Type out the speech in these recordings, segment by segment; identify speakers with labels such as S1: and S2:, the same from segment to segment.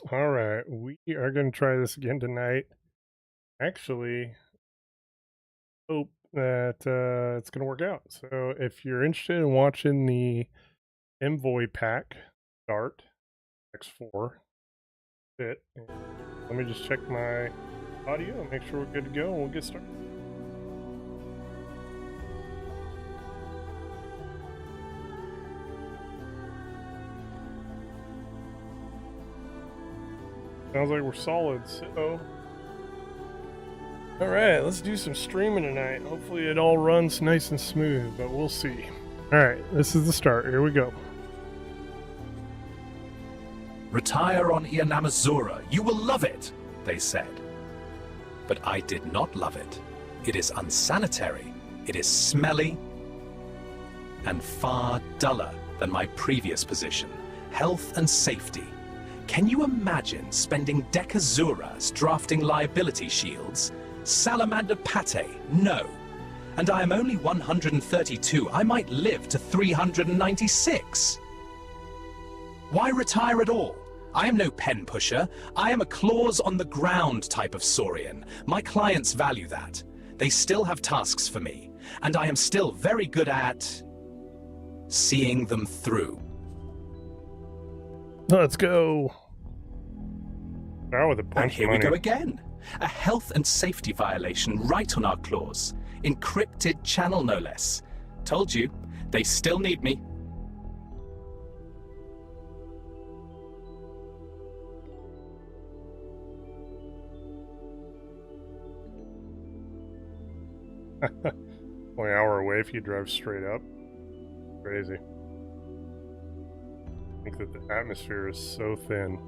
S1: All right, we are going to try this again tonight. Actually, hope that it's going to work out. So, if you're interested in watching the Envoy pack start X4 fit, let me just check my audio and make sure we're good to go, and we'll get started. Sounds like we're solid. So, all right, let's do some streaming tonight. Hopefully, it all runs nice and smooth, but we'll see. All right, this is the start. Here we go.
S2: Retire on Ianamazura. You will love it, they said. But I did not love it. It is unsanitary, it is smelly, and far duller than my previous position. Health and safety. Can you imagine spending decazuras drafting liability shields? Salamander pate, no. And I am only 132. I might live to 396. Why retire at all? I am no pen pusher. I am a claws on the ground type of Saurian. My clients value that. They still have tasks for me, and I am still very good at seeing them through.
S1: Let's go. Now with a bunch
S2: And here
S1: of money.
S2: we go again. A health and safety violation right on our claws. Encrypted channel, no less. Told you, they still need me.
S1: Only an hour away if you drive straight up. Crazy. I think that the atmosphere is so thin.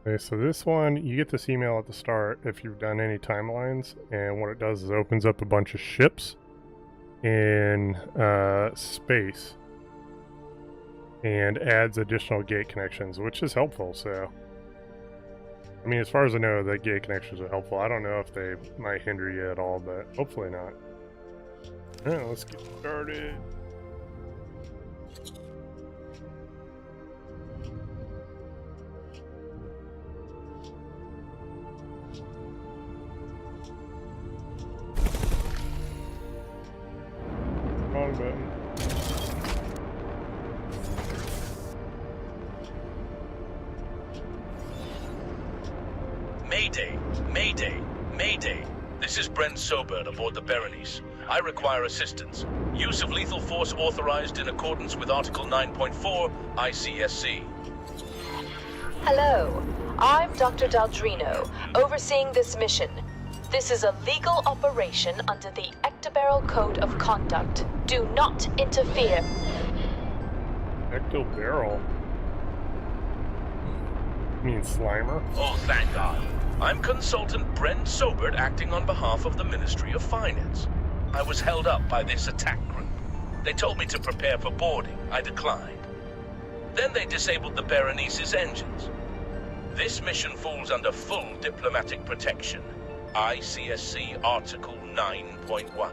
S1: Okay, so this one, you get this email at the start if you've done any timelines, and what it does is it opens up a bunch of ships in space and adds additional gate connections, which is helpful. So, I mean, as far as I know, the gate connections are helpful. I don't know if they might hinder you at all, but hopefully not. All right, let's get started. Wrong button.
S3: Mayday! Mayday! Mayday! This is Brent Sobert aboard the Berenice. I require assistance. Use of lethal force authorized in accordance with Article 9.4 ICSC.
S4: Hello, I'm Dr. Daldrino, overseeing this mission. This is a legal operation under the Ectobarrel Code of Conduct. Do not interfere.
S1: Ectobarrel? You mean Slimer?
S3: Oh, thank God. I'm Consultant Brent Sobert acting on behalf of the Ministry of Finance. I was held up by this attack group. They told me to prepare for boarding. I declined. Then they disabled the Berenice's engines. This mission falls under full diplomatic protection. ICSC Article 9.1.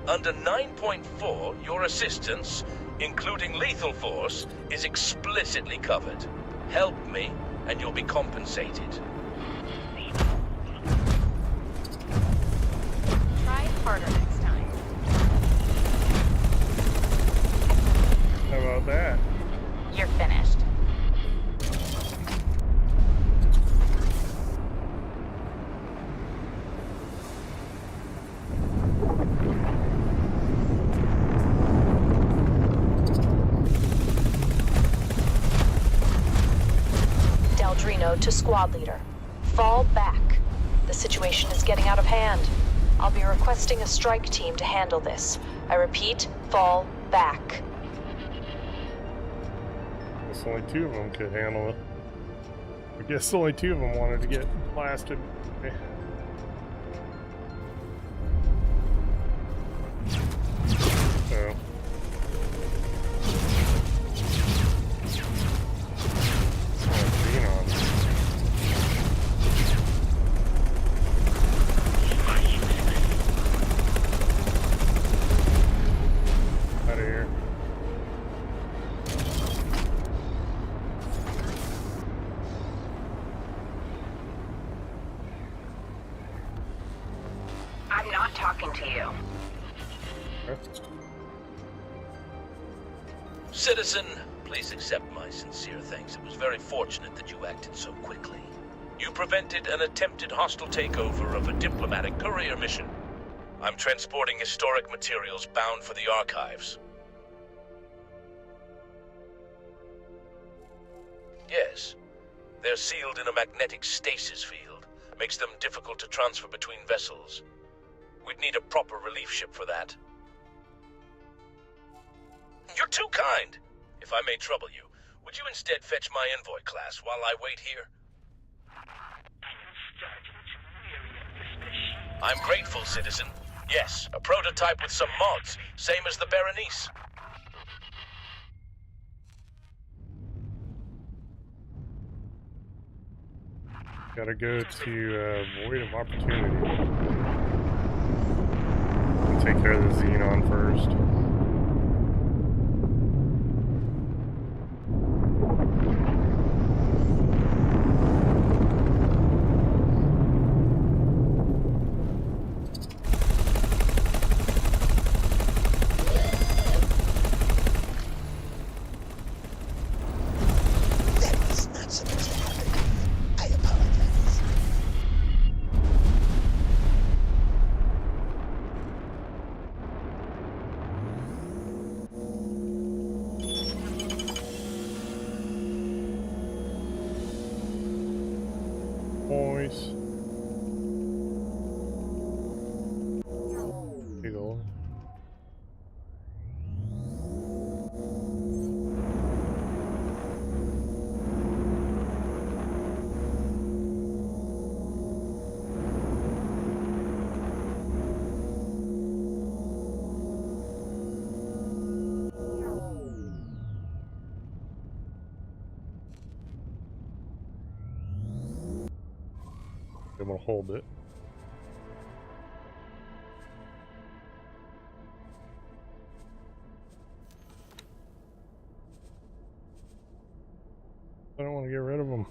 S3: Under 9.4, your assistance, including lethal force, is explicitly covered. Help me, and you'll be compensated.
S5: Try harder next time.
S1: How about that?
S5: You're finished.
S4: Daldrino to squad leader. Fall back. The situation is getting out of hand. I'll be requesting a strike team to handle this. I repeat, fall back.
S1: guess only 2 of them could handle it. I guess only 2 of them wanted to get blasted. Okay. So. Xenon. Out of here.
S5: I'm not talking to you.
S3: Citizen, please accept my sincere thanks. It was very fortunate that you acted so quickly. You prevented an attempted hostile takeover of a diplomatic courier mission. I'm transporting historic materials bound for the archives. Yes. They're sealed in a magnetic stasis field. Makes them difficult to transfer between vessels. We'd need a proper relief ship for that. You're too kind. If I may trouble you, would you instead fetch my Envoy class while I wait here? I'm grateful, citizen. Yes, a prototype with some mods, same as the Berenice.
S1: Gotta go to Void of Opportunity. Take care of the Xenon first. Boys. Eagle. I'm gonna hold it. I don't want to get rid of them.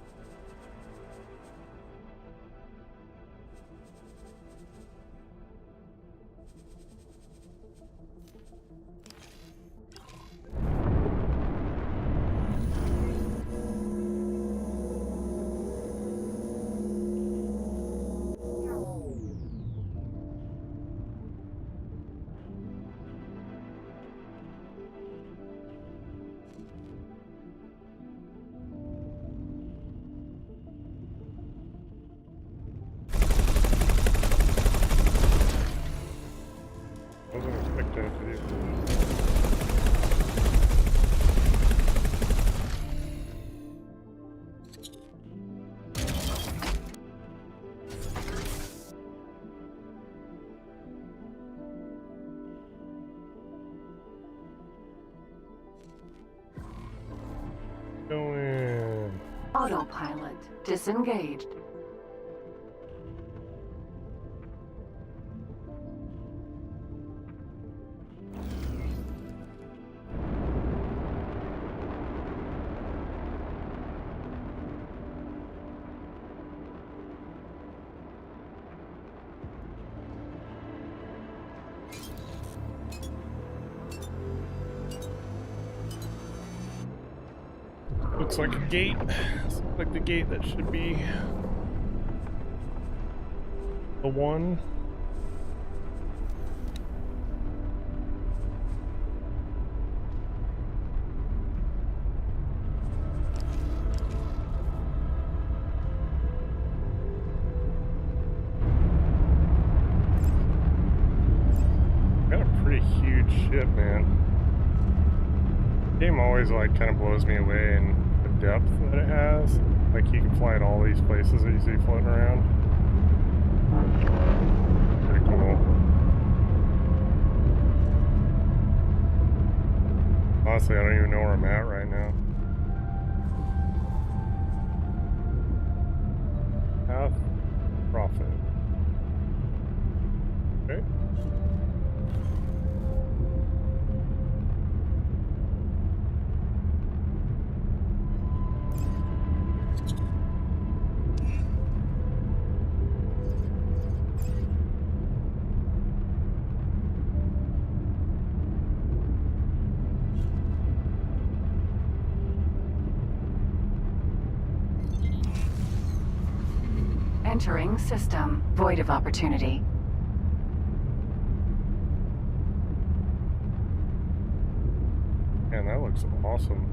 S1: Wasn't expecting it to do. Go in.
S6: Autopilot disengaged.
S1: Looks like a gate. Looks like the gate that should be the one. Got a pretty huge ship, man. Game system always like kind of blows me away in the depth that it has. Like you can fly at all these places that you see floating around. Pretty cool. Honestly, I don't even know where I'm at right now. Path profit. Okay.
S6: Entering system. Void of opportunity.
S1: Man, that looks awesome.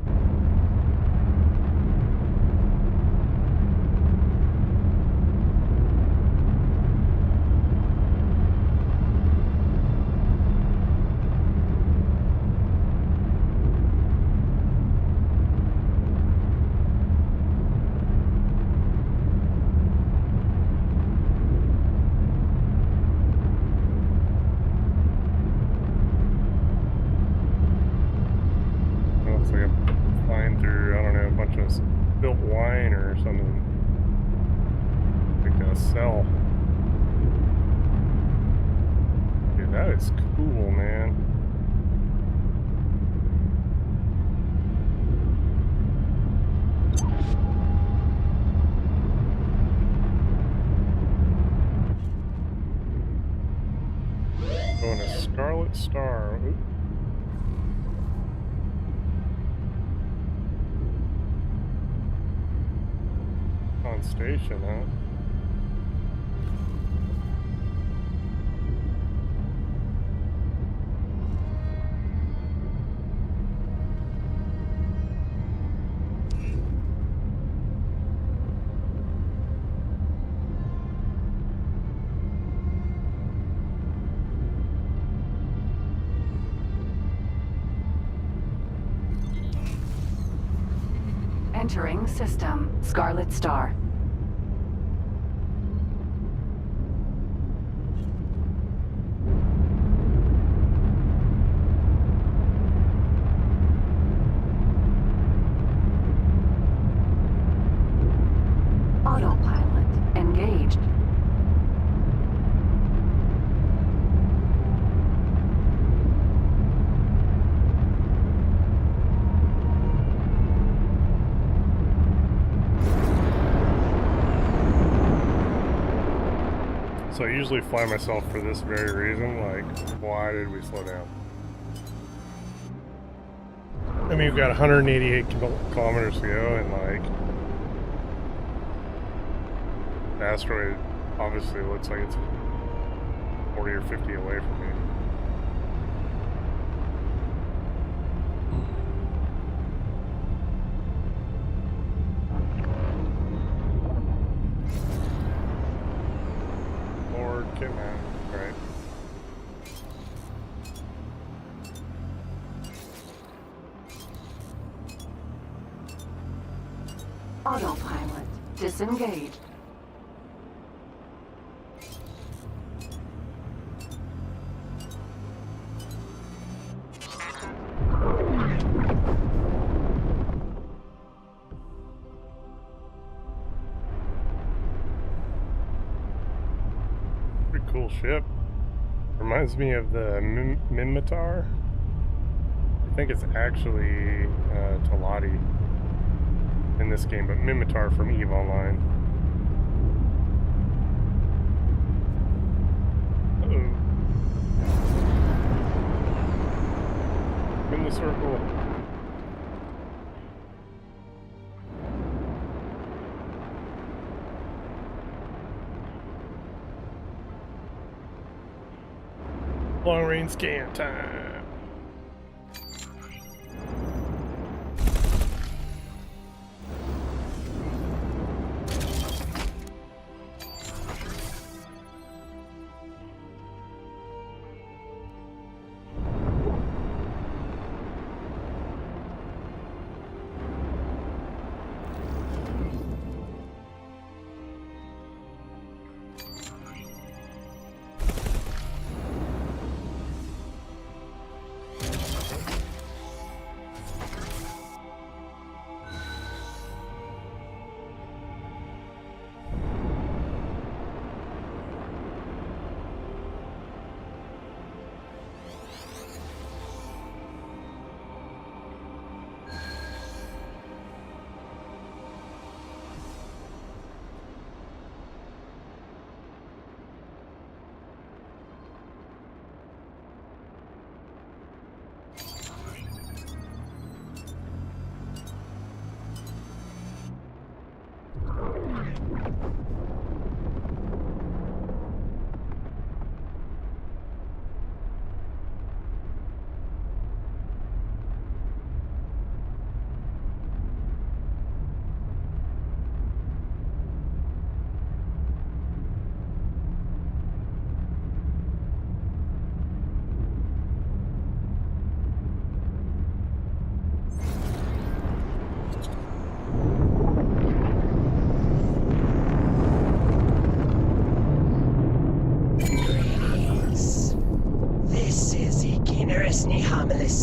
S1: Looks like I'm flying through, I don't know, a bunch of spilt wine or something. Like a cell. Dude, that is cool, man. Going to Scarlet Star. Oop. On station, huh?
S6: Entering system. Scarlet Star. Autopilot engaged.
S1: So I usually fly myself for this very reason, like, why did we slow down? I mean, we've got 188 kilometers to go, and like, the asteroid obviously looks like it's 40 or 50 away from me. Lord, get man, right?
S6: Autopilot disengaged.
S1: Pretty cool ship. Reminds me of the Minmatar. I think it's actually Talati in this game, but Minmatar from EVE Online. Uh-oh. In the circle. Long range scan time.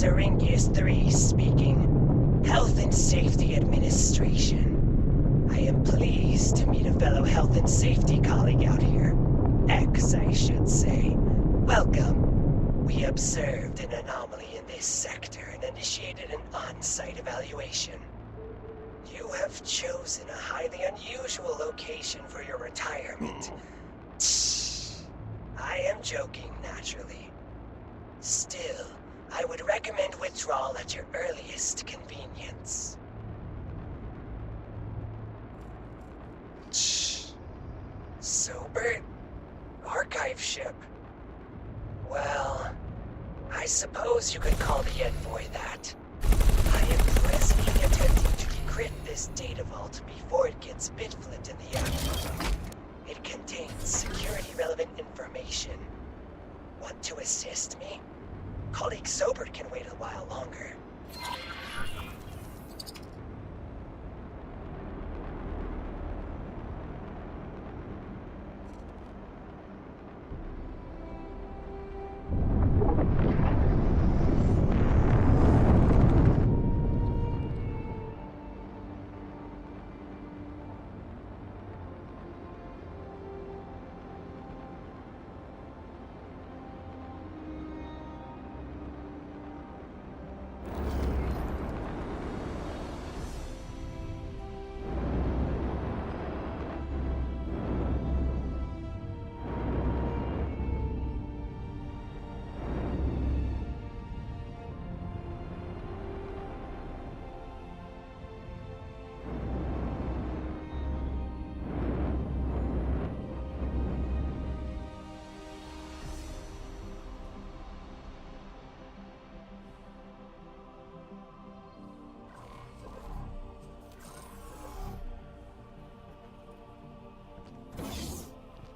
S7: Syringus 3 speaking. Health and Safety Administration. I am pleased to meet a fellow health and safety colleague out here. X, I should say. Welcome. We observed an anomaly in this sector and initiated an on-site evaluation. You have chosen a highly unusual location for your retirement. I am joking, naturally. Still, I would recommend withdrawal at your earliest convenience. Sober? Archive ship? Well, I suppose you could call the Envoy that. I am presently attempting to decrypt this data vault before it gets bitflipped in the app. It contains security-relevant information. Want to assist me? Colleague Sobert can wait a while longer.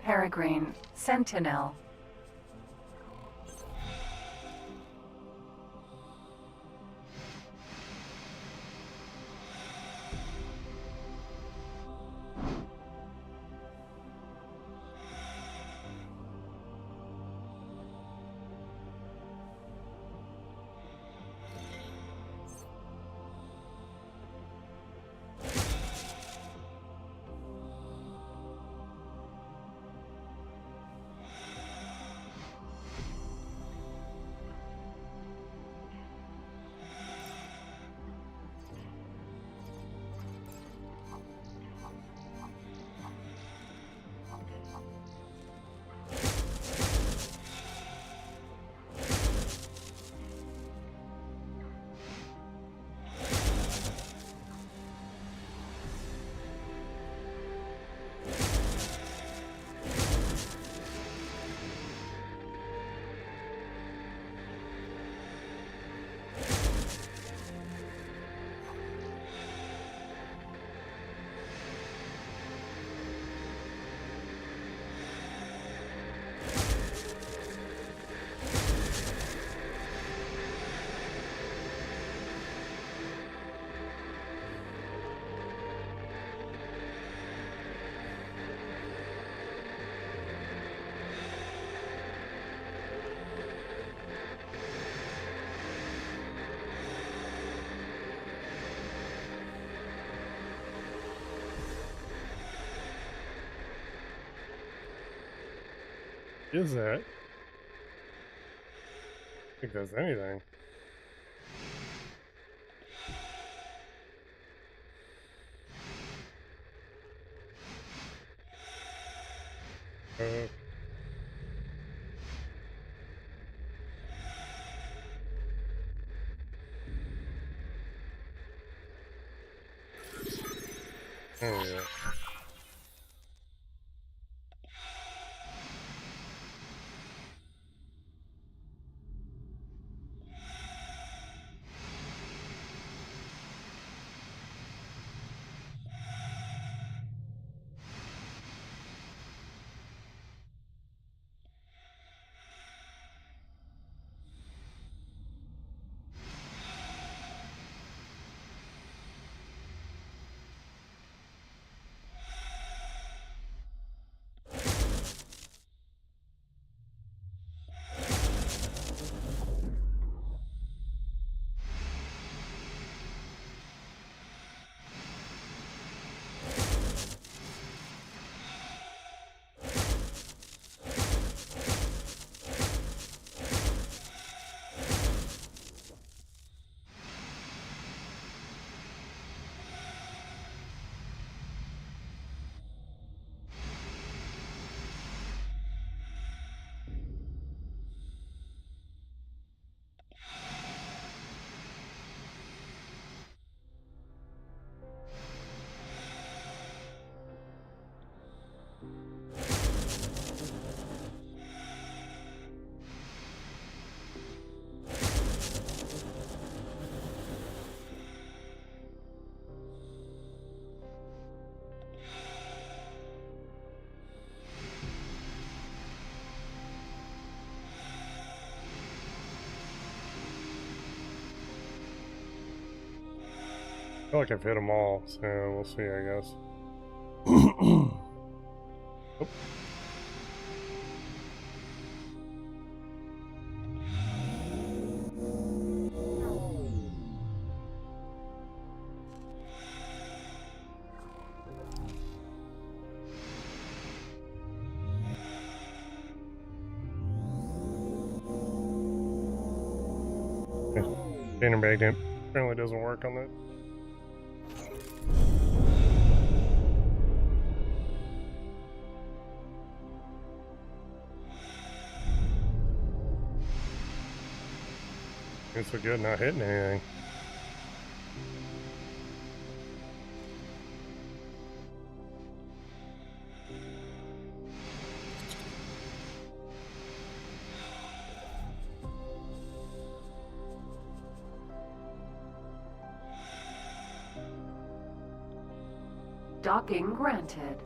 S6: Peregrine, Sentinel.
S1: Is that? I think that's anything. Uh, oh yeah. I feel like I've hit them all, so we'll see, I guess. Oh. Banner magnet apparently doesn't work on that. It's so good not hitting anything.
S6: Docking granted.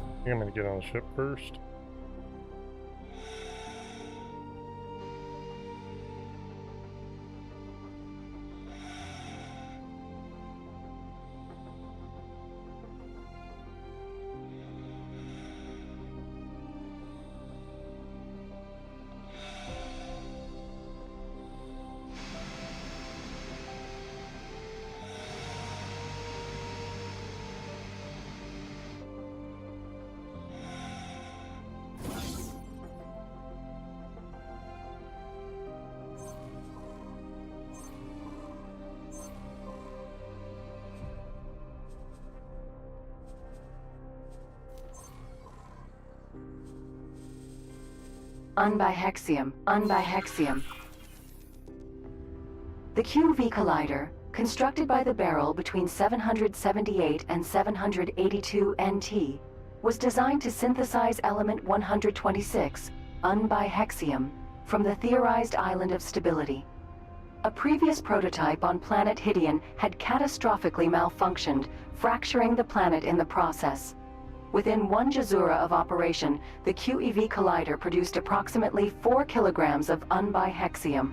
S1: I think I'm gonna get on the ship first.
S6: Unbihexium. Unbihexium. The QV collider, constructed by the barrel between 778 and 782 NT, was designed to synthesize element 126, unbihexium, from the theorized island of stability. A previous prototype on planet Hydian had catastrophically malfunctioned, fracturing the planet in the process. Within 1 Jazura of operation, the QEV collider produced approximately 4 kilograms of unbihexium.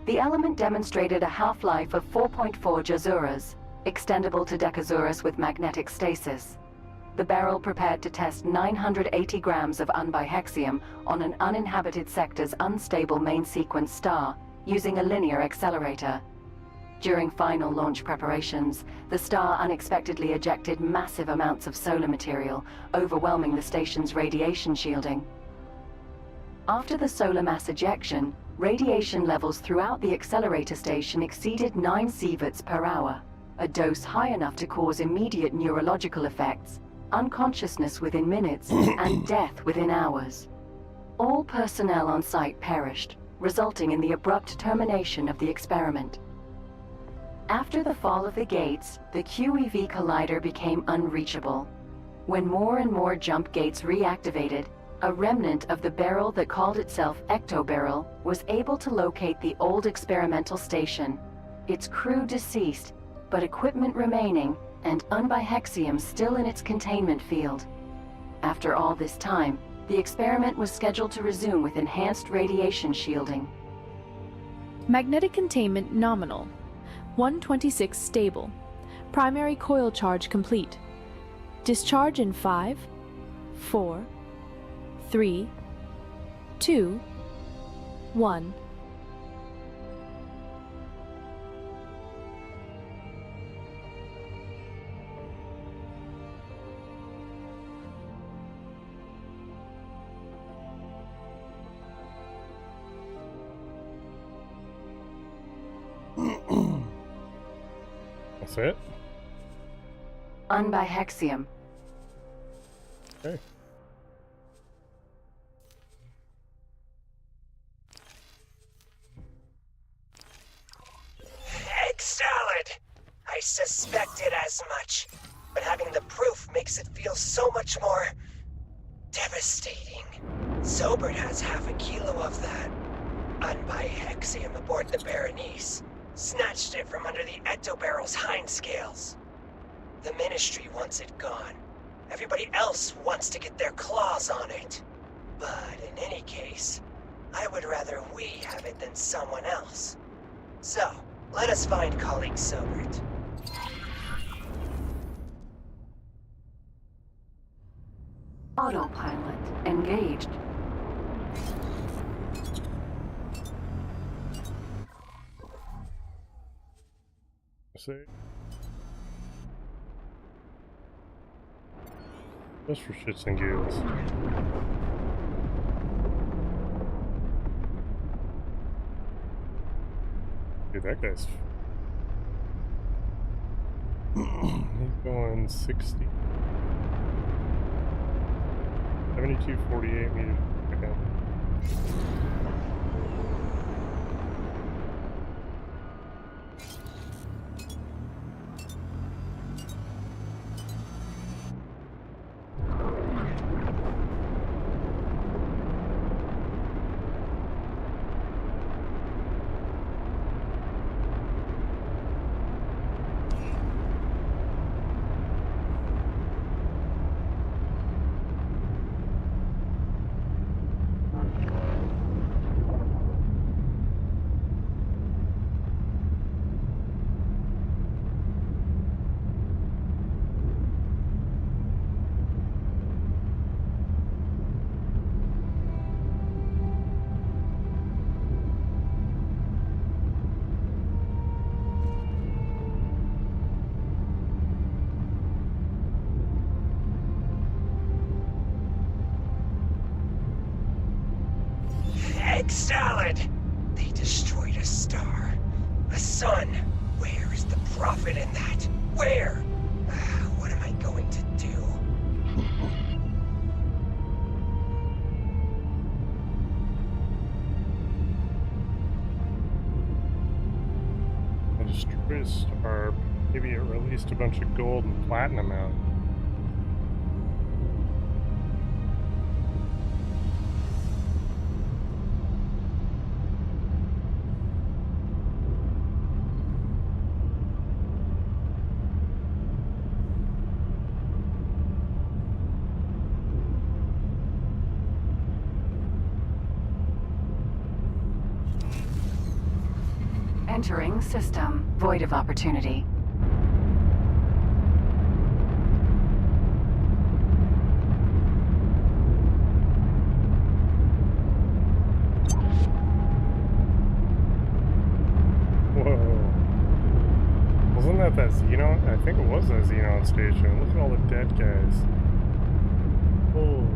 S6: The element demonstrated a half-life of 4.4 Jazuras, extendable to Decazuras with magnetic stasis. The barrel prepared to test 980 grams of unbihexium on an uninhabited sector's unstable main sequence star, using a linear accelerator. During final launch preparations, the star unexpectedly ejected massive amounts of solar material, overwhelming the station's radiation shielding. After the solar mass ejection, radiation levels throughout the accelerator station exceeded 9 sieverts per hour, a dose high enough to cause immediate neurological effects, unconsciousness within minutes, and death within hours. All personnel on site perished, resulting in the abrupt termination of the experiment. After the fall of the gates, the QEV collider became unreachable. When more and more jump gates reactivated, a remnant of the barrel that called itself Ectobarrel was able to locate the old experimental station, its crew deceased, but equipment remaining, and unbihexium still in its containment field. After all this time, the experiment was scheduled to resume with enhanced radiation shielding.
S8: Magnetic containment nominal. 126 stable. Primary coil charge complete. Discharge in 5, 4, 3, 2, 1.
S1: That's it?
S6: Unbihexium.
S1: Okay.
S7: Egg salad! I suspected as much, but having the proof makes it feel so much more devastating. Sobert has half a kilo of that unbihexium aboard the Berenice. Snatched it from under the Ectobarrel's hind scales. The Ministry wants it gone. Everybody else wants to get their claws on it. But in any case, I would rather we have it than someone else. So, let us find colleague Sobert.
S6: Autopilot engaged.
S1: See. Just for shits and giggles. Dude, that guy's... He's going 60. 72.48 meters per second.
S7: Egg salad! They destroyed a star. A sun. Where is the profit in that? Where? What am I going to do?
S1: I destroyed a star. Maybe it released a bunch of gold and platinum out.
S6: Entering system. Void of opportunity.
S1: Whoa. Wasn't that Xenon? I think it was that Xenon station. Look at all the dead guys. Holy.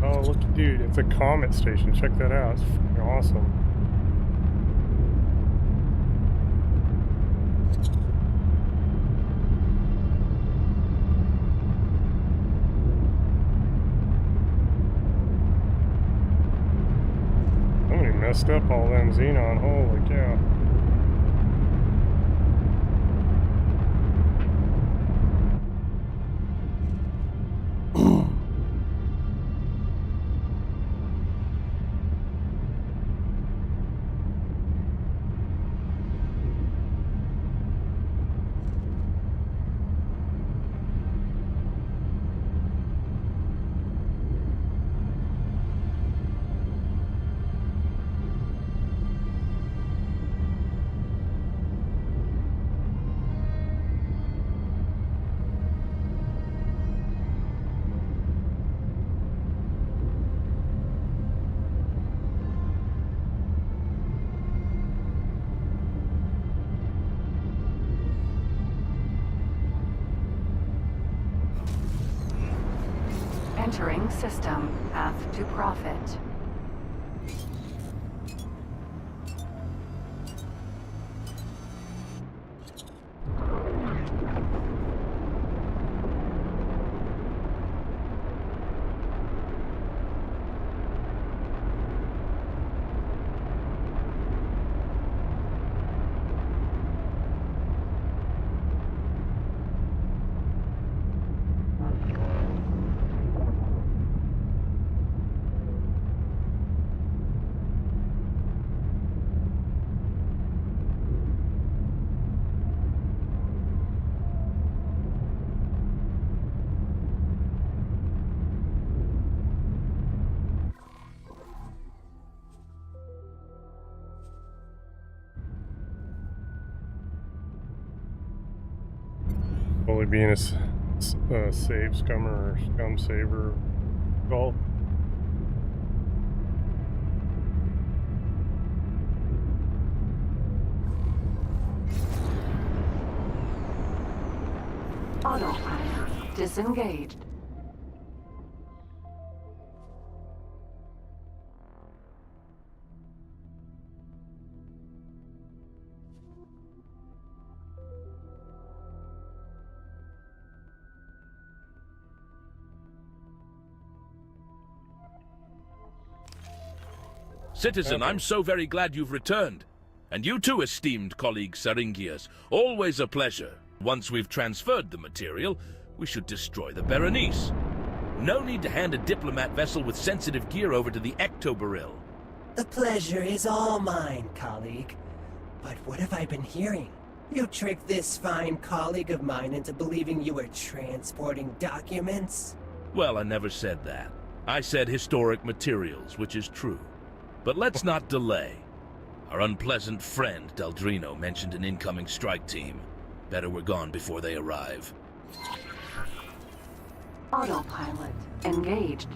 S1: Oh, look, dude, it's a comet station. Check that out. It's freaking awesome. Somebody messed up all them Xenon. Holy cow.
S6: Entering system. Path to profit.
S1: Probably being a save scummer or scum saver called.
S6: Autopilot disengaged.
S3: Citizen, I'm so very glad you've returned. And you too, esteemed colleague Syringius. Always a pleasure. Once we've transferred the material, we should destroy the Berenice. No need to hand a diplomat vessel with sensitive gear over to the Ectobaril.
S7: The pleasure is all mine, colleague. But what have I been hearing? You tricked this fine colleague of mine into believing you were transporting documents?
S3: Well, I never said that. I said historic materials, which is true. But let's not delay. Our unpleasant friend, Daldrino, mentioned an incoming strike team. Better we're gone before they arrive.
S6: Autopilot engaged.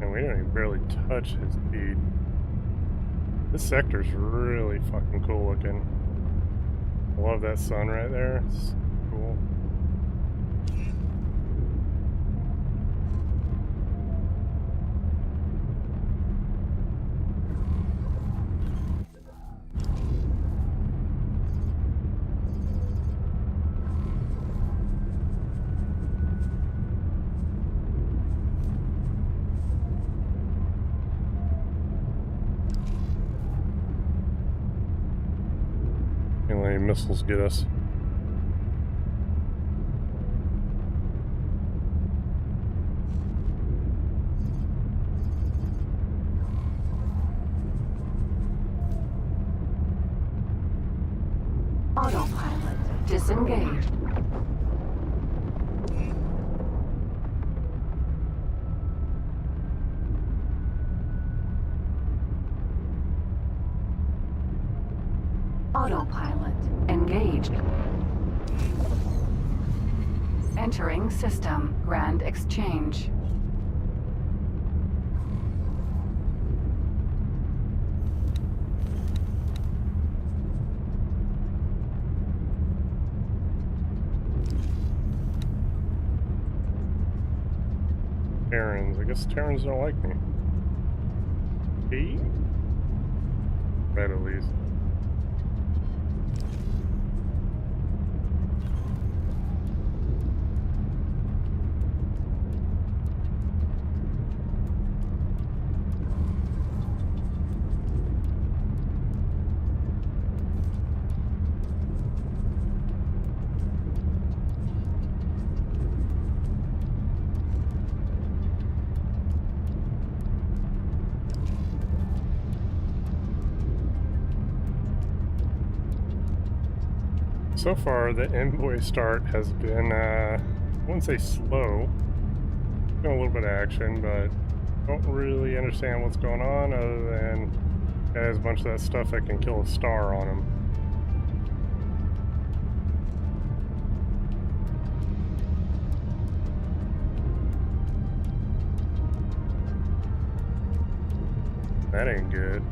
S1: We don't even barely touch his speed. This sector's really fucking cool looking. I love that sun right there. It's cool. Can't let any missiles get us.
S6: Autopilot disengaged. Autopilot engaged. Entering system. Grand exchange.
S1: Terrans. I guess Terrans don't like me. Hey? Red at least. So far, the Envoy start has been, I wouldn't say slow. Been a little bit of action, but don't really understand what's going on other than it has a bunch of that stuff that can kill a star on him. That ain't good.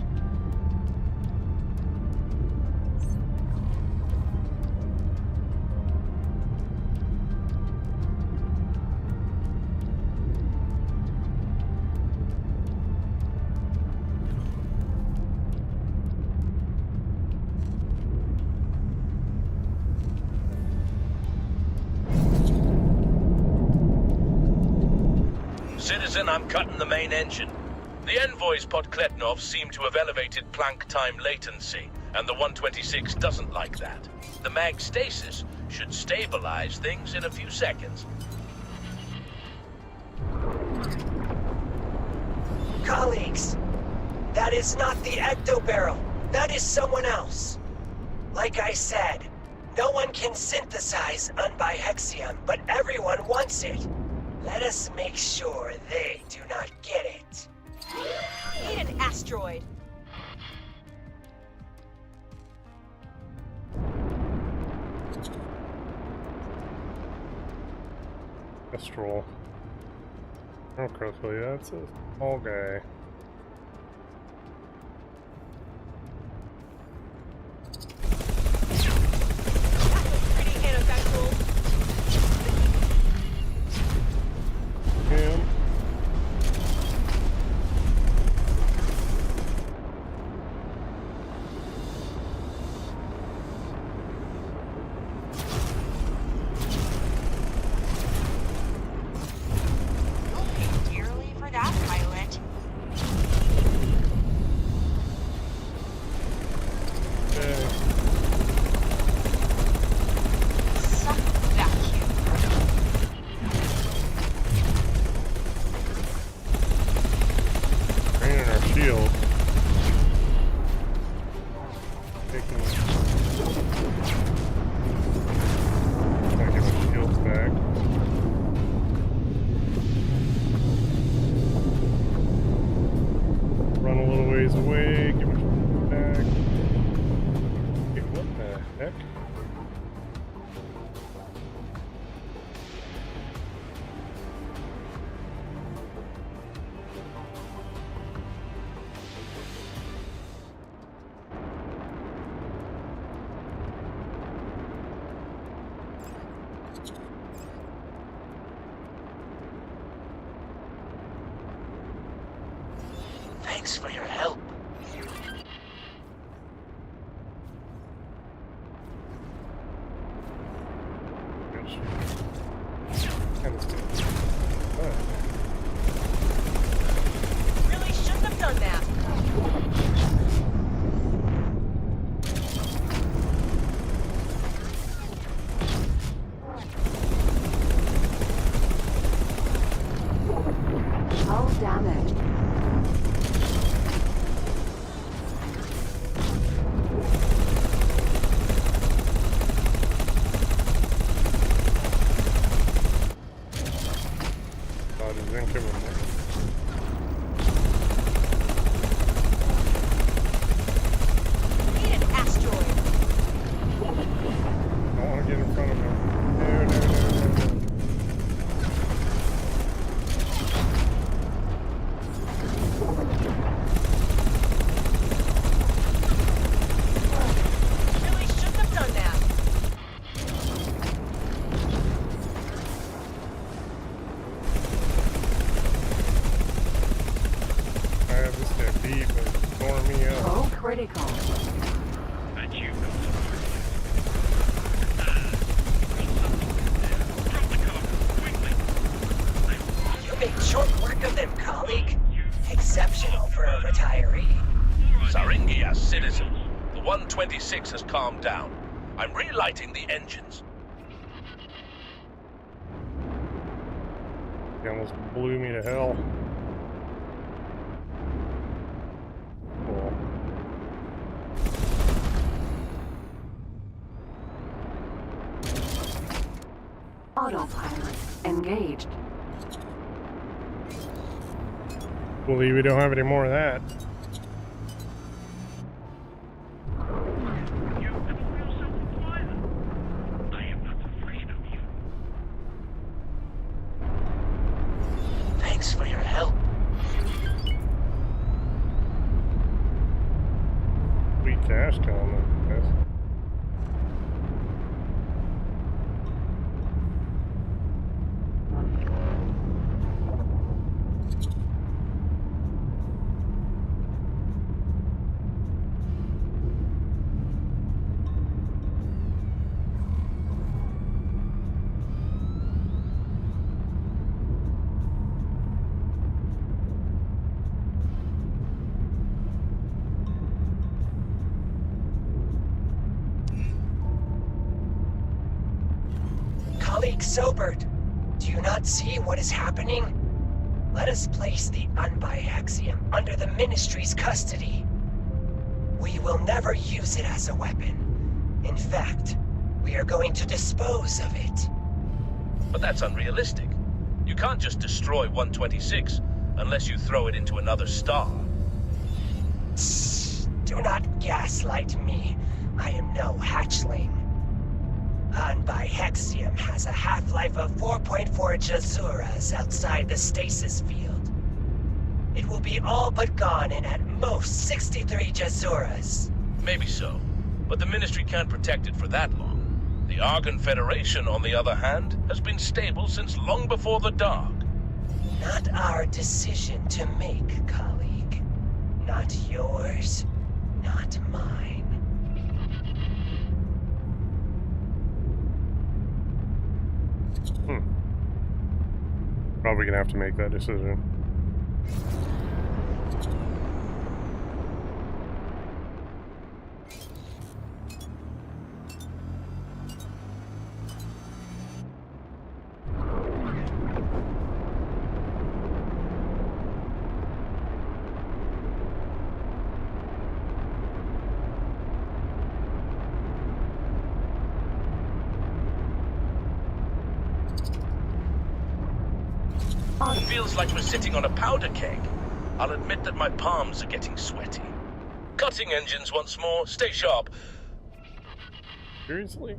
S3: Citizen, I'm cutting the main engine. The Envoy's Podkletnov seem to have elevated plank time latency. and the 126 doesn't like that. The mag stasis should stabilize things in a few seconds.
S7: Colleagues, that is not the ectobarrel. That is someone else. Like I said, no one can synthesize unbihexium, but everyone wants it. Let us make sure they do not get it.
S9: Need an asteroid.
S1: Astral. Oh, Crossbow, yeah, that's a small guy.
S9: Pretty antisexual.
S1: Him.
S5: Dearly for that pilot.
S1: Okay.
S5: Suck vacuum.
S1: Draining our shield. Taking. Gotta get my shields back. Run a little ways away. Get my shields back. Okay, what the heck?
S7: Thanks for your help.
S1: Good shit. And it's good.
S9: Really shouldn't have done that.
S6: Hull damaged.
S1: God is incoming.
S9: Need an asteroid.
S1: I want to get in front of him. No, no, no, no, no.
S9: Really shouldn't have done that.
S1: I have this guy beat, but it's throwing me up.
S6: Oh, critical.
S7: You made short work of them, colleague. Exceptional for a retiree.
S3: Saringia, citizen. The 126 has calmed down. I'm relighting the engines.
S1: He almost blew me to hell. Cool.
S6: Autopilot engaged.
S1: Believe we don't have any more of that.
S7: Thanks for your help.
S1: Sweet cash coming, I guess.
S7: Colleague Sobert, do you not see what is happening? Let us place the Unbiaxium under the Ministry's custody. We will never use it as a weapon. In fact, we are going to dispose of it.
S3: But that's unrealistic. You can't just destroy 126 unless you throw it into another star.
S7: Do not gaslight me. I am no hatchling. Unbiaxium has a half-life of 4.4 Jazuras outside the stasis field. It will be all but gone in at most 63 Jazuras.
S3: Maybe so, but the Ministry can't protect it for that long. The Argon Federation, on the other hand, has been stable since long before the Dark.
S7: Not our decision to make, colleague. Not yours, not mine.
S1: Probably gonna have to make that decision.
S3: Feels like we're sitting on a powder keg. I'll admit that my palms are getting sweaty. Cutting engines once more. Stay sharp.
S1: Seriously?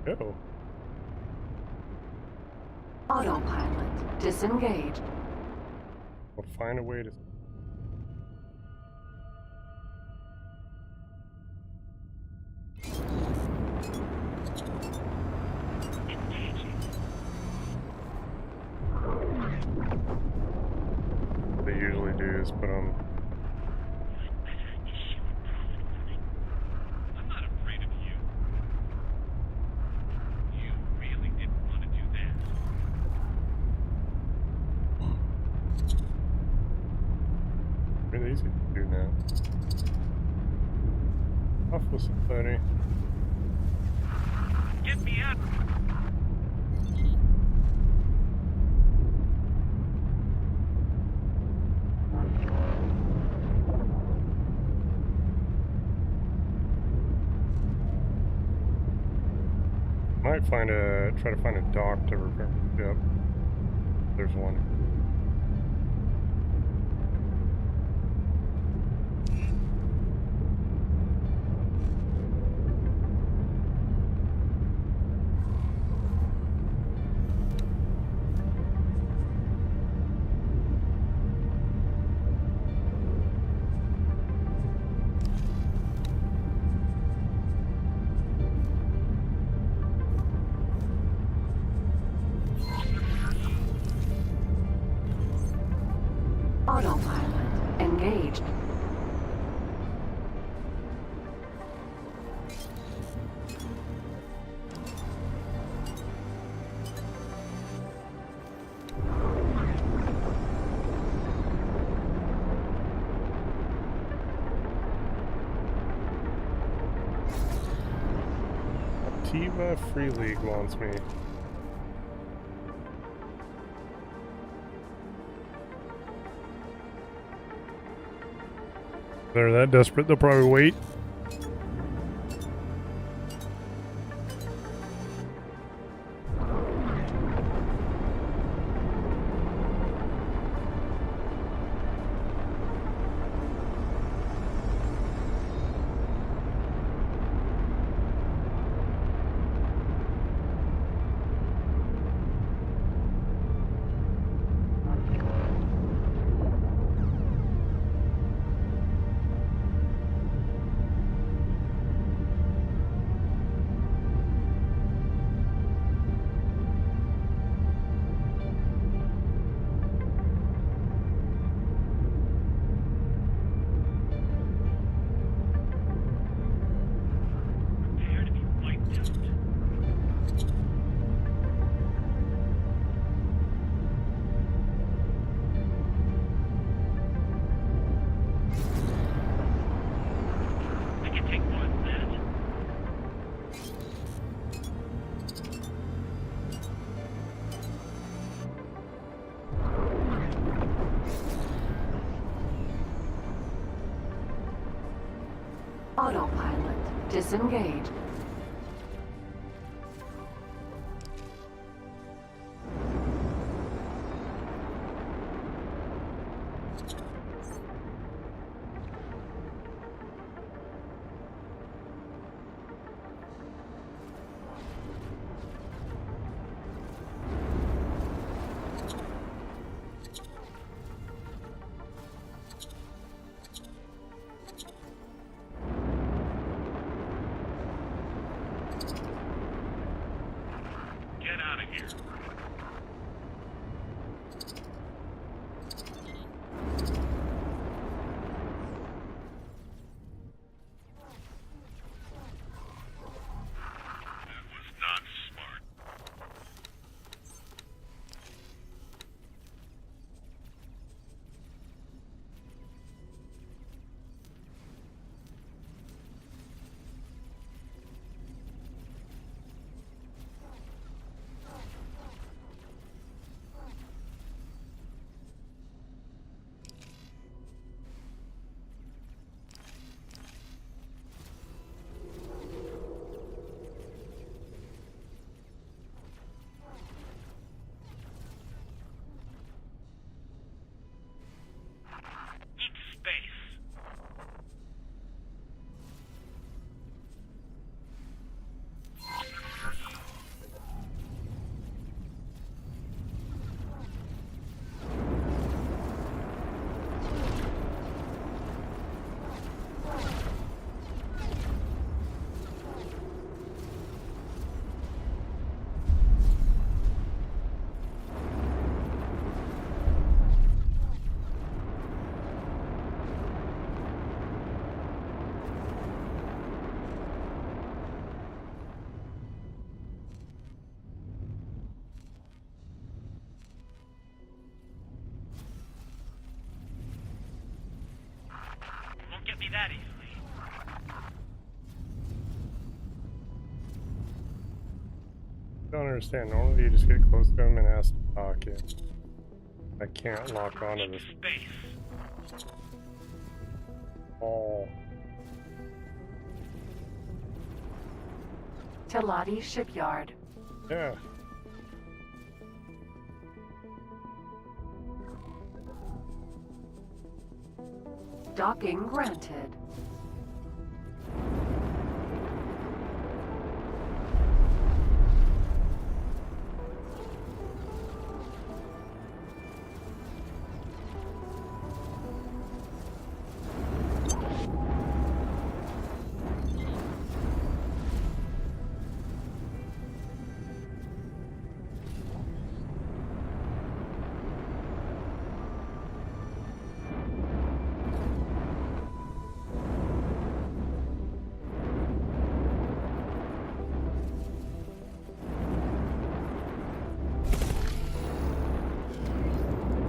S1: Oh.
S6: Autopilot disengaged.
S1: We'll find a way to... What they usually do is put on...
S10: I'm not afraid of you. You really didn't want to do that.
S1: Really easy to do now. Off with somebody.
S10: Get me out.
S1: Might try to find a dock to repair. Yep. There's one.
S6: Autopilot engaged.
S1: Tiva Free League wants me. They're that desperate, they'll probably wait.
S6: Autopilot disengaged.
S10: Get out of here. That was not smart. Need space. Won't get me that easily.
S1: Don't understand. Normally you just get close to him and ask to talk in. I can't lock onto
S10: Need
S1: this
S10: space.
S1: wall.
S6: Teladi Shipyard.
S1: Yeah.
S6: Docking granted.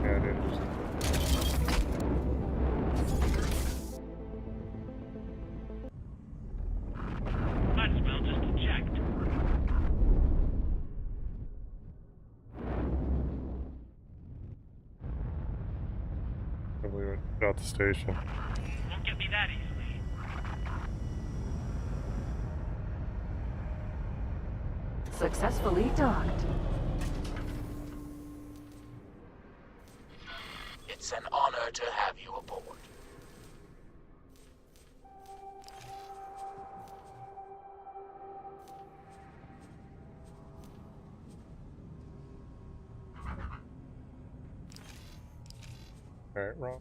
S1: Yeah, it is.
S10: Might as well just eject.
S1: I believe it. Get out the station.
S10: Won't get me that easily.
S6: Successfully docked.
S3: It's an honor to have you aboard.
S1: Alright, wrong.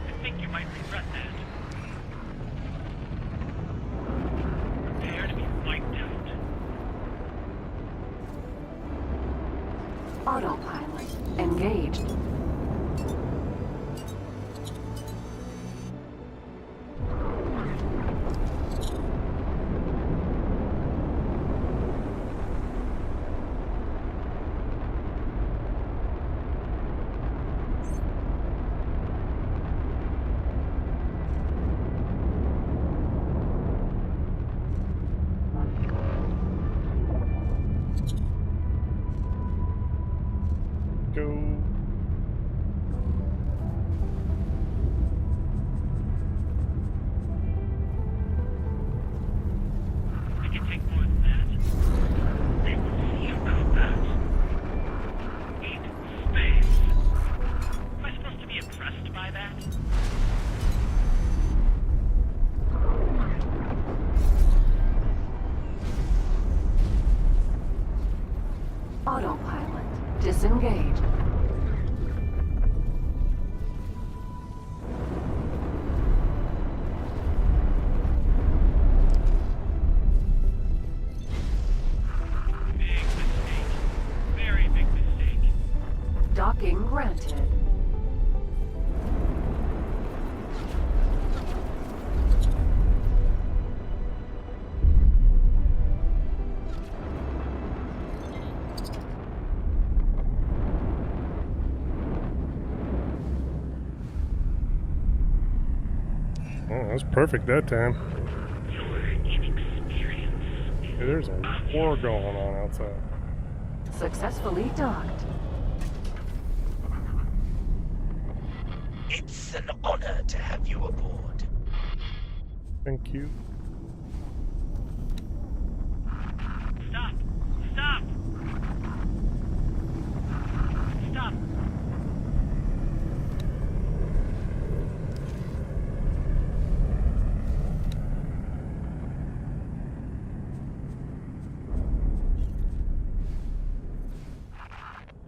S10: I think you might regret that. Prepare to be wiped out.
S6: Autopilot engaged.
S1: go.
S10: I can take more than that. They will see about that. Need space. Am I supposed to be impressed by that?
S6: Autopilot disengaged.
S10: Big mistake. Very big mistake.
S6: Docking granted.
S1: Oh, that was perfect that time.
S10: Your inexperience.
S1: Hey, there's a war going on outside.
S6: Successfully docked.
S7: It's an honor to have you aboard.
S1: Thank you.
S10: Stop! Stop! Stop!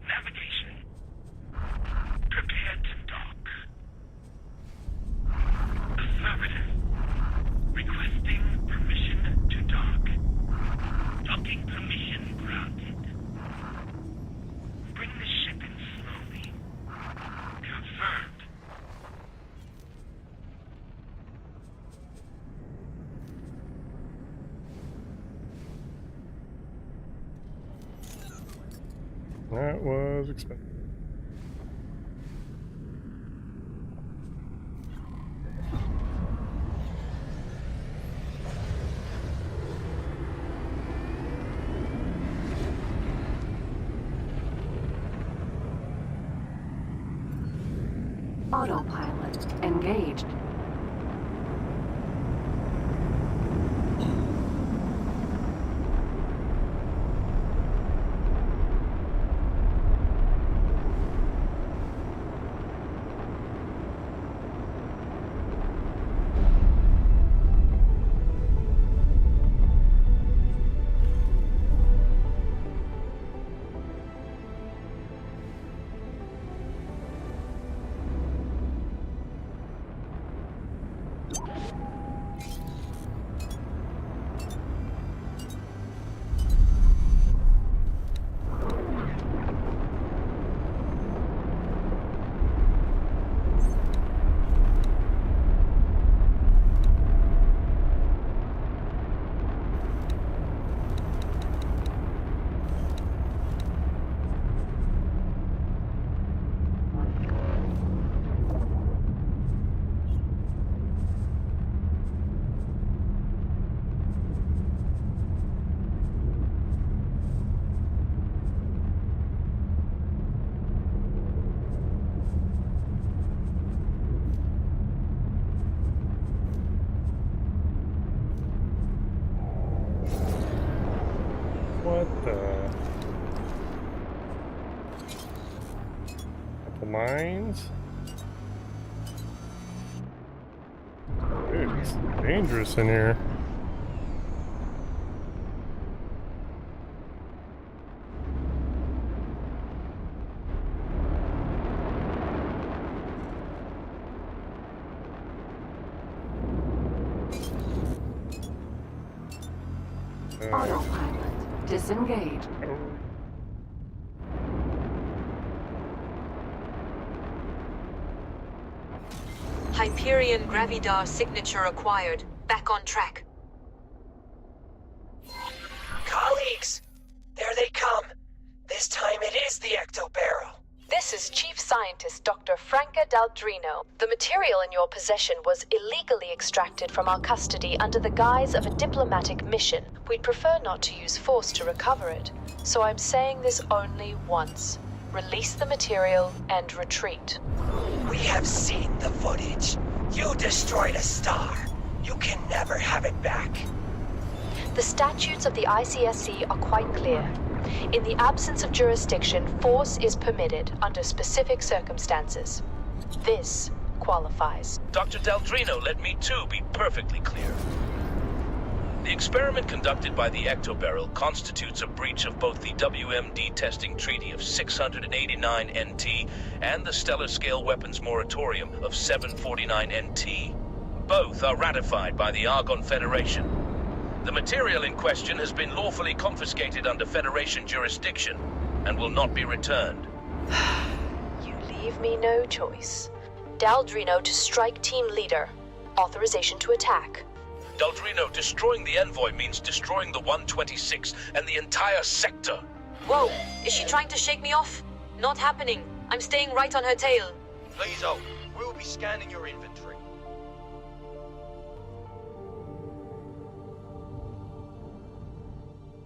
S10: Navigation. Prepare to dock. Affirmative. Requesting permission to dock. Docking permission granted. Bring the ship in slowly. Confirmed.
S1: That was expensive.
S6: Autopilot engaged.
S1: What the? Couple mines? Dude, it's dangerous in here.
S6: Autopilot disengaged.
S4: Hyperion Gravidar signature acquired. Back on track.
S7: Colleagues, there they come. This time it is the Ecto-Barrel.
S4: This is Chief Scientist Dr. Franca Daldrino. The material in your possession was illegally extracted from our custody under the guise of a diplomatic mission. We'd prefer not to use force to recover it, so I'm saying this only once. release the material, and retreat.
S7: We have seen the footage. You destroyed a star. You can never have it back.
S4: The statutes of the ICSC are quite clear. In the absence of jurisdiction, force is permitted under specific circumstances. This qualifies.
S3: Dr. Daldrino, let me too be perfectly clear. The experiment conducted by the ectobarrel constitutes a breach of both the WMD testing treaty of 689 NT and the Stellar Scale Weapons Moratorium of 749 NT. Both are ratified by the Argon Federation. The material in question has been lawfully confiscated under Federation jurisdiction and will not be returned.
S4: You leave me no choice. Daldrino to strike team leader. Authorization to attack.
S3: Daldrino, destroying the Envoy means destroying the 126 and the entire sector.
S9: Whoa, is she trying to shake me off? Not happening. I'm staying right on her tail.
S11: Please hold. We'll be scanning your inventory.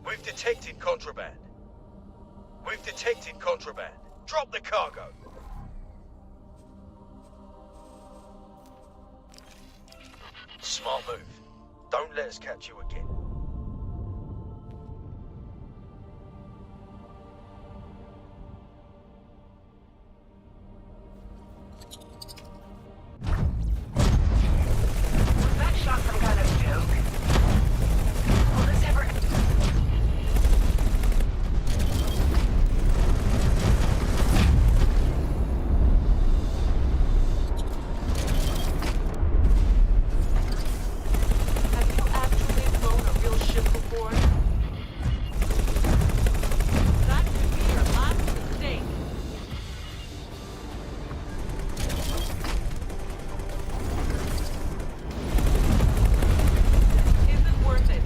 S11: We've detected contraband. We've detected contraband. Drop the cargo. Smart move. Don't let us catch you again.
S7: Was that shot some kind of joke? Will this ever...
S9: Have you actually flown a real ship before? That could be your last mistake. This isn't worth it.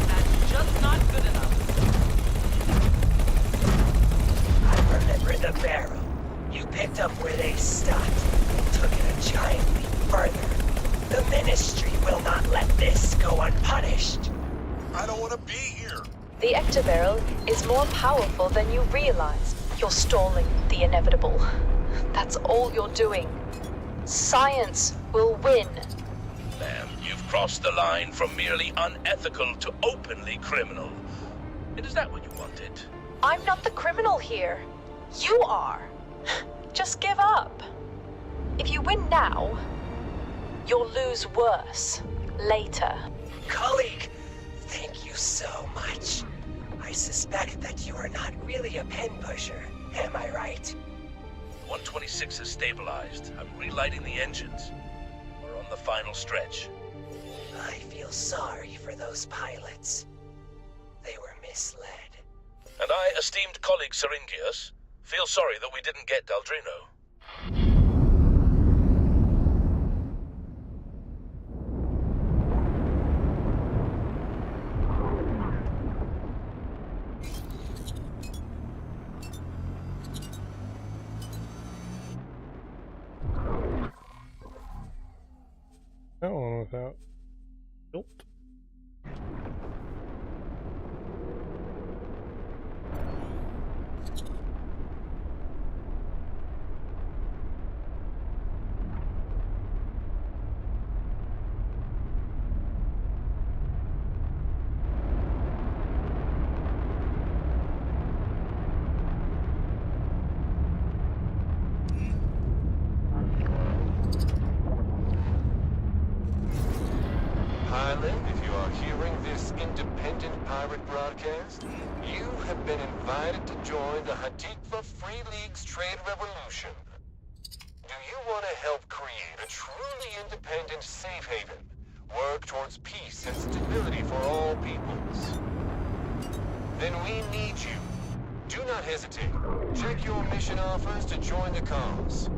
S9: That's just not good enough.
S7: I remember the barrel. You picked up where they stopped and took it a giant leap further. The Ministry will not let this go unpunished.
S11: I don't want to be here.
S4: The ectobarrel is more powerful than you realize. You're stalling the inevitable. That's all you're doing. Science will win.
S3: Ma'am, you've crossed the line from merely unethical to openly criminal. And is that what you wanted?
S4: I'm not the criminal here. You are. Just give up. If you win now, you'll lose worse later.
S7: Colleague, thank you so much. I suspect that you are not really a pen pusher. Am I right?
S3: 126 is stabilized. I'm relighting the engines. We're on the final stretch.
S7: I feel sorry for those pilots. They were misled.
S3: And I, esteemed colleague Syringius, feel sorry that we didn't get Daldrino.
S1: That one without built.
S11: Pilot, if you are hearing this independent pirate broadcast, you have been invited to join the Hatikva Free League's trade revolution.
S12: want to help create a truly independent safe haven, work towards peace and stability for all peoples, then we need you. Do not hesitate. Check your mission offers to join the cause.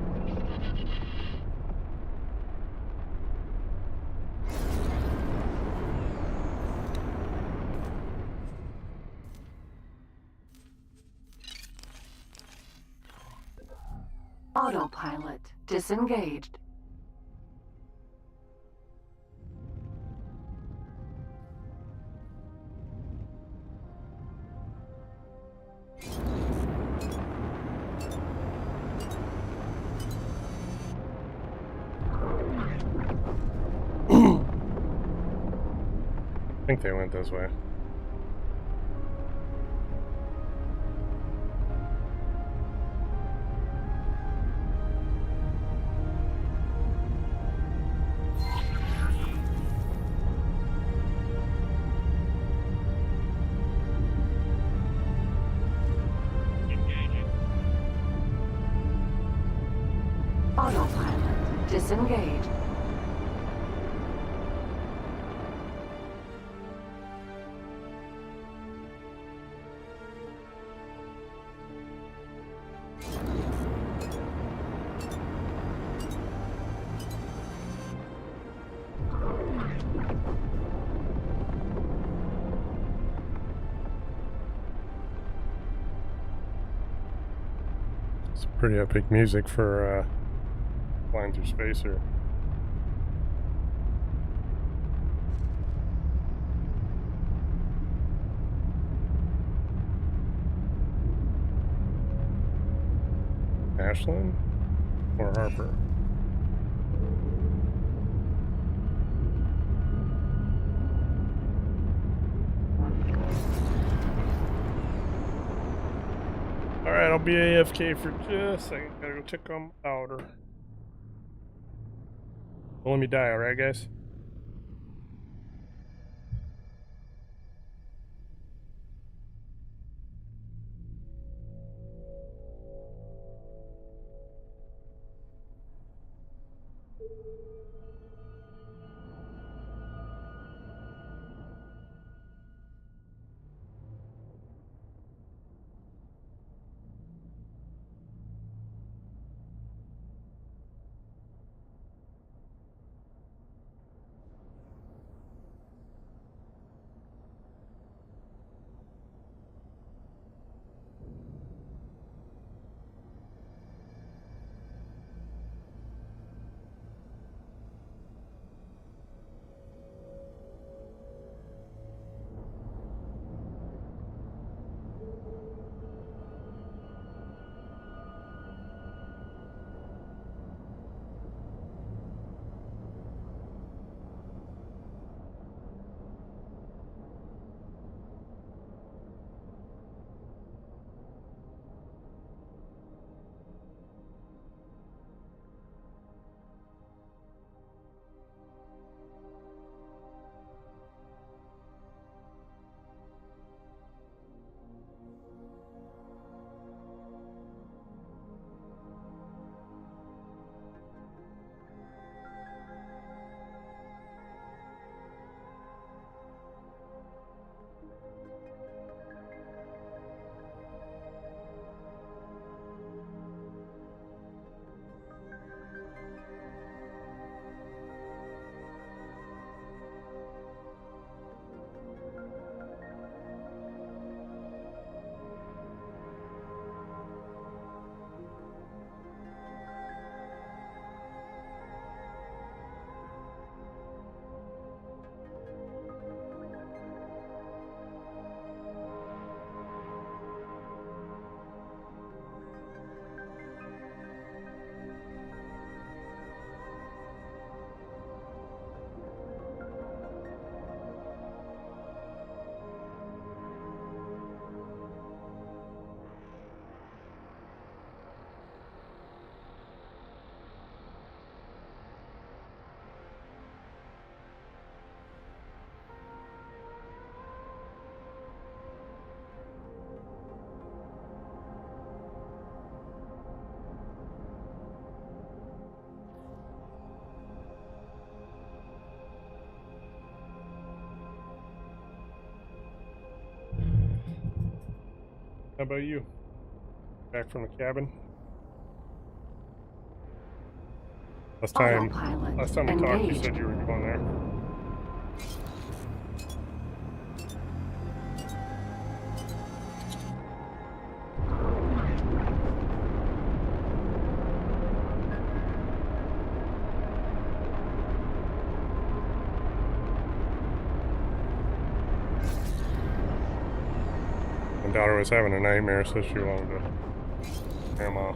S6: Autopilot disengaged.
S1: I think they went this way.
S6: Autopilot disengaged.
S1: It's pretty epic music for flying through space here. Ashland or Harper? Alright, I'll be AFK for just a second. Gotta go check on my daughter. Don't let me die, alright, guys? How about you? Back from the cabin? Last time we talked, you said you were going there. My daughter was having a nightmare, so she wanted to grandma.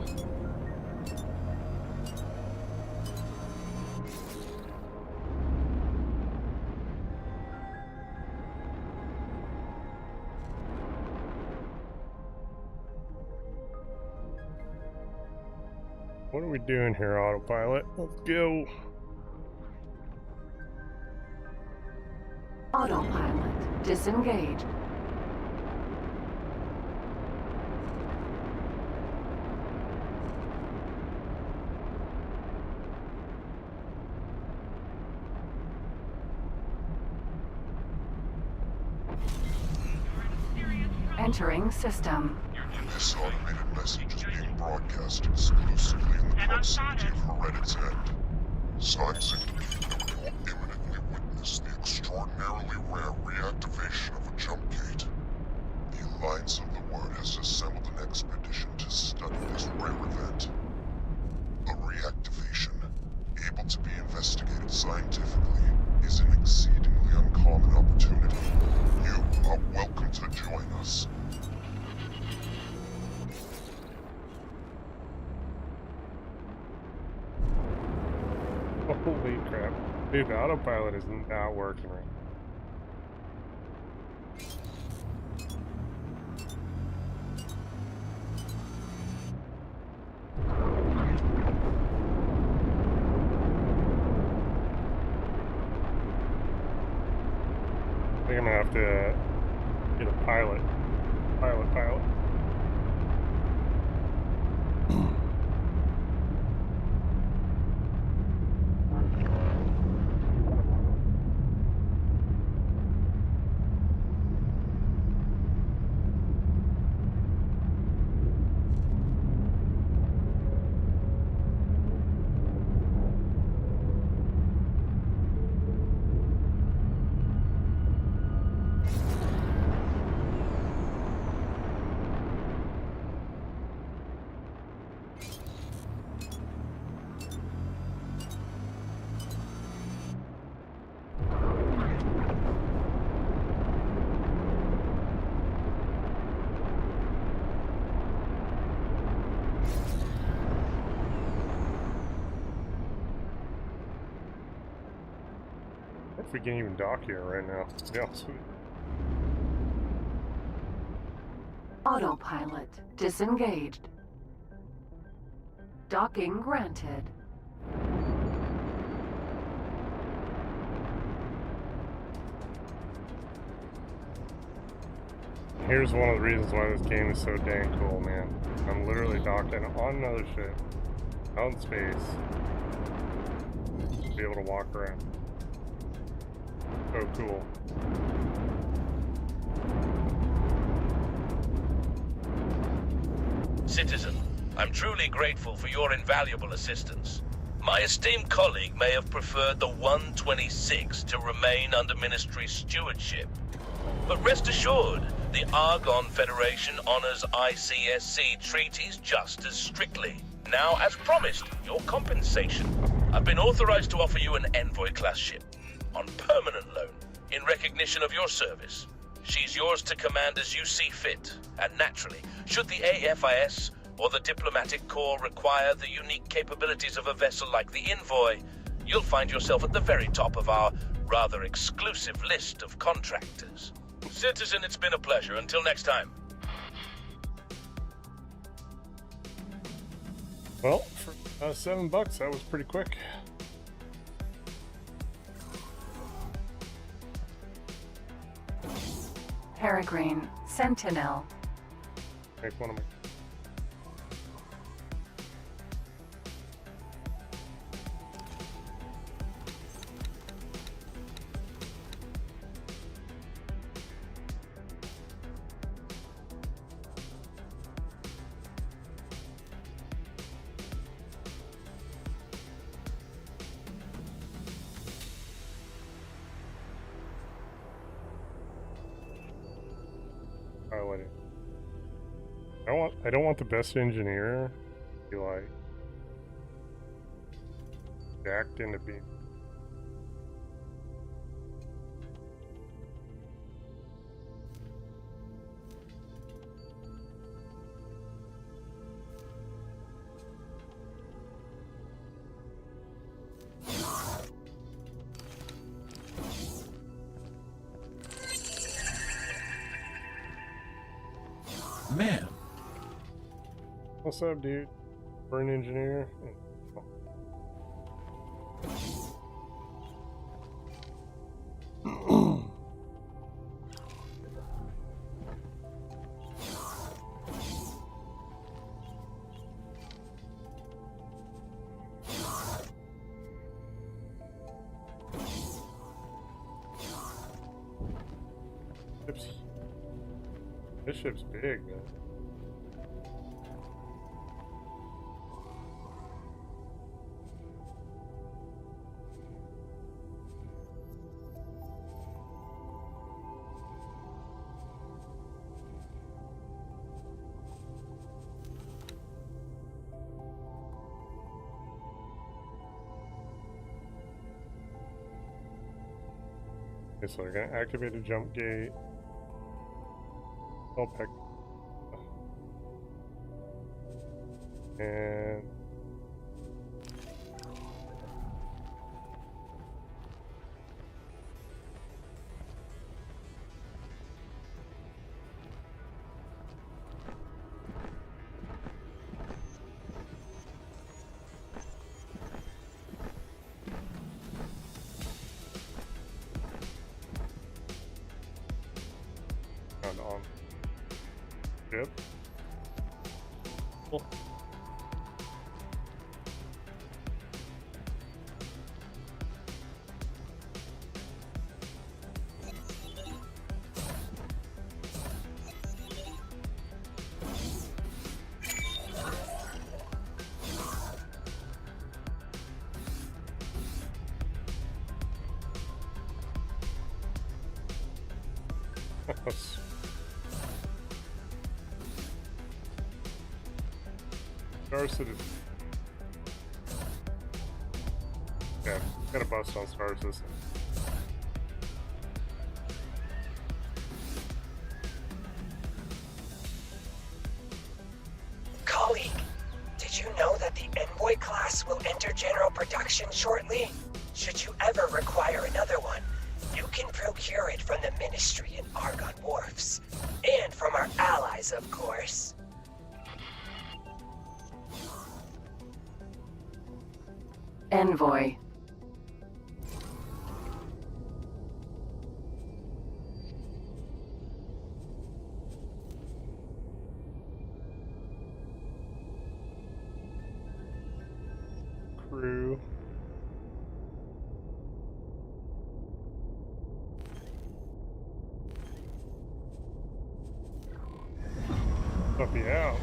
S1: What are we doing here, autopilot? Let's go.
S6: Autopilot disengaged. Entering system.
S13: This automated message is being broadcast exclusively in the proximity of Heredit's End. Signs indicate that we will imminently witness the extraordinarily rare reactivation of a jump gate. The Alliance of the Word has assembled an expedition to study this rare event. A reactivation, able to be investigated scientifically, is an exceedingly uncommon opportunity. You are welcome to join us.
S1: Holy crap. Dude, the autopilot is not working right. I think I'm gonna have to get a pilot. Pilot. We can't even dock here right now. Yeah, sweet.
S6: Autopilot disengaged. Docking granted.
S1: Here's one of the reasons why this game is so dang cool, man. I'm literally docking on another ship, out in space, to be able to walk around. So cool.
S3: Citizen, I'm truly grateful for your invaluable assistance. My esteemed colleague may have preferred the 126 to remain under Ministry stewardship. But rest assured, the Argon Federation honors ICSC treaties just as strictly. Now, as promised, your compensation. I've been authorized to offer you an Envoy-class ship on permanent loan in recognition of your service. She's yours to command as you see fit, and naturally, should the AFIS or the Diplomatic Corps require the unique capabilities of a vessel like the Envoy, you'll find yourself at the very top of our rather exclusive list of contractors. Citizen, it's been a pleasure. Until next time.
S1: Well, for $7, that was pretty quick.
S6: Peregrine, Sentinel.
S1: Make one of my... piloting. I don't want the best engineer to be like jacked into being.
S2: Man,
S1: What's up, dude? For an engineer. This ship's big, man. Okay, so we're gonna activate a jump gate. Pick. And on ship. Cool. Star Citizen. Yeah, got a bust on Star Citizen.
S7: Colleague, did you know that the Envoy class will enter general production shortly? Should you ever require another one, you can procure it from the Ministry in Argon Wharfs. And from our allies, of course.
S6: Envoy.
S1: Crew. Puppy out.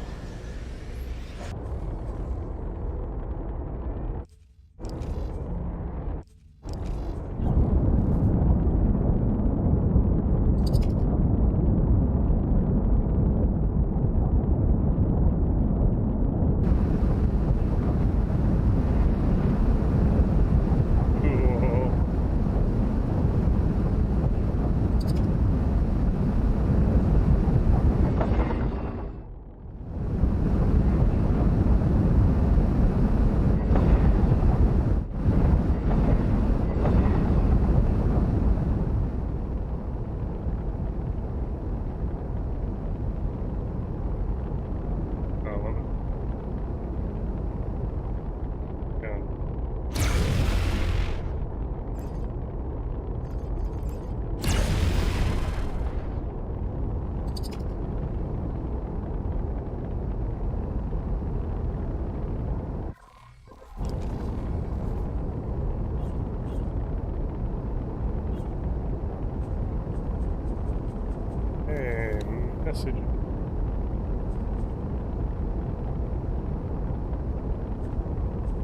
S1: Message.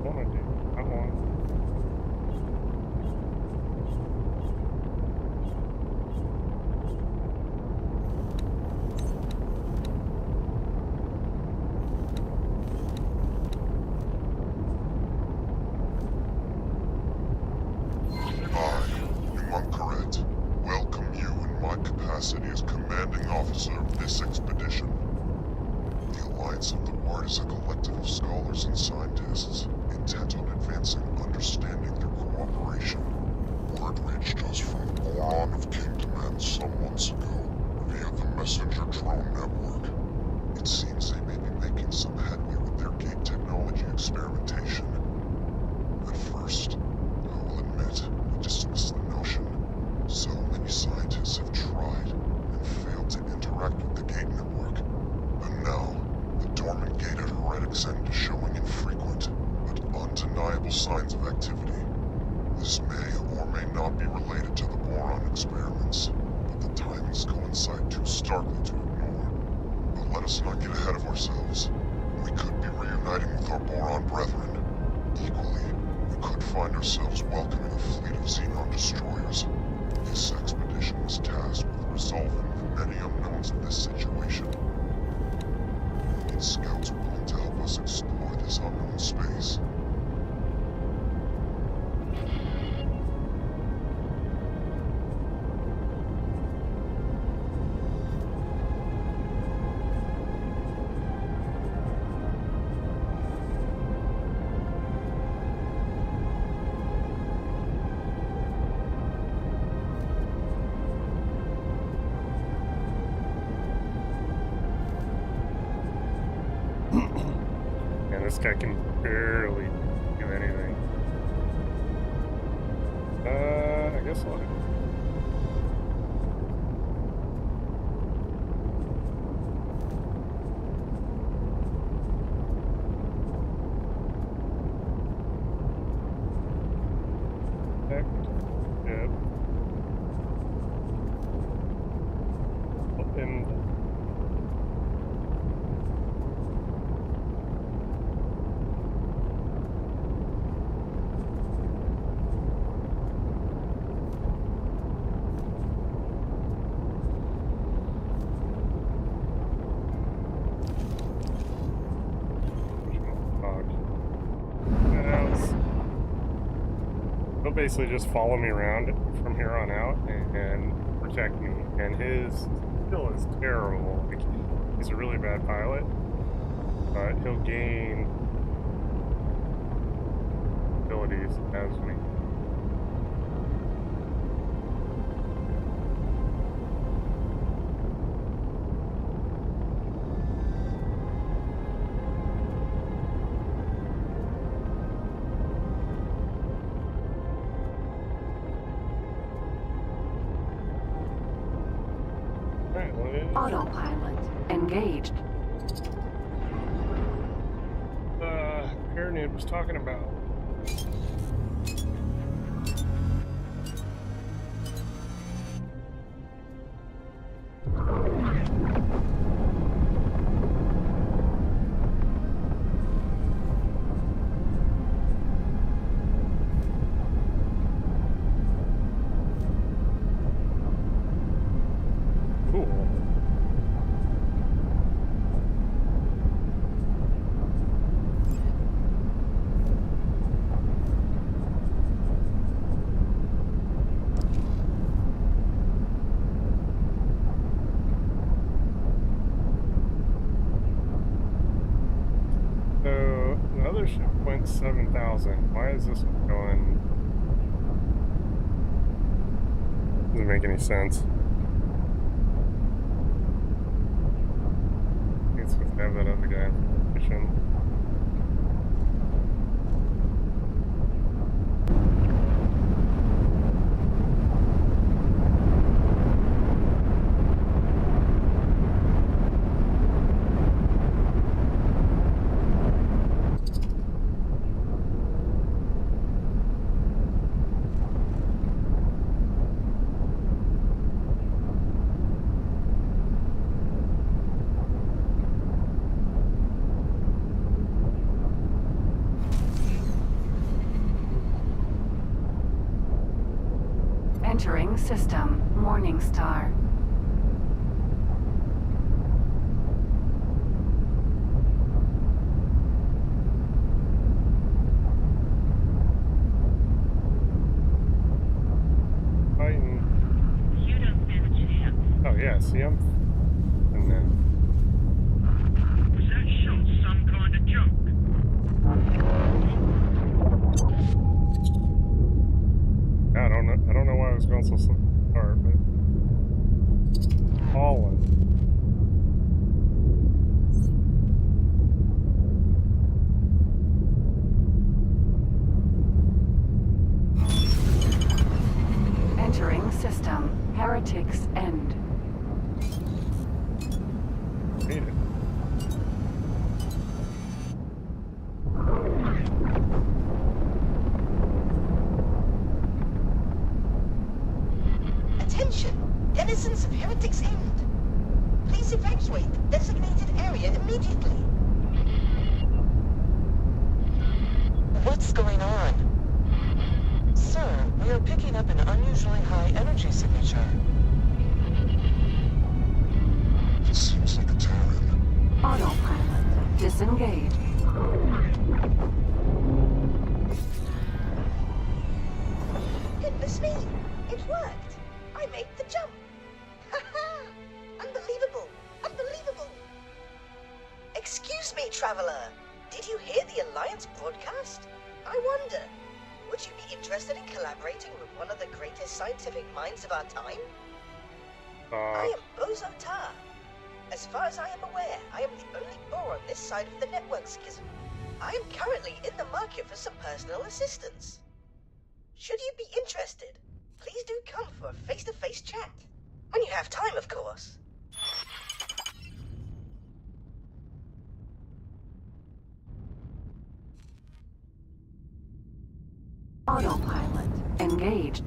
S1: What am I doing? I want.
S13: messenger drone network. It seems they may be making some headway with their gate technology experimentation. At first, I will admit, I dismissed the notion. So many scientists have tried and failed to interact with the gate network. And now, the dormant gate at Heretic's End is showing infrequent, but undeniable signs of activity. This may or may not be related to the boron experiments, but the timings coincide too starkly to ignore. But let us not get ahead of ourselves. We could be reuniting with our boron brethren. Equally, we could find ourselves welcoming a fleet of Xenon destroyers. This expedition was tasked with resolving the many unknowns of this situation. We need scouts willing to help us explore this unknown space.
S1: And this guy can barely do anything. I guess I'll... Yep. And he'll basically just follow me around from here on out and protect me. And his skill is terrible. Like, he's a really bad pilot, but he'll gain abilities as me.
S6: Autopilot engaged.
S1: Paranoid was talking about. So the other ship went 7,000. Why is this one going? Doesn't make any sense. It's supposed to have that other guy in position.
S6: Entering system, Morningstar.
S1: Fighting.
S10: You don't stand a chance.
S1: Oh yeah, see him? And then
S10: Was that shot some kind of joke?
S1: I don't know why I was going so slow, but falling.
S6: system. Heretics end.
S1: Read it.
S14: Attention! Denizens of Heretics End. Please evacuate the designated area immediately.
S7: What's going on? Sir, we are picking up an unusually high energy signature.
S13: It seems like a Terran.
S6: Autopilot disengaged.
S14: Goodness me! It worked! I made the jump! Ha-ha! Unbelievable! Unbelievable! Excuse me, Traveler. Did you hear the Alliance broadcast? I wonder, would you be interested in collaborating with one of the greatest scientific minds of our time? I am Bozo Tar. As far as I am aware, I am the only Boar on this side of the network schism. I am currently in the market for some personal assistance. Should you be interested, please do come for a face-to-face chat. When you have time, of course.
S6: Autopilot engaged.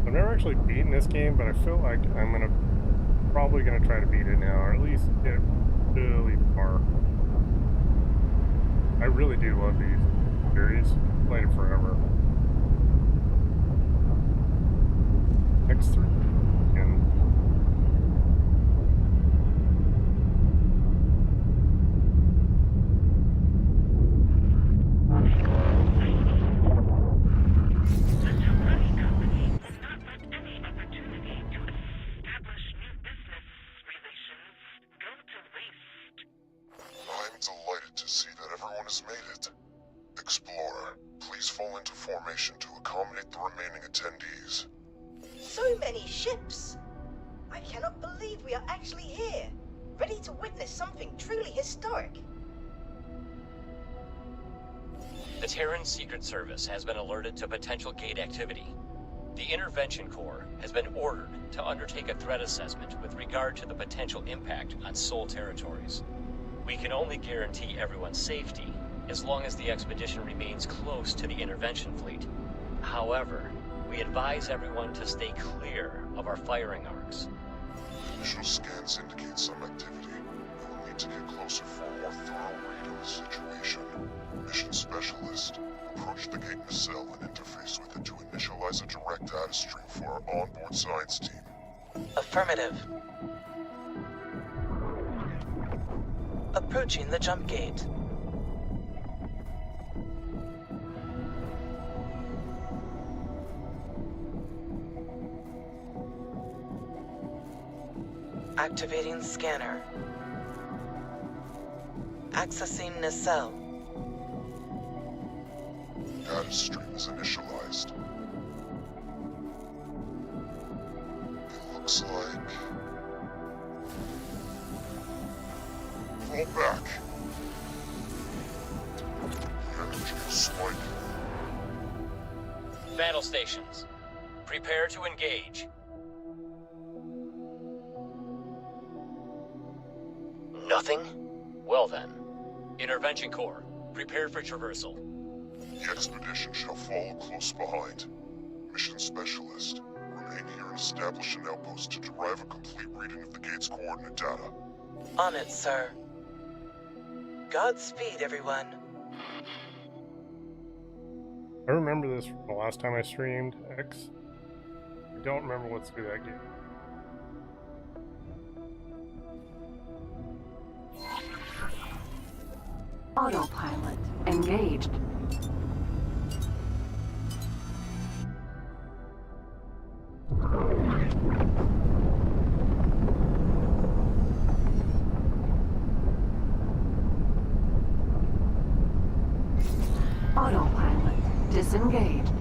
S1: I've never actually beaten this game, but I feel like I'm probably gonna try to beat it now, or at least get really far. I really do love these series. Played it forever. X3 and
S13: I'm delighted to see that everyone has made it. Explorer, please fall into formation to accommodate the remaining attendees.
S14: So many ships! I cannot believe we are actually here, ready to witness something truly historic.
S15: The Terran Secret Service has been alerted to potential gate activity. The Intervention Corps has been ordered to undertake a threat assessment with regard to the potential impact on Sol territories. We can only guarantee everyone's safety as long as the expedition remains close to the intervention fleet. However, we advise everyone to stay clear of our firing arcs.
S13: Initial scans indicate some activity. We will need to get closer for a more thorough read of the situation. Mission Specialist, approach the gate nacelle and interface with it to initialize a direct data stream for our onboard science team.
S7: Affirmative. Approaching the jump gate. Activating scanner. Accessing nacelle.
S13: Data stream is initialized. It looks like... Fall back. The energy is spiking.
S15: Battle stations, prepare to engage. Nothing? Well then. Intervention Corps, prepare for traversal.
S13: The expedition shall follow close behind. Mission Specialist, remain here and establish an outpost to derive a complete reading of the gate's coordinate data.
S7: On it, sir. Godspeed, everyone.
S1: I remember this from the last time I streamed X. I don't remember what's through that game.
S6: Autopilot engaged. Autopilot disengaged.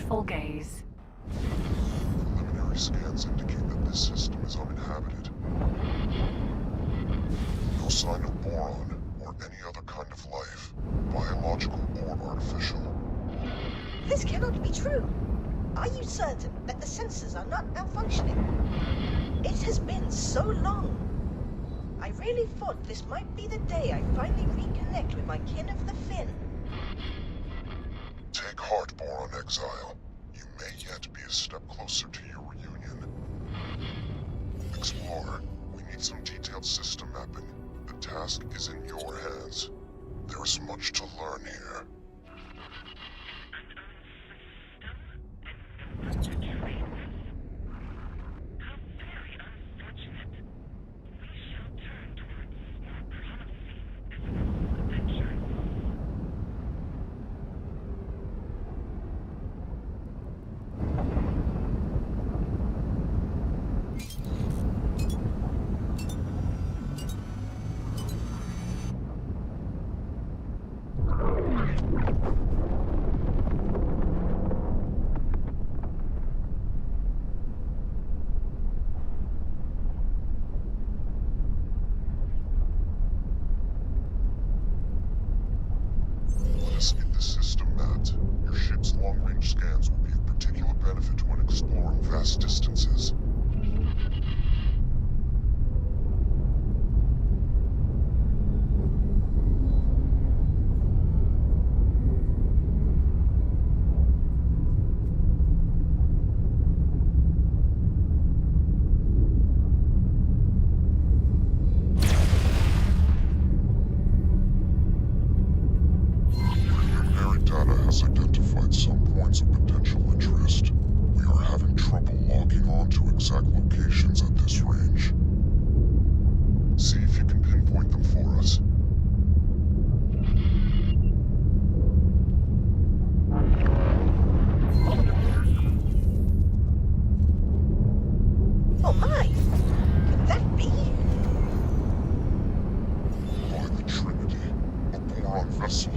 S6: wistful gaze.
S13: Preliminary scans indicate that this system is uninhabited. No sign of boron or any other kind of life, biological or artificial.
S14: This cannot be true. Are you certain that the sensors are not malfunctioning? It has been so long. I really thought this might be the day I finally reconnect with my kin of the Fin.
S13: Take heart, Boron Exile. You may yet be a step closer to your reunion. Explorer, we need some detailed system mapping. The task is in your hands. There is much to learn here. Let us get the system mapped. Your ship's long-range scans will be of particular benefit when exploring vast distances. Preliminary data has identified some points of potential interest. We are having trouble locking on to exact locations at this range. See if you can pinpoint them for us.
S14: Oh my! Could that be?
S13: By the Trinity, a boron vessel.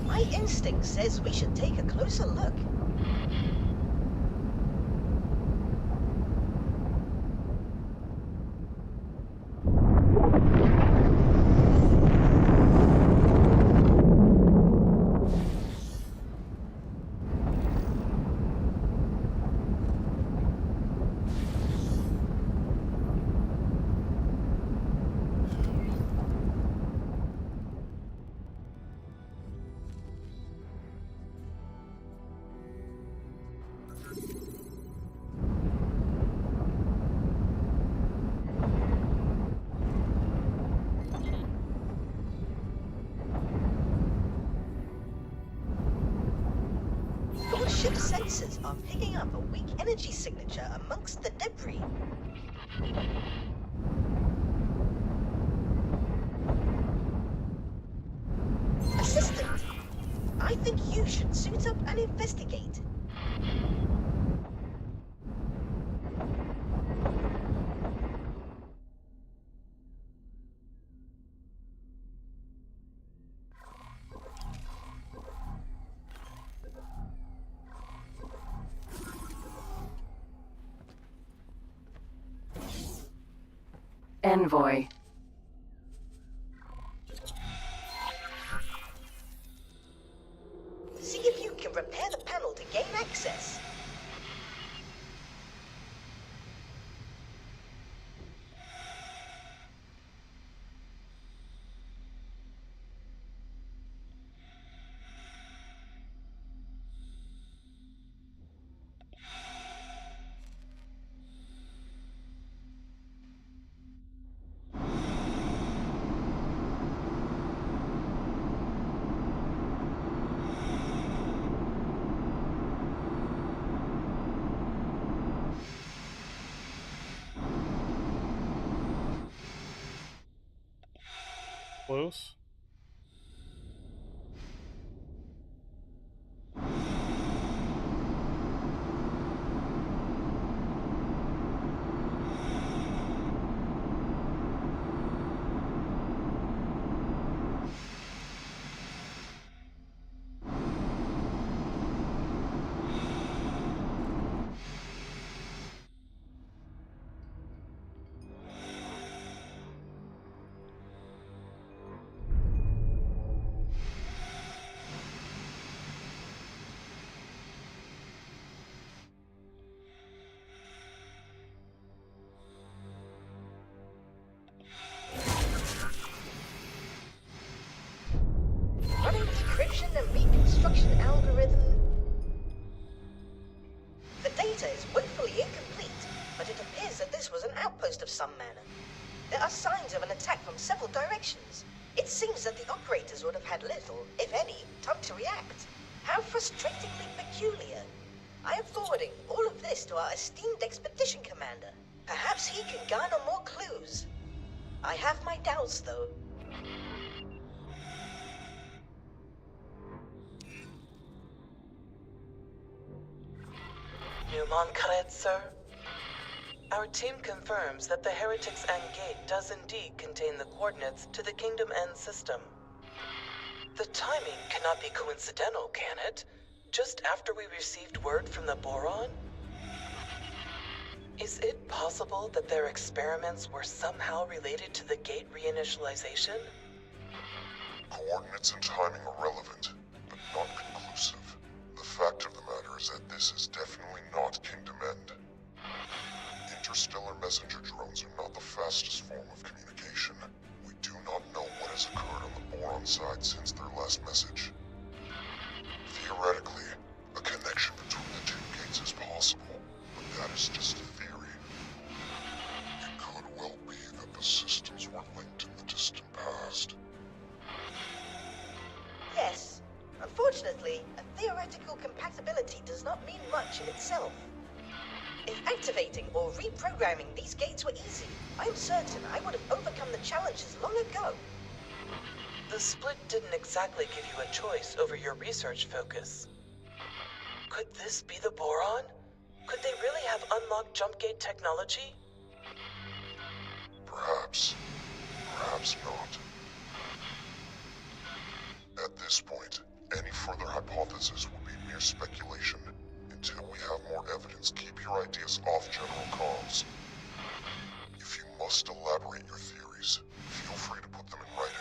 S14: My instinct says we should take a closer look. Your ship's sensors are picking up a weak energy signature amongst the debris. Assistant, I think you should suit up and investigate.
S6: Envoy.
S14: See if you can repair the panel to gain access.
S1: Close.
S14: data is woefully incomplete, but it appears that this was an outpost of some manner. There are signs of an attack from several directions. It seems that the operators would have had little, if any, time to react. How frustratingly peculiar. I am forwarding all of this to our esteemed expedition commander. Perhaps he can garner more clues. I have my doubts, though.
S16: Newmont Khaled, sir. Our team confirms that the Heretics End Gate does indeed contain the coordinates to the Kingdom End system. The timing cannot be coincidental, can it? Just after we received word from the Boron? Is it possible that their experiments were somehow related to the gate reinitialization?
S13: Coordinates and timing are relevant, but not conclusive. The fact of the matter is that this is definitely not Kingdom End. Interstellar messenger drones are not the fastest form of communication. We do not know what has occurred on the Boron side since their last message. Theoretically, a connection between the two gates is possible, but that is just a theory. It could well be that the systems were linked in the distant past.
S14: Yes. Unfortunately, a theoretical compatibility does not mean much in itself. If activating or reprogramming these gates were easy, I am certain I would have overcome the challenges long ago.
S16: The split didn't exactly give you a choice over your research focus. Could this be the Boron? Could they really have unlocked jump gate technology?
S13: Perhaps. Perhaps not. At this point, any further hypothesis would be mere speculation. Until we have more evidence, keep your ideas off general comms. If you must elaborate your theories, feel free to put them in writing.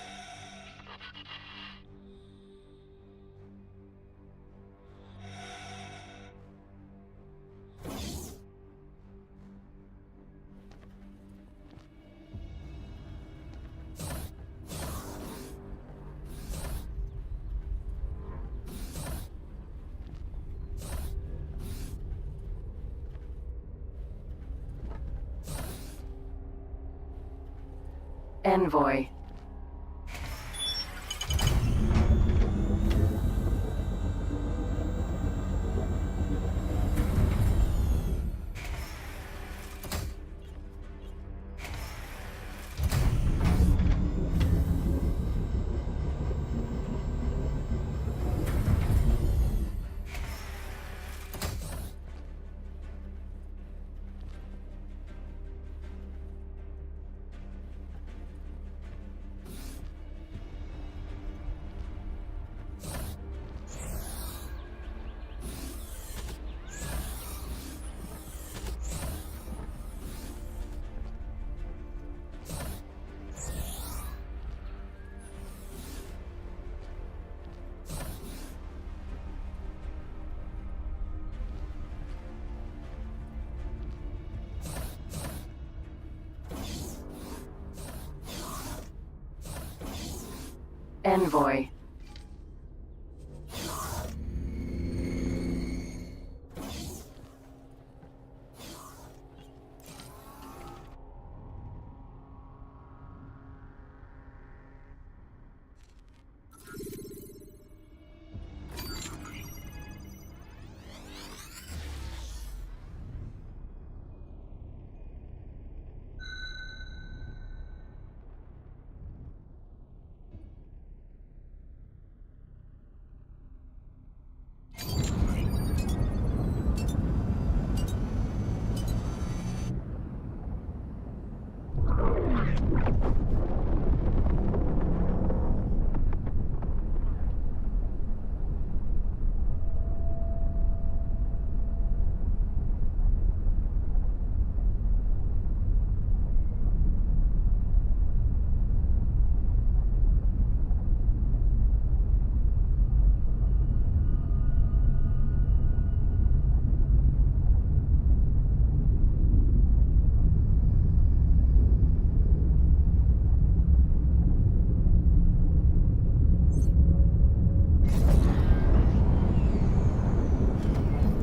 S6: Envoy. Envoy.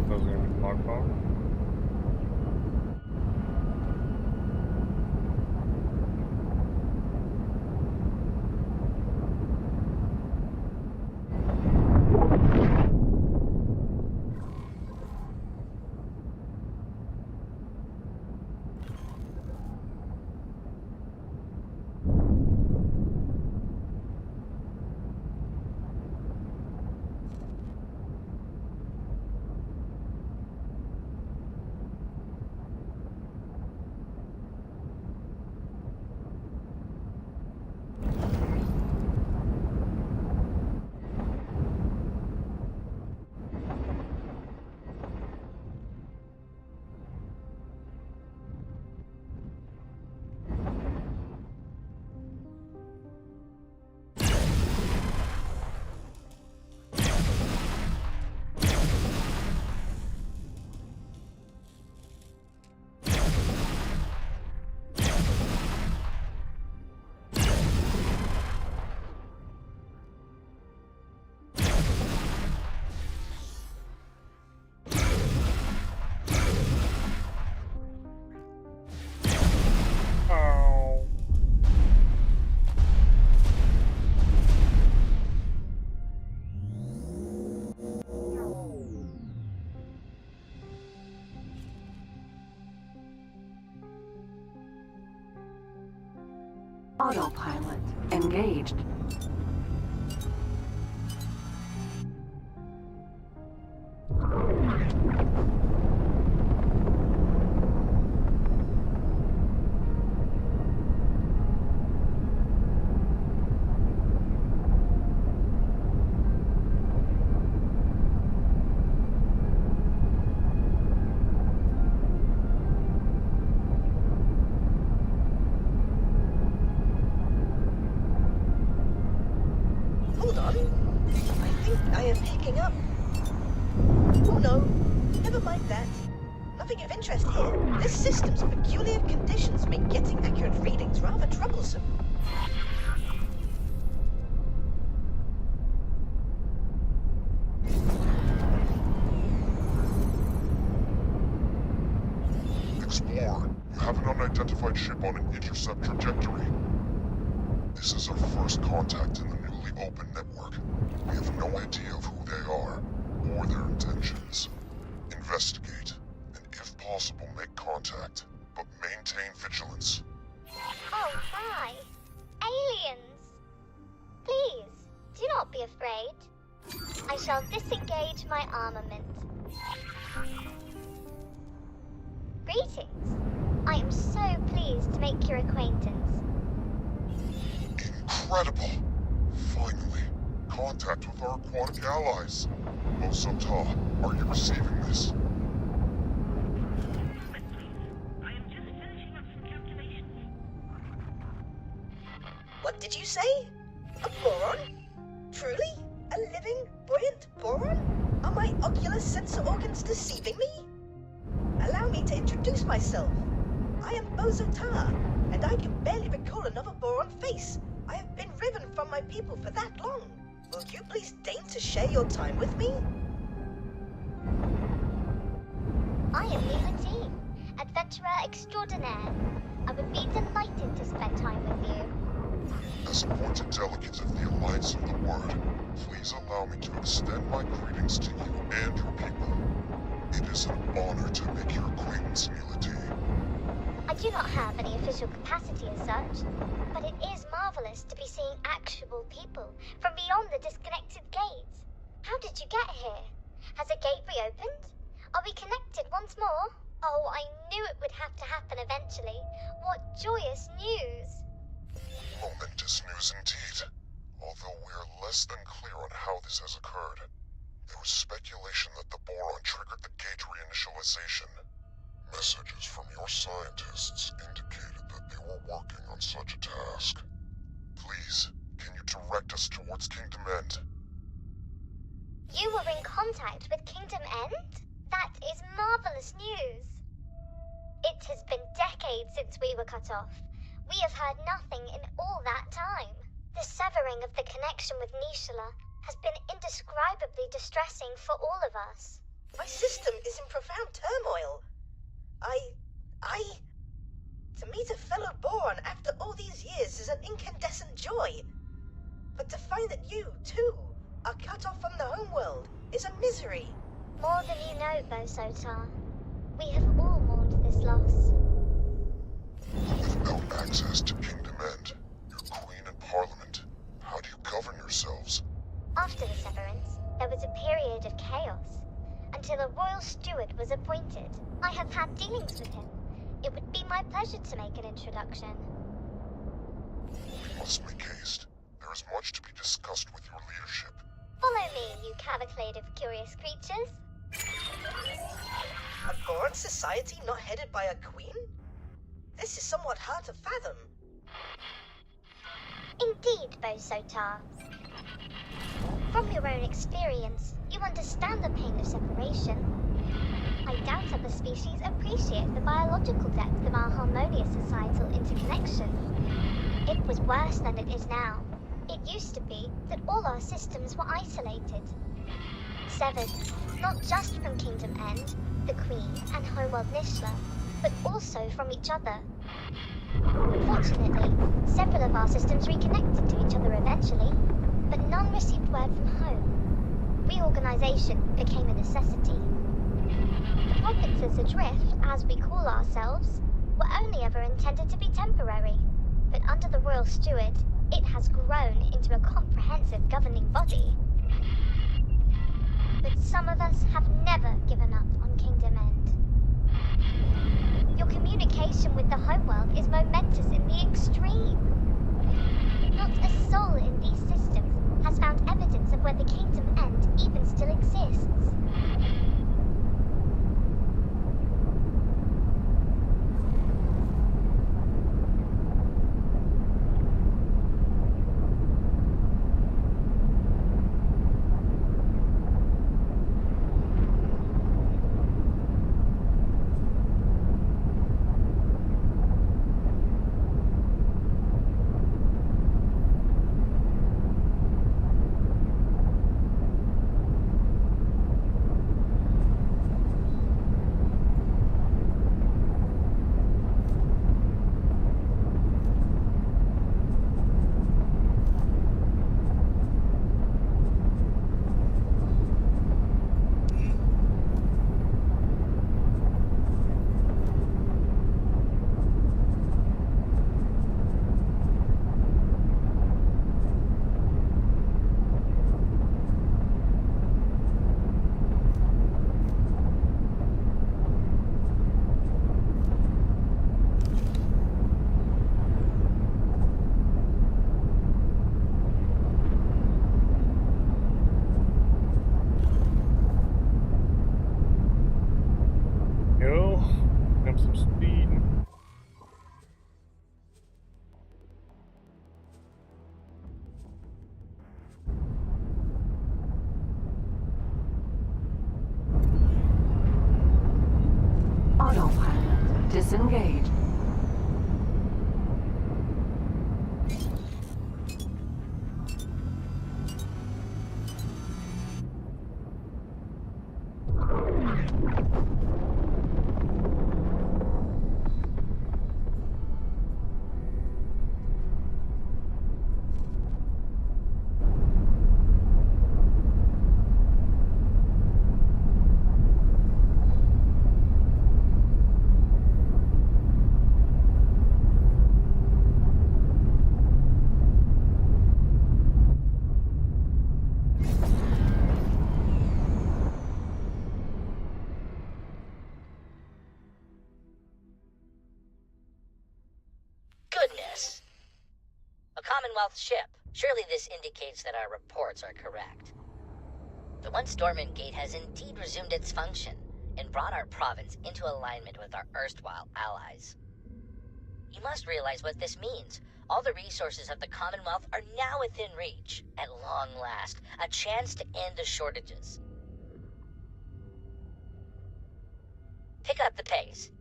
S1: Those are gonna be log bomb.
S6: Autopilot engaged.
S14: Hold on. I think I am picking up. Oh no, never mind that. Nothing of interest here. This system's peculiar conditions make getting accurate readings rather troublesome.
S13: Explorer, you have an unidentified ship on an intercept trajectory. This is our first contact in the newly opened network. We have no idea of who they are, or their intentions. Investigate, and if possible, make contact, but maintain vigilance.
S17: Oh, hi. Aliens. Please, do not be afraid. I shall disengage my armament. Greetings. I am so pleased to make your acquaintance.
S13: Incredible! Finally, contact with our aquatic allies. Osota, are you receiving this?
S14: What did you say? A boron? Truly? A living, buoyant boron? Are my ocular sensor organs deceiving me? Allow me to introduce myself. I am Bozota, and I can barely recall another boron face. I have been riven from my people for that long. Will you please deign to share your time with me?
S17: I am Libertine, adventurer extraordinaire. I would be delighted to spend time with you.
S13: As appointed delegate of the Alliance of the Word, please allow me to extend my greetings to you and your people. It is an honor to make your acquaintance, Milady.
S17: I do not have any official capacity as such, but it is marvelous to be seeing actual people from beyond the disconnected gates. How did you get here? Has a gate reopened? Are we connected once more? Oh, I knew it would have to happen eventually. What joyous news!
S13: Momentous news indeed, although we are less than clear on how this has occurred. There was speculation that the boron triggered the gate reinitialization. Messages from your scientists indicated that they were working on such a task. Please, can you direct us towards Kingdom End?
S17: You were in contact with Kingdom End? That is marvelous news. It has been decades since we were cut off. We have heard nothing in all that time. The severing of the connection with Nishala has been indescribably distressing for all of us.
S14: My system is in profound turmoil. To meet a fellow boron after all these years is an incandescent joy. But to find that you, too, are cut off from the homeworld is a misery.
S17: More than you know, Bozota. We have all mourned this loss.
S13: Without access to Kingdom End, your queen and parliament, how do you govern yourselves?
S17: After the severance, there was a period of chaos, until a royal steward was appointed. I have had dealings with him. It would be my pleasure to make an introduction.
S13: We must make haste. There is much to be discussed with your leadership.
S17: Follow me, you cavalcade of curious creatures.
S14: A boron society not headed by a queen? This is somewhat hard to fathom.
S17: Indeed, Bozota. From your own experience, you understand the pain of separation. I doubt other species appreciate the biological depth of our harmonious societal interconnection. It was worse than it is now. It used to be that all our systems were isolated. Severed, not just from Kingdom End, the Queen, and homeworld Nishala, but also from each other. Fortunately, several of our systems reconnected to each other eventually, but none received word from home. Reorganization became a necessity. The provinces adrift, as we call ourselves, were only ever intended to be temporary, but under the Royal Steward, it has grown into a comprehensive governing body. But some of us have never given up on Kingdom End. Your communication with the homeworld is momentous in the extreme. Not a soul in these systems has found evidence of where the Kingdom End even still exists.
S1: Go. Have some speed.
S6: Autopilot disengaged.
S18: Goodness. A Commonwealth ship. Surely this indicates that our reports are correct. The once dormant gate has indeed resumed its function and brought our province into alignment with our erstwhile allies. You must realize what this means. All the resources of the Commonwealth are now within reach. At long last, a chance to end the shortages. Pick up the pace.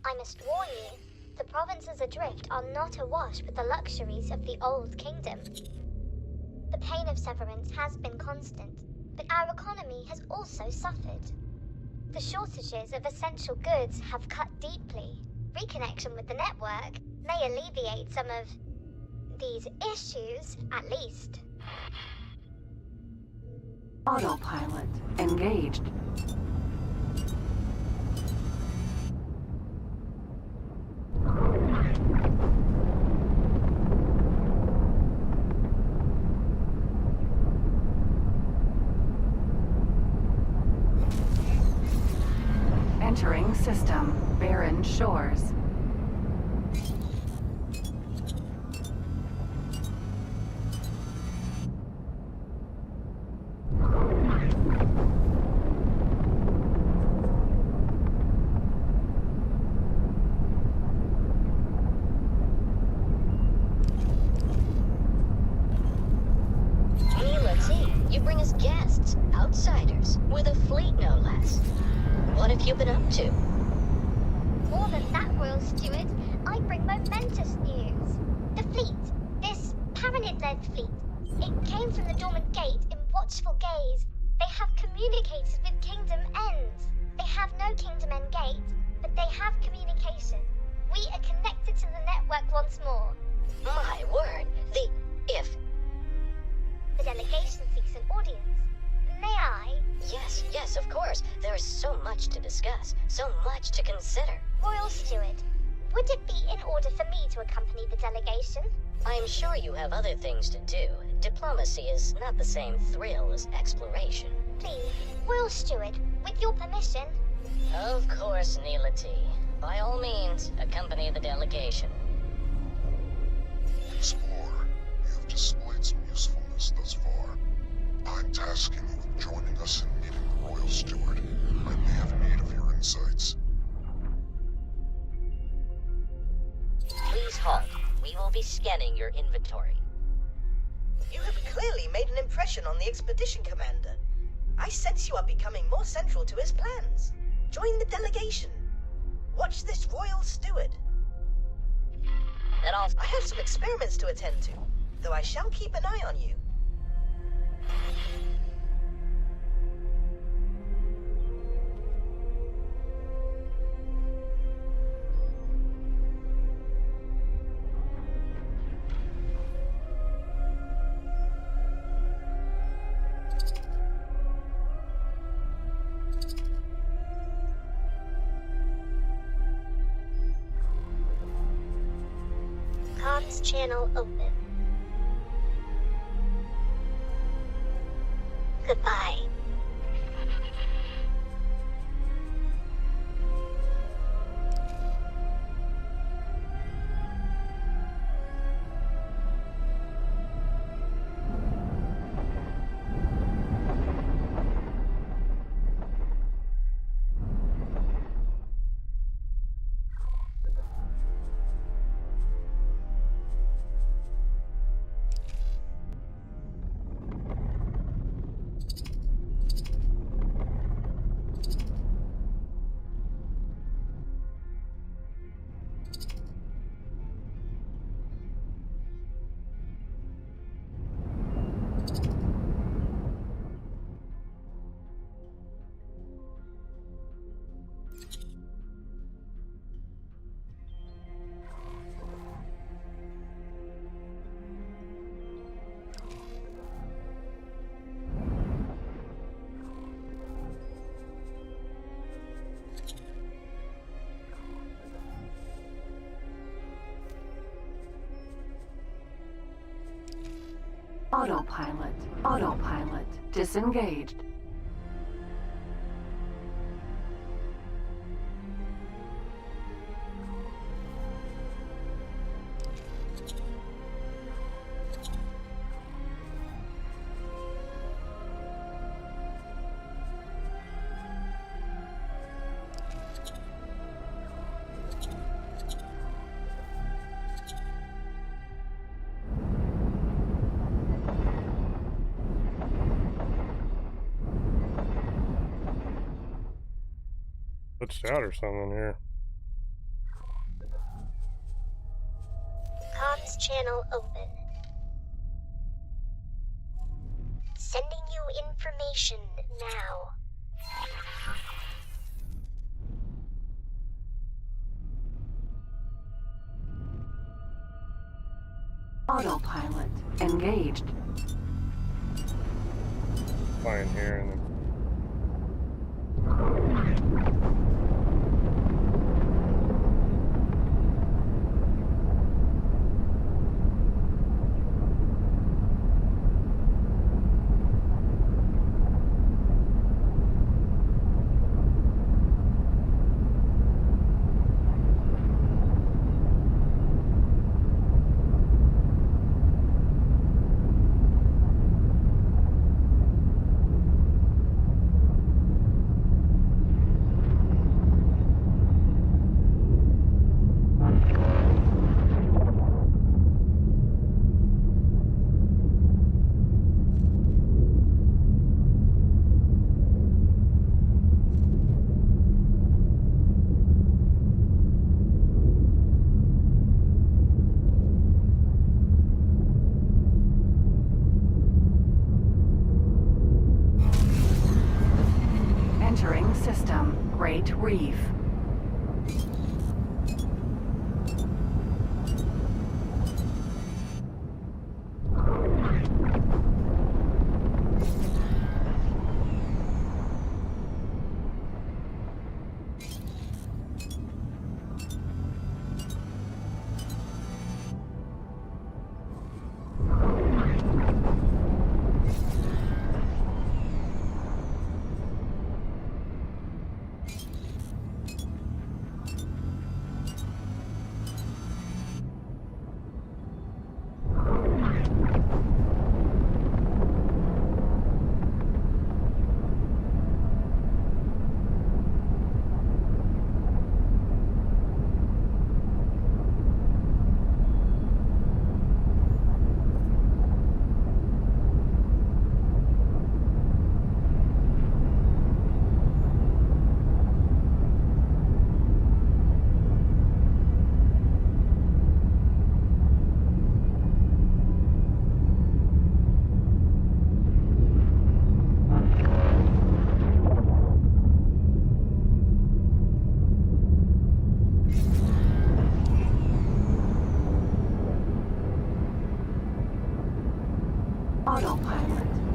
S17: I must warn you, the provinces adrift are not awash with the luxuries of the old kingdom. The pain of severance has been constant, but our economy has also suffered. The shortages of essential goods have cut deeply. Reconnection with the network may alleviate some of these issues, at least.
S6: Autopilot engaged. Entering system, barren shores.
S18: Hey, let's see. You bring us guests, outsiders, with a fleet no less. What have you been up to?
S17: More than that, Royal Steward, I bring momentous news. The fleet, this Paranid-led fleet, it came from the dormant gate in watchful gaze. They have communicated with Kingdom End. They have no Kingdom End gate, but they have communication. We are connected to the network once more.
S18: My word, the delegation seeks an audience.
S17: May I?
S18: Yes, of course. There is so much to discuss, so much to consider.
S17: Royal Steward, would it be in order for me to accompany the delegation?
S18: I am sure you have other things to do. Diplomacy is not the same thrill as exploration.
S17: Please, Royal Steward, with your permission.
S18: Of course, Neela T. By all means, accompany the delegation.
S13: Explorer, you have displayed some usefulness thus far. I'm tasking you with joining us in meeting the Royal Steward. I may have need of your insights.
S18: Please halt. We will be scanning your inventory.
S14: You have clearly made an impression on the expedition commander. I sense you are becoming more central to his plans. Join the delegation. Watch this Royal Steward. I have some experiments to attend to, though I shall keep an eye on you.
S17: Comms channel open. Goodbye.
S6: Autopilot disengaged.
S1: Glitched out or something here.
S17: Comms channel open. Sending you information now.
S6: Autopilot engaged.
S1: Flying here and then.
S6: Entering system. Great Reef.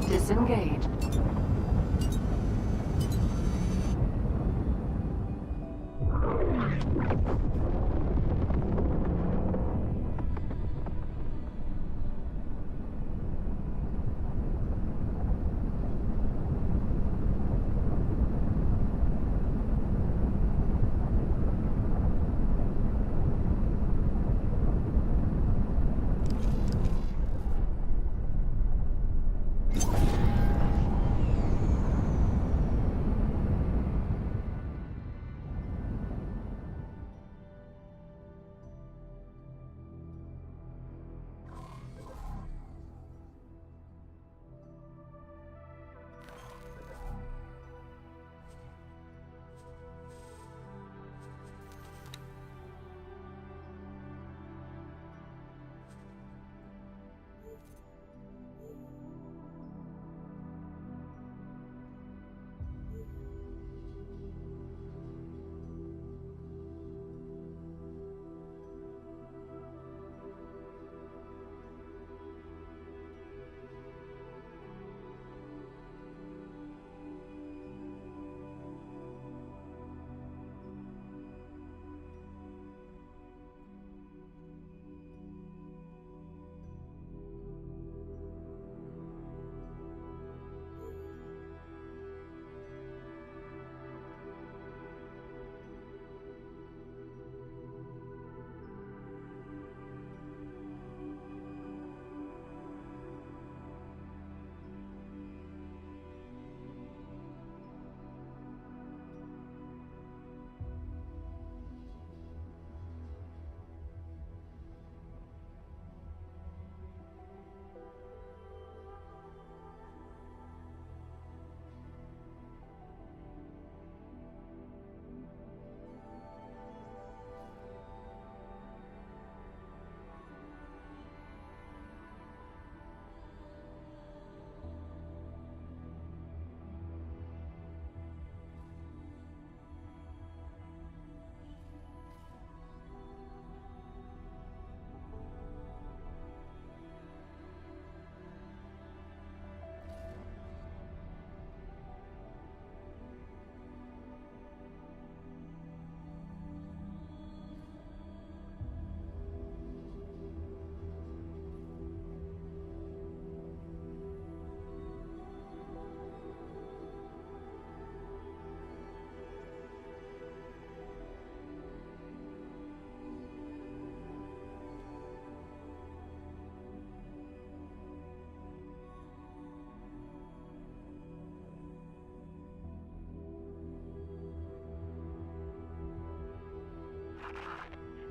S6: Disengage.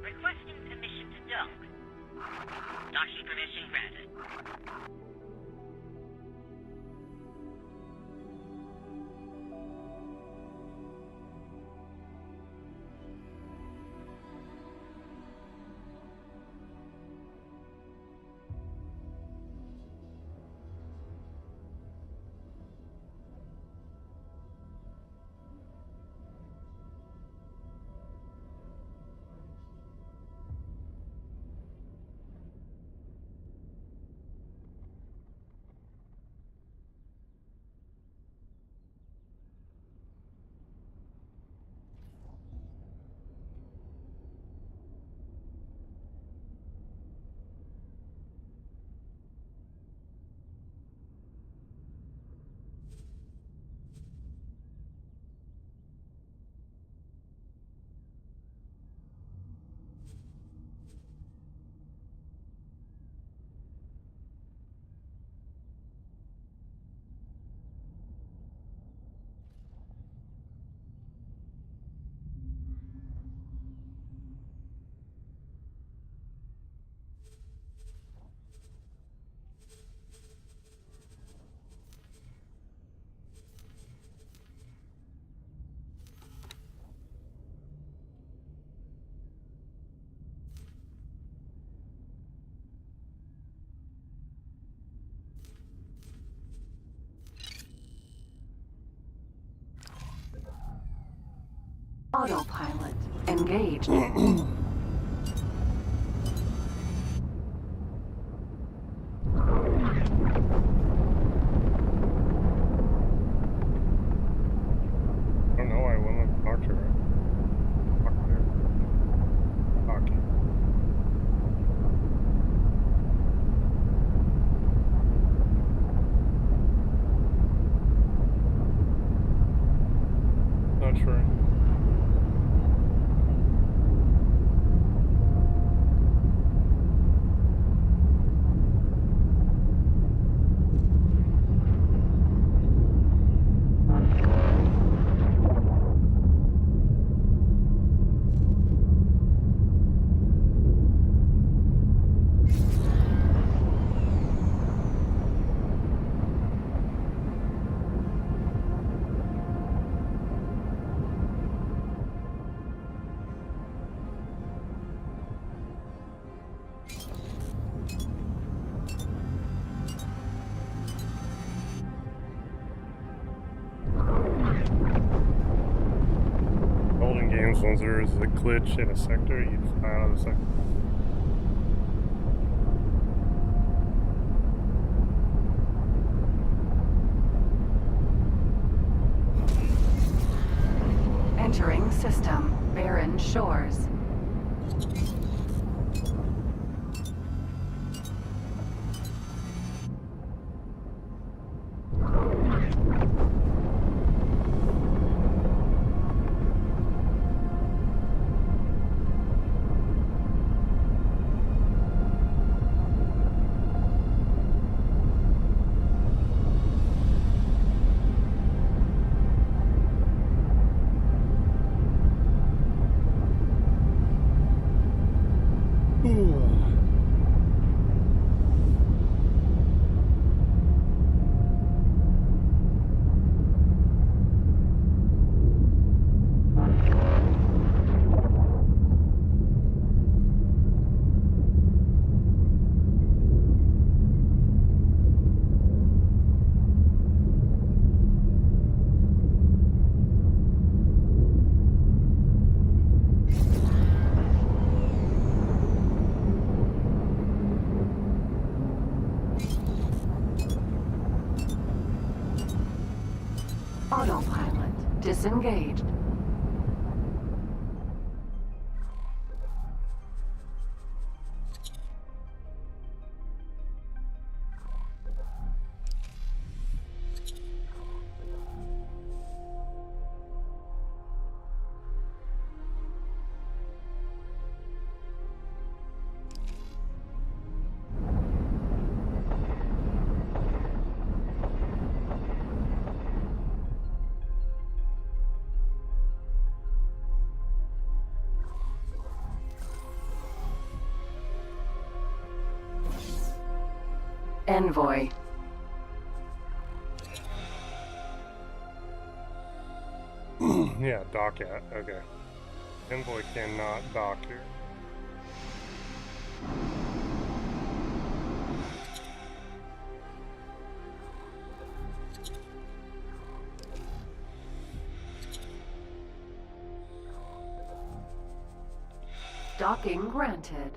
S10: Requesting permission to dock. Docking permission granted.
S6: Autopilot engaged.
S1: transferring. Golden games, once there is a glitch in a sector, you'd fly out of the sector.
S6: Entering system. Barren Shores. Autopilot disengaged. Envoy.
S1: Yeah, dock at. Okay. Envoy cannot dock here.
S6: Docking granted.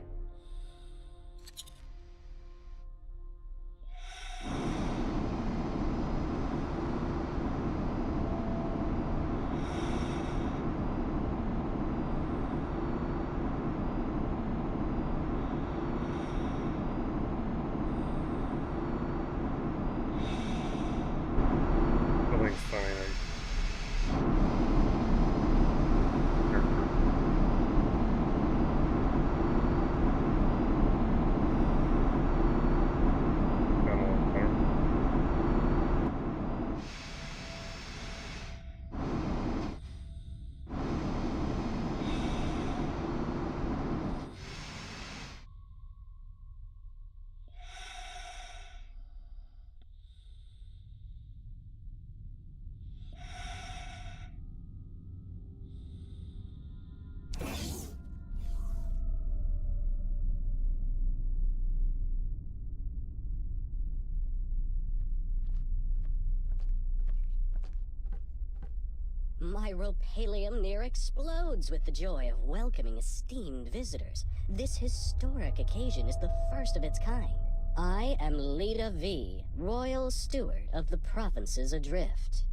S1: Something's funny.
S18: My ropalium near explodes with the joy of welcoming esteemed visitors. This historic occasion is the first of its kind. I am Leda V, Royal Steward of the Provinces Adrift.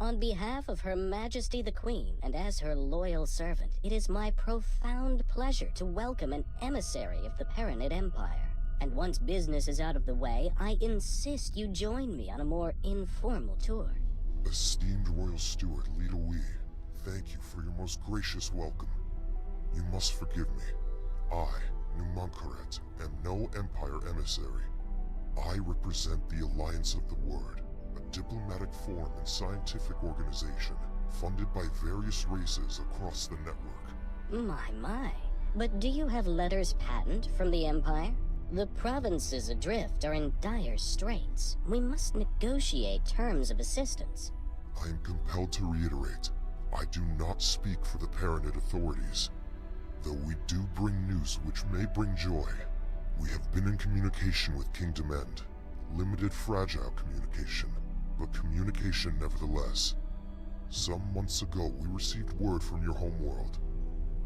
S18: On behalf of Her Majesty the Queen, and as her loyal servant, it is my profound pleasure to welcome an emissary of the Perenid Empire. And once business is out of the way, I insist you join me on a more informal tour.
S13: Esteemed Royal Steward Lita Wee, thank you for your most gracious welcome. You must forgive me. I, Numunkaret, am no Empire emissary. I represent the Alliance of the Word, a diplomatic forum and scientific organization funded by various races across the network.
S18: My. But do you have letters patent from the Empire? The provinces adrift are in dire straits. We must negotiate terms of assistance.
S13: I am compelled to reiterate, I do not speak for the Paranid authorities. Though we do bring news which may bring joy. We have been in communication with Kingdom End. Limited fragile communication, but communication nevertheless. Some months ago we received word from your homeworld.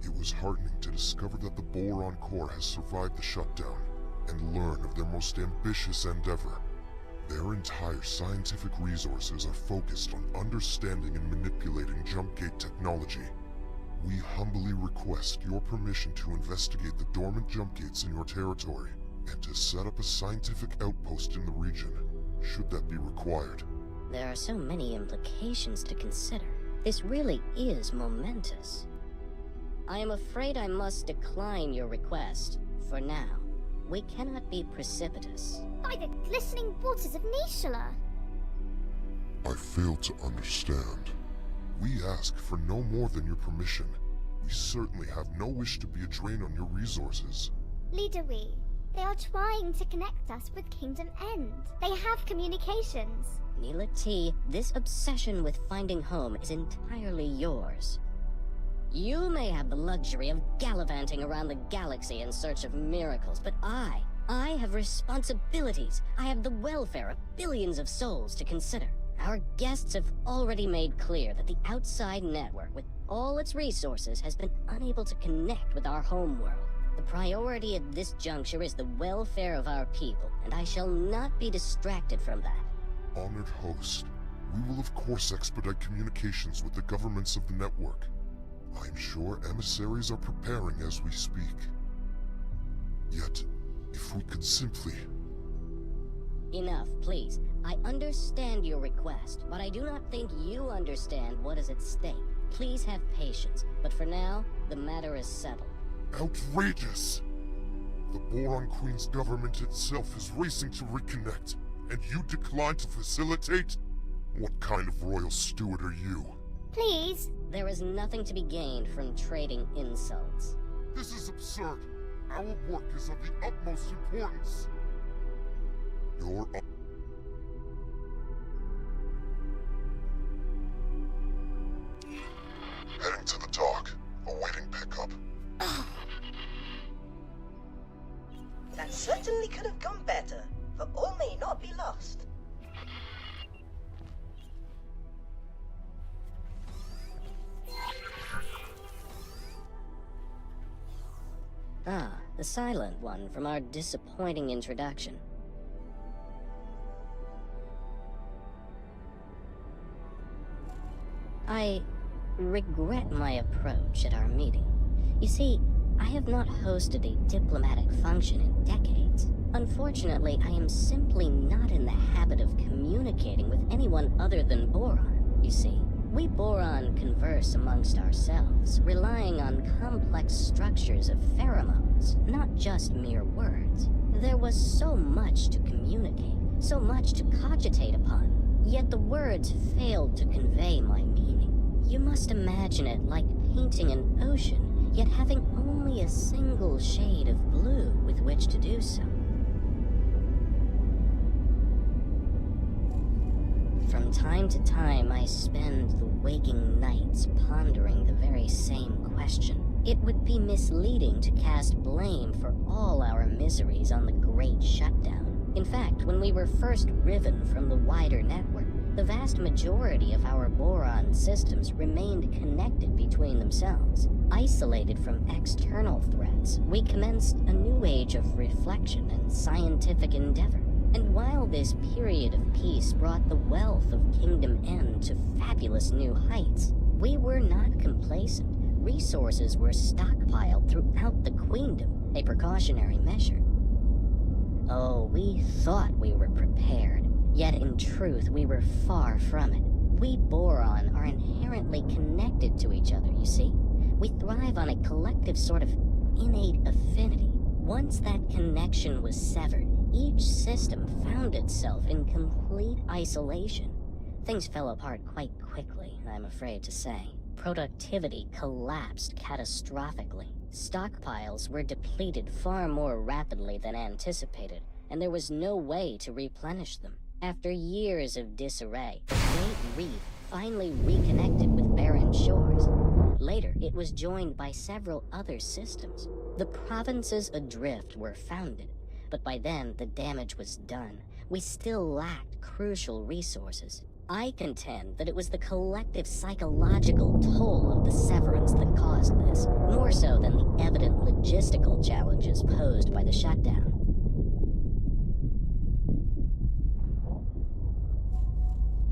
S13: It was heartening to discover that the Boron Core has survived the shutdown, and learn of their most ambitious endeavor. Their entire scientific resources are focused on understanding and manipulating jump gate technology. We humbly request your permission to investigate the dormant jump gates in your territory, and to set up a scientific outpost in the region, should that be required.
S18: There are so many implications to consider. This really is momentous. I am afraid I must decline your request, for now. We cannot be precipitous.
S17: By the glistening waters of Nishala!
S13: I fail to understand. We ask for no more than your permission. We certainly have no wish to be a drain on your resources.
S17: Leader Wee, they are trying to connect us with Kingdom End. They have communications.
S18: Neela T, this obsession with finding home is entirely yours. You may have the luxury of gallivanting around the galaxy in search of miracles, but I have responsibilities. I have the welfare of billions of souls to consider. Our guests have already made clear that the outside network, with all its resources, has been unable to connect with our homeworld. The priority at this juncture is the welfare of our people, and I shall not be distracted from that.
S13: Honored host, we will of course expedite communications with the governments of the network. I'm sure emissaries are preparing as we speak. Yet, if we could simply...
S18: Enough, please. I understand your request, but I do not think you understand what is at stake. Please have patience, but for now, the matter is settled.
S13: Outrageous! The Boron Queen's government itself is racing to reconnect, and you decline to facilitate? What kind of royal steward are you?
S17: Please?
S18: There is nothing to be gained from trading insults.
S13: This is absurd. Our work is of the utmost importance. Your... Heading to the dock, awaiting pickup.
S14: That certainly could have gone better, for all may not be lost.
S18: Ah, the silent one from our disappointing introduction. I regret my approach at our meeting. You see, I have not hosted a diplomatic function in decades. Unfortunately, I am simply not in the habit of communicating with anyone other than Boron, you see. We Boron converse amongst ourselves, relying on complex structures of pheromones, not just mere words. There was so much to communicate, so much to cogitate upon, yet the words failed to convey my meaning. You must imagine it like painting an ocean, yet having only a single shade of blue with which to do so. From time to time, I spend the waking nights pondering the very same question. It would be misleading to cast blame for all our miseries on the Great Shutdown. In fact, when we were first riven from the wider network, the vast majority of our boron systems remained connected between themselves. Isolated from external threats, we commenced a new age of reflection and scientific endeavor. And while this period of peace brought the wealth of Kingdom End to fabulous new heights, we were not complacent. Resources were stockpiled throughout the Queendom, a precautionary measure. Oh, we thought we were prepared, yet in truth we were far from it. We boron are inherently connected to each other, you see? We thrive on a collective sort of innate affinity. Once that connection was severed, each system found itself in complete isolation. Things fell apart quite quickly, I'm afraid to say. Productivity collapsed catastrophically. Stockpiles were depleted far more rapidly than anticipated, and there was no way to replenish them. After years of disarray, the Great Reef finally reconnected with barren shores. Later, it was joined by several other systems. The provinces adrift were founded, but by then the damage was done. We still lacked crucial resources. I contend that it was the collective psychological toll of the severance that caused this, more so than the evident logistical challenges posed by the shutdown.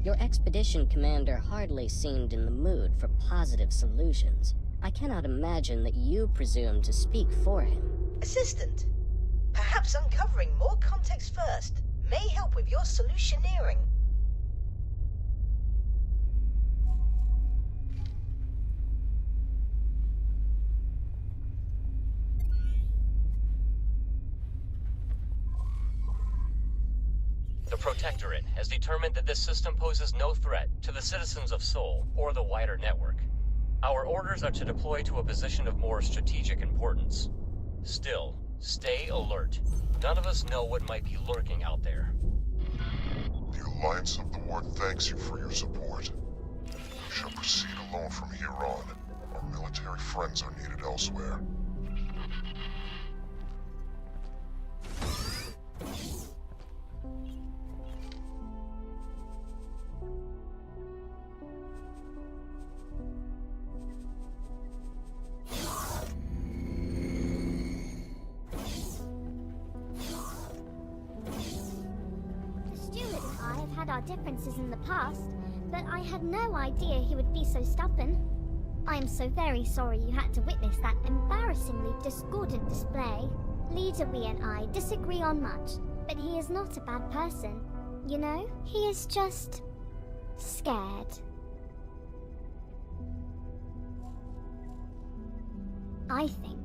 S18: Your expedition commander hardly seemed in the mood for positive solutions. I cannot imagine that you presume to speak for him.
S14: Assistant, perhaps uncovering more context first may help with your solutioneering.
S15: The Protectorate has determined that this system poses no threat to the citizens of Sol or the wider network. Our orders are to deploy to a position of more strategic importance. Still, stay alert. None of us know what might be lurking out there.
S13: The Alliance of the Ward thanks you for your support. You shall proceed alone from here on. Our military friends are needed elsewhere.
S17: Our differences in the past, but I had no idea he would be so stubborn. I am so very sorry you had to witness that embarrassingly discordant display. Leader Wee and I disagree on much, but he is not a bad person. You know, he is just scared. I think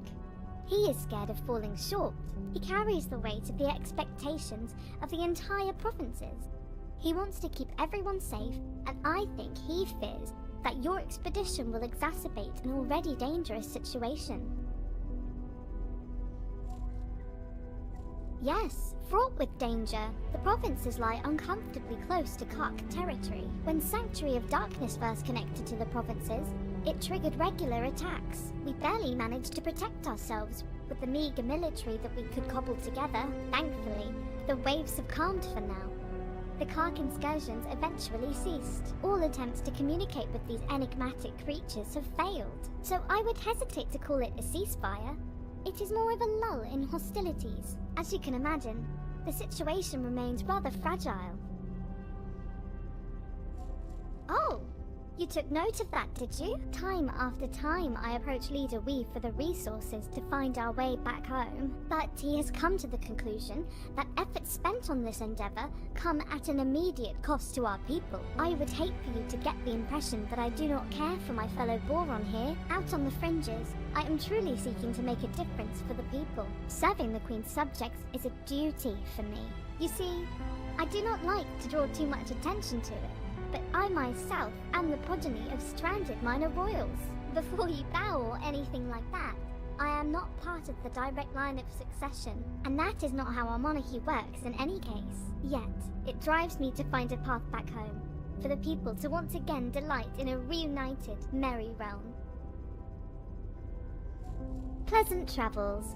S17: he is scared of falling short. He carries the weight of the expectations of the entire provinces. He wants to keep everyone safe, and I think he fears that your expedition will exacerbate an already dangerous situation. Yes, fraught with danger, the provinces lie uncomfortably close to Kark territory. When Sanctuary of Darkness first connected to the provinces, it triggered regular attacks. We barely managed to protect ourselves with the meager military that we could cobble together. Thankfully, the waves have calmed for now. The Kark incursions eventually ceased. All attempts to communicate with these enigmatic creatures have failed, so I would hesitate to call it a ceasefire. It is more of a lull in hostilities. As you can imagine, the situation remains rather fragile. Oh! You took note of that, did you? Time after time I approach Leader Wee for the resources to find our way back home, but he has come to the conclusion that efforts spent on this endeavor come at an immediate cost to our people. I would hate for you to get the impression that I do not care for my fellow Boron here. Out on the fringes, I am truly seeking to make a difference for the people. Serving the Queen's subjects is a duty for me. You see, I do not like to draw too much attention to it, but I myself am the progeny of stranded minor royals. Before you bow or anything like that, I am not part of the direct line of succession, and that is not how our monarchy works in any case. Yet, it drives me to find a path back home, for the people to once again delight in a reunited, merry realm. Pleasant travels.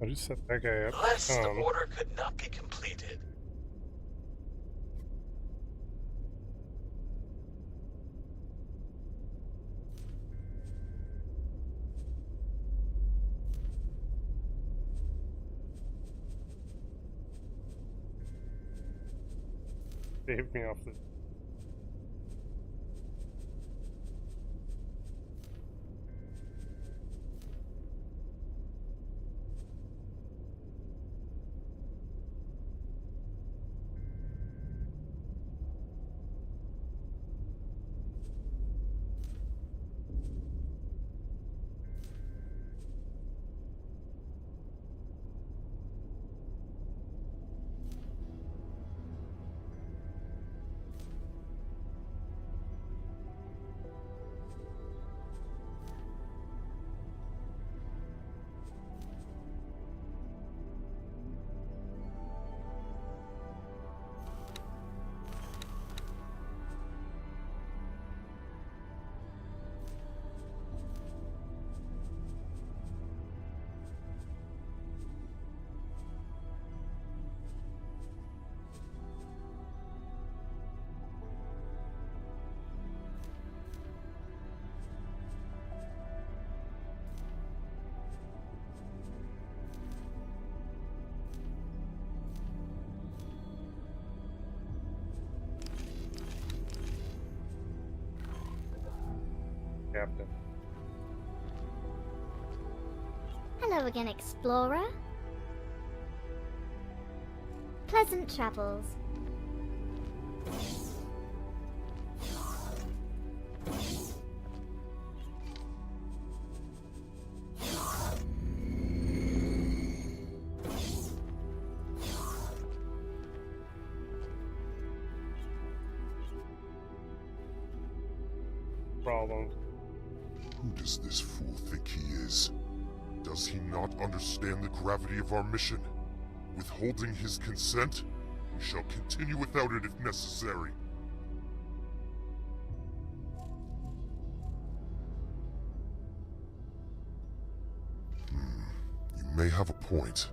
S1: I just set that guy up.
S2: Less the order could not be completed.
S1: Saved me off the. Captain.
S17: Hello again, Explorer. Pleasant travels.
S1: Problems.
S13: Who does this fool think he is? Does he not understand the gravity of our mission? Withholding his consent? We shall continue without it if necessary. You may have a point.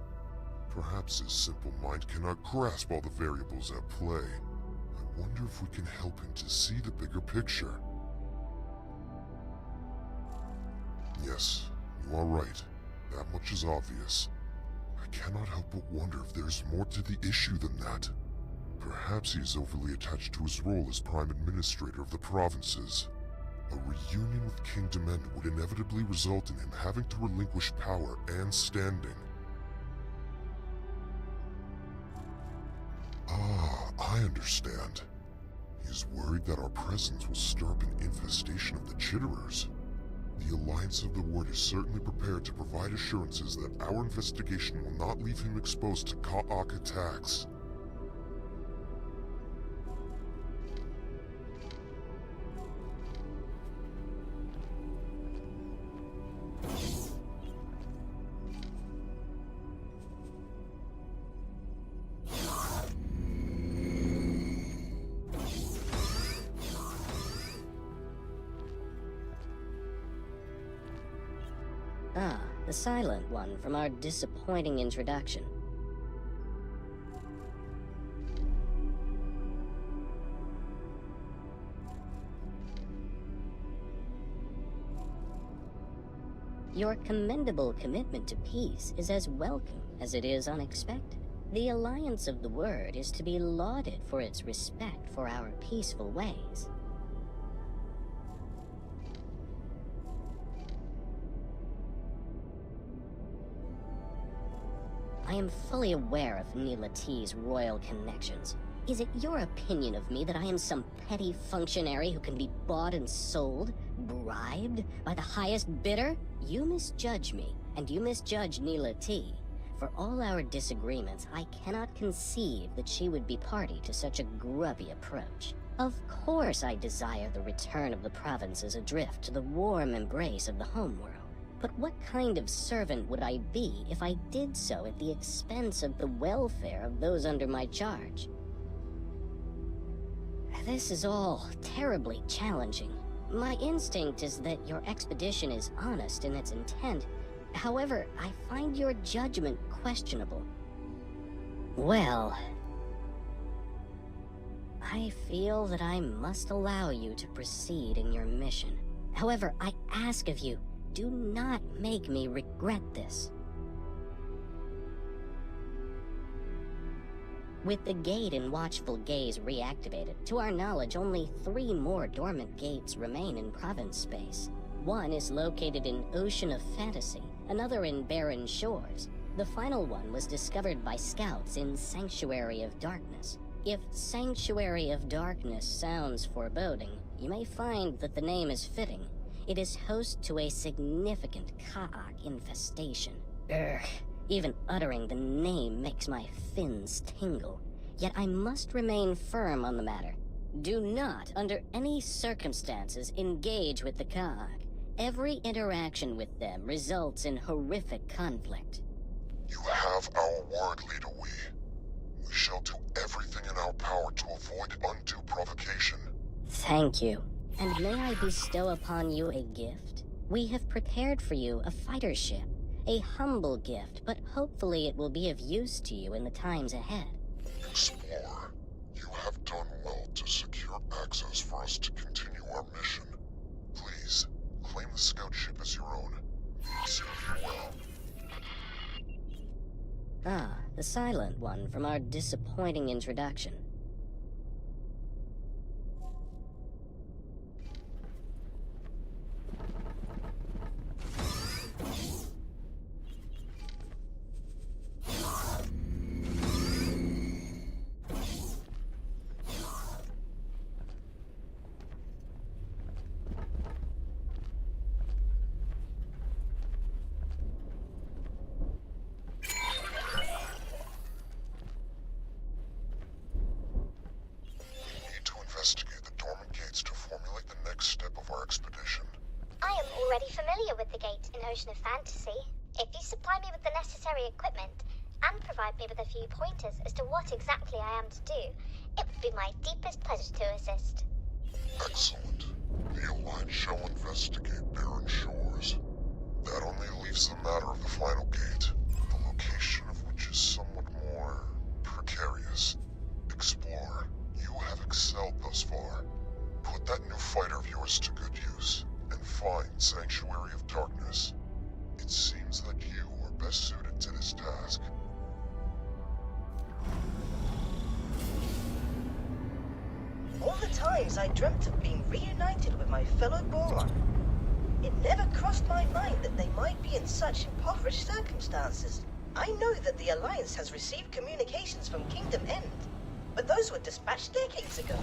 S13: Perhaps his simple mind cannot grasp all the variables at play. I wonder if we can help him to see the bigger picture. Yes, you are right. That much is obvious. I cannot help but wonder if there's more to the issue than that. Perhaps he is overly attached to his role as Prime Administrator of the provinces. A reunion with King Demend would inevitably result in him having to relinquish power and standing. Ah, I understand. He is worried that our presence will stir up an infestation of the Chitterers. The Alliance of the Word is certainly prepared to provide assurances that our investigation will not leave him exposed to Ka'ak attacks.
S18: Ah, the silent one from our disappointing introduction. Your commendable commitment to peace is as welcome as it is unexpected. The Alliance of the Word is to be lauded for its respect for our peaceful ways. I am fully aware of Neela T's royal connections. Is it your opinion of me that I am some petty functionary who can be bought and sold, bribed by the highest bidder? You misjudge me, and you misjudge Neela T. For all our disagreements, I cannot conceive that she would be party to such a grubby approach. Of course I desire the return of the provinces adrift to the warm embrace of the homeworld. But what kind of servant would I be if I did so at the expense of the welfare of those under my charge? This is all terribly challenging. My instinct is that your expedition is honest in its intent, However, I find your judgment questionable. Well, I feel that I must allow you to proceed in your mission. However, I ask of you, do not make me regret this. With the gate in Watchful Gaze reactivated, to our knowledge, only 3 more dormant gates remain in province space. One is located in Ocean of Fantasy, another in Barren Shores. The final one was discovered by scouts in Sanctuary of Darkness. If Sanctuary of Darkness sounds foreboding, you may find that the name is fitting. It is host to a significant Ka'ak infestation. Urgh. Even uttering the name makes my fins tingle. Yet I must remain firm on the matter. Do not, under any circumstances, engage with the Ka'ak. Every interaction with them results in horrific conflict.
S13: You have our word, Leader Wee. We shall do everything in our power to avoid undue provocation.
S18: Thank you. And may I bestow upon you a gift? We have prepared for you a fighter ship. A humble gift, but hopefully it will be of use to you in the times ahead.
S13: Explorer, you have done well to secure access for us to continue our mission. Please, claim the scout ship as your own. Serve you well.
S18: Ah, the silent one from our disappointing introduction.
S13: Investigate the dormant gates to formulate the next step of our expedition.
S17: I am already familiar with the gate in Ocean of Fantasy. If you supply me with the necessary equipment, and provide me with a few pointers as to what exactly I am to do, it would be my deepest pleasure to assist.
S13: Excellent. The Alliance shall investigate Barren Shores. That only leaves the matter of the final gate, the location of which is somewhat more precarious. Explorer, you have excelled thus far. Put that new fighter of yours to good use, and find Sanctuary of Darkness. It seems that you are best suited to this task.
S14: All the times I dreamt of being reunited with my fellow Boron, it never crossed my mind that they might be in such impoverished circumstances. I know that the Alliance has received communications from Kingdom End, but those were dispatched decades ago.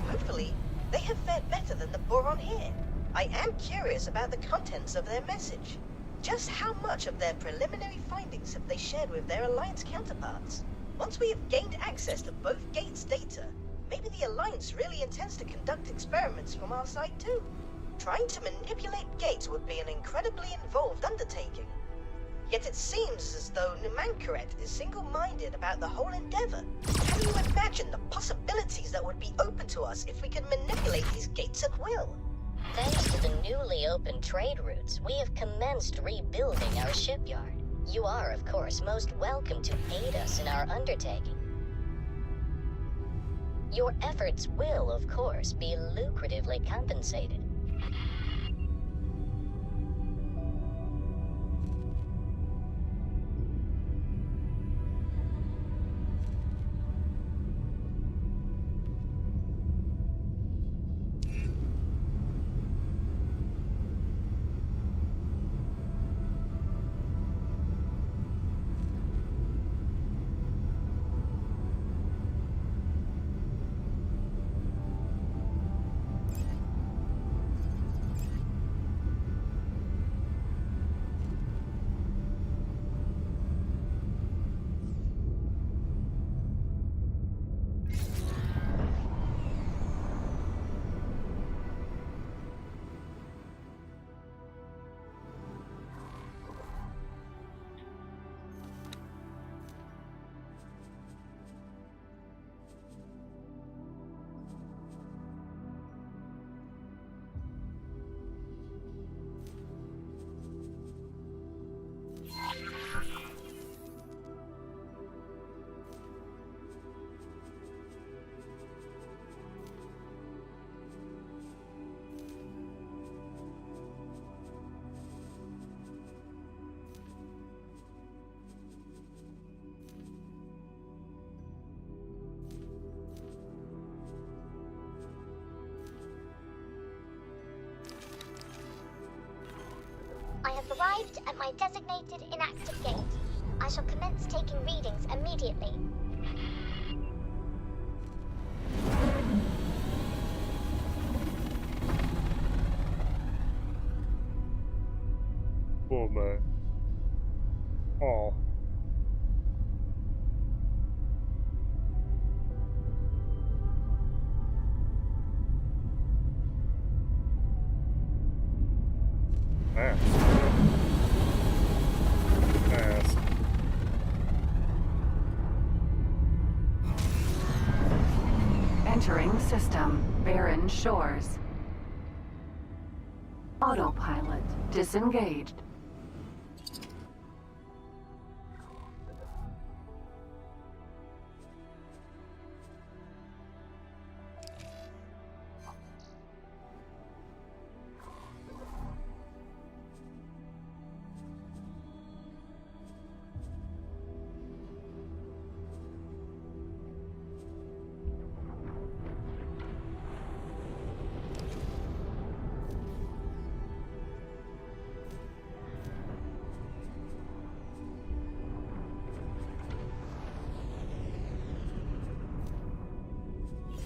S14: Hopefully, they have fared better than the Boron here. I am curious about the contents of their message. Just how much of their preliminary findings have they shared with their Alliance counterparts? Once we have gained access to both Gates' data, maybe the Alliance really intends to conduct experiments from our side too. Trying to manipulate Gates would be an incredibly involved undertaking. Yet it seems as though Numankaret is single-minded about the whole endeavor. Can you imagine the possibilities that would be open to us if we could manipulate these Gates at will?
S18: Thanks to the newly opened trade routes, we have commenced rebuilding our shipyard. You are, of course, most welcome to aid us in our undertaking. Your efforts will, of course, be lucratively compensated.
S17: arrived at my designated inactive gate. I shall commence taking readings immediately.
S1: Cool, but oh. Fast.
S6: Entering system. Barren Shores. Autopilot disengaged.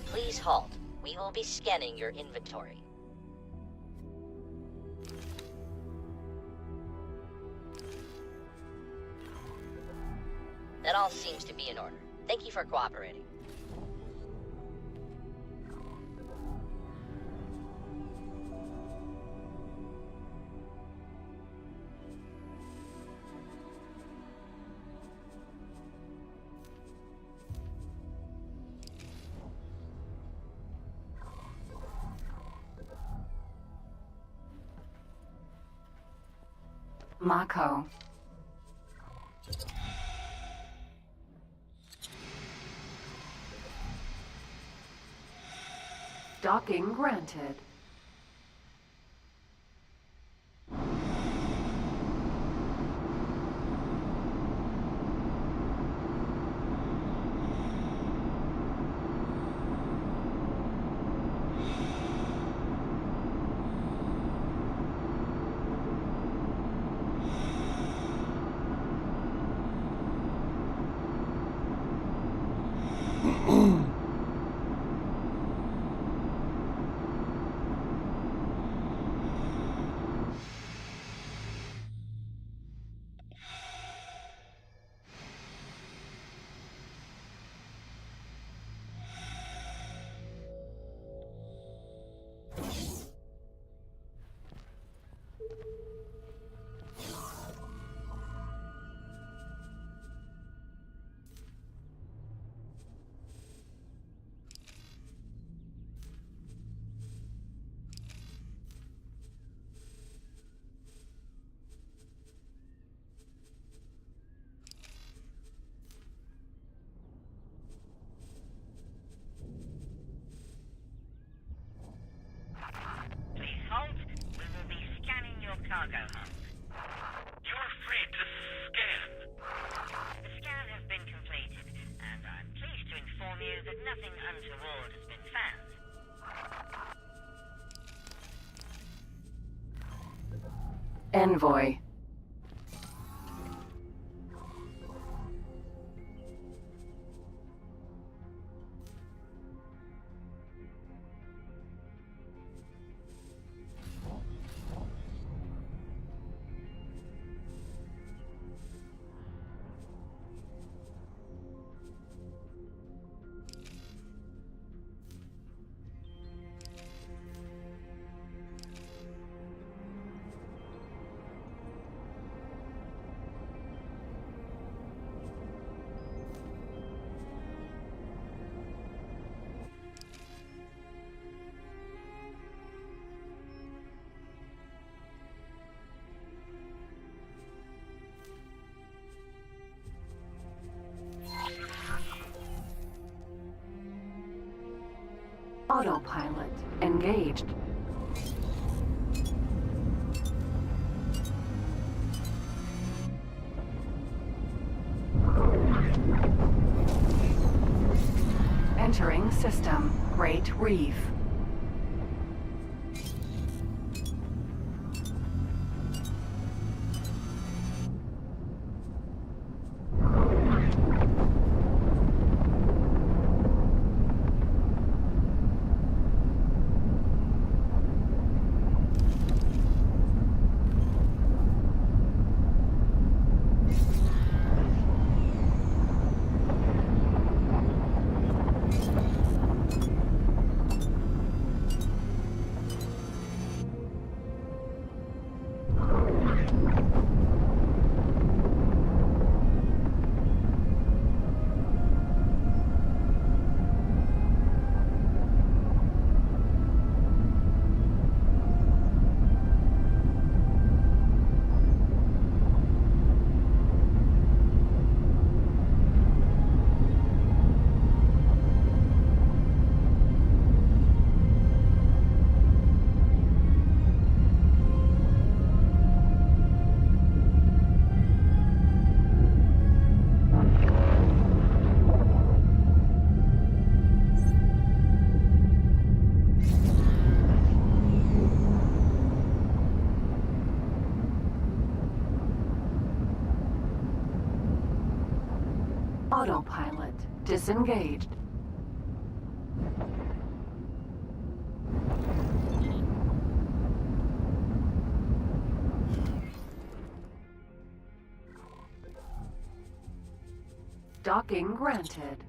S18: Please halt. We will be scanning your inventory. That all seems to be in order. Thank you for cooperating.
S6: Mako. Docking granted.
S10: Please halt. We will be scanning your cargo hull. You're free to scan. The scan has been completed, and I'm pleased to inform you that nothing untoward has been found.
S6: Envoy. Autopilot engaged. Entering system. Great Reef. Autopilot disengaged. Docking granted.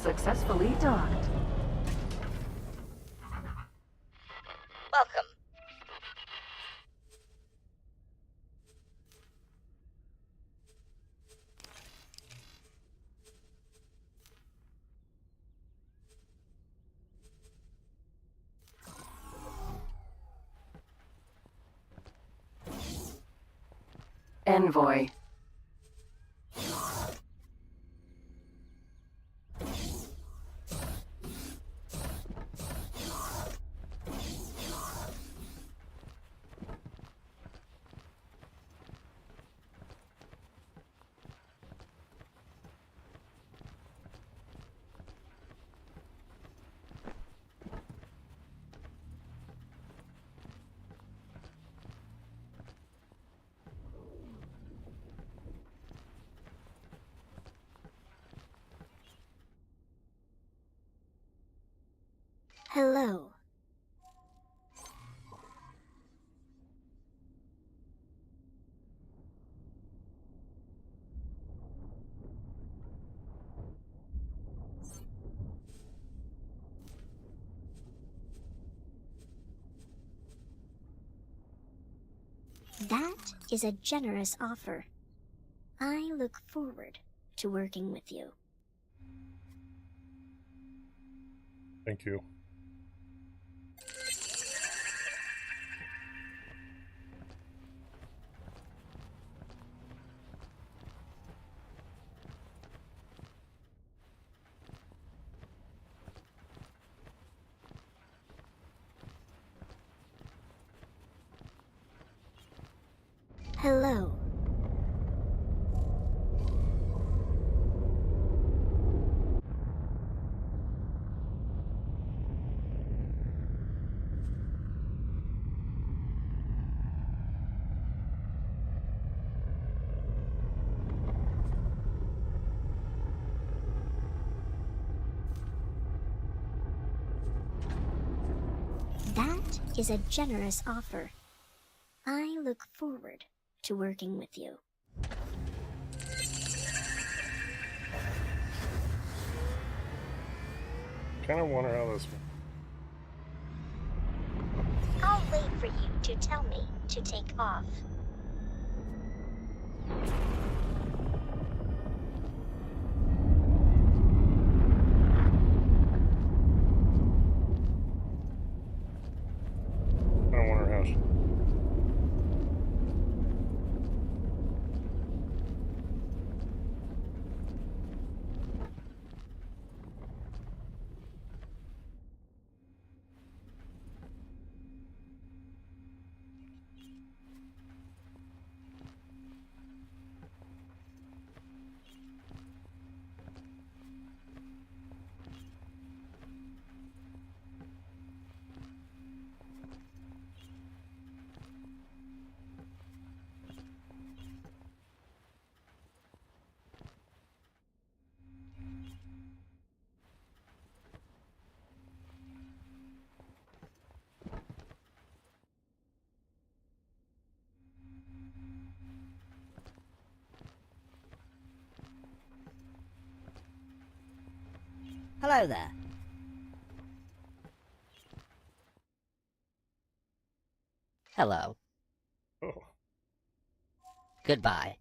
S6: Successfully docked.
S18: Welcome.
S6: Envoy.
S17: Hello. That is a generous offer. I look forward to working with you.
S1: Thank you.
S17: Hello. That is a generous offer. I look forward to working with you.
S1: Kind of wonder how this.
S17: I'll wait for you to tell me to take off.
S1: I don't wonder how.
S19: Hello there. Hello.
S1: Oh.
S19: Goodbye.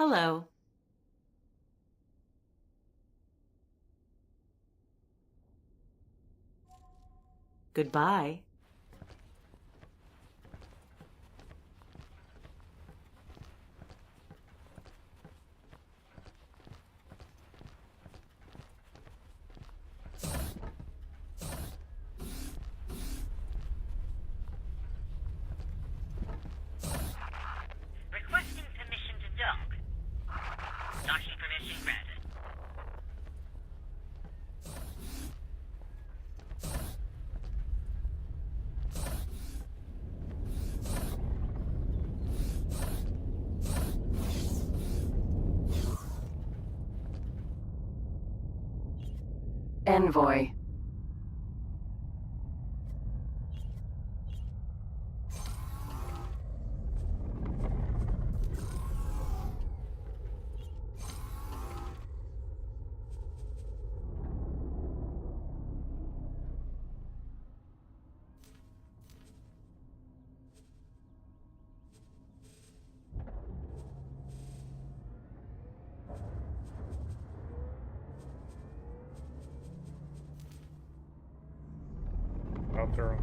S20: Hello. Goodbye.
S10: Requesting permission to dock. Docking permission granted.
S6: Envoy.
S1: Out there.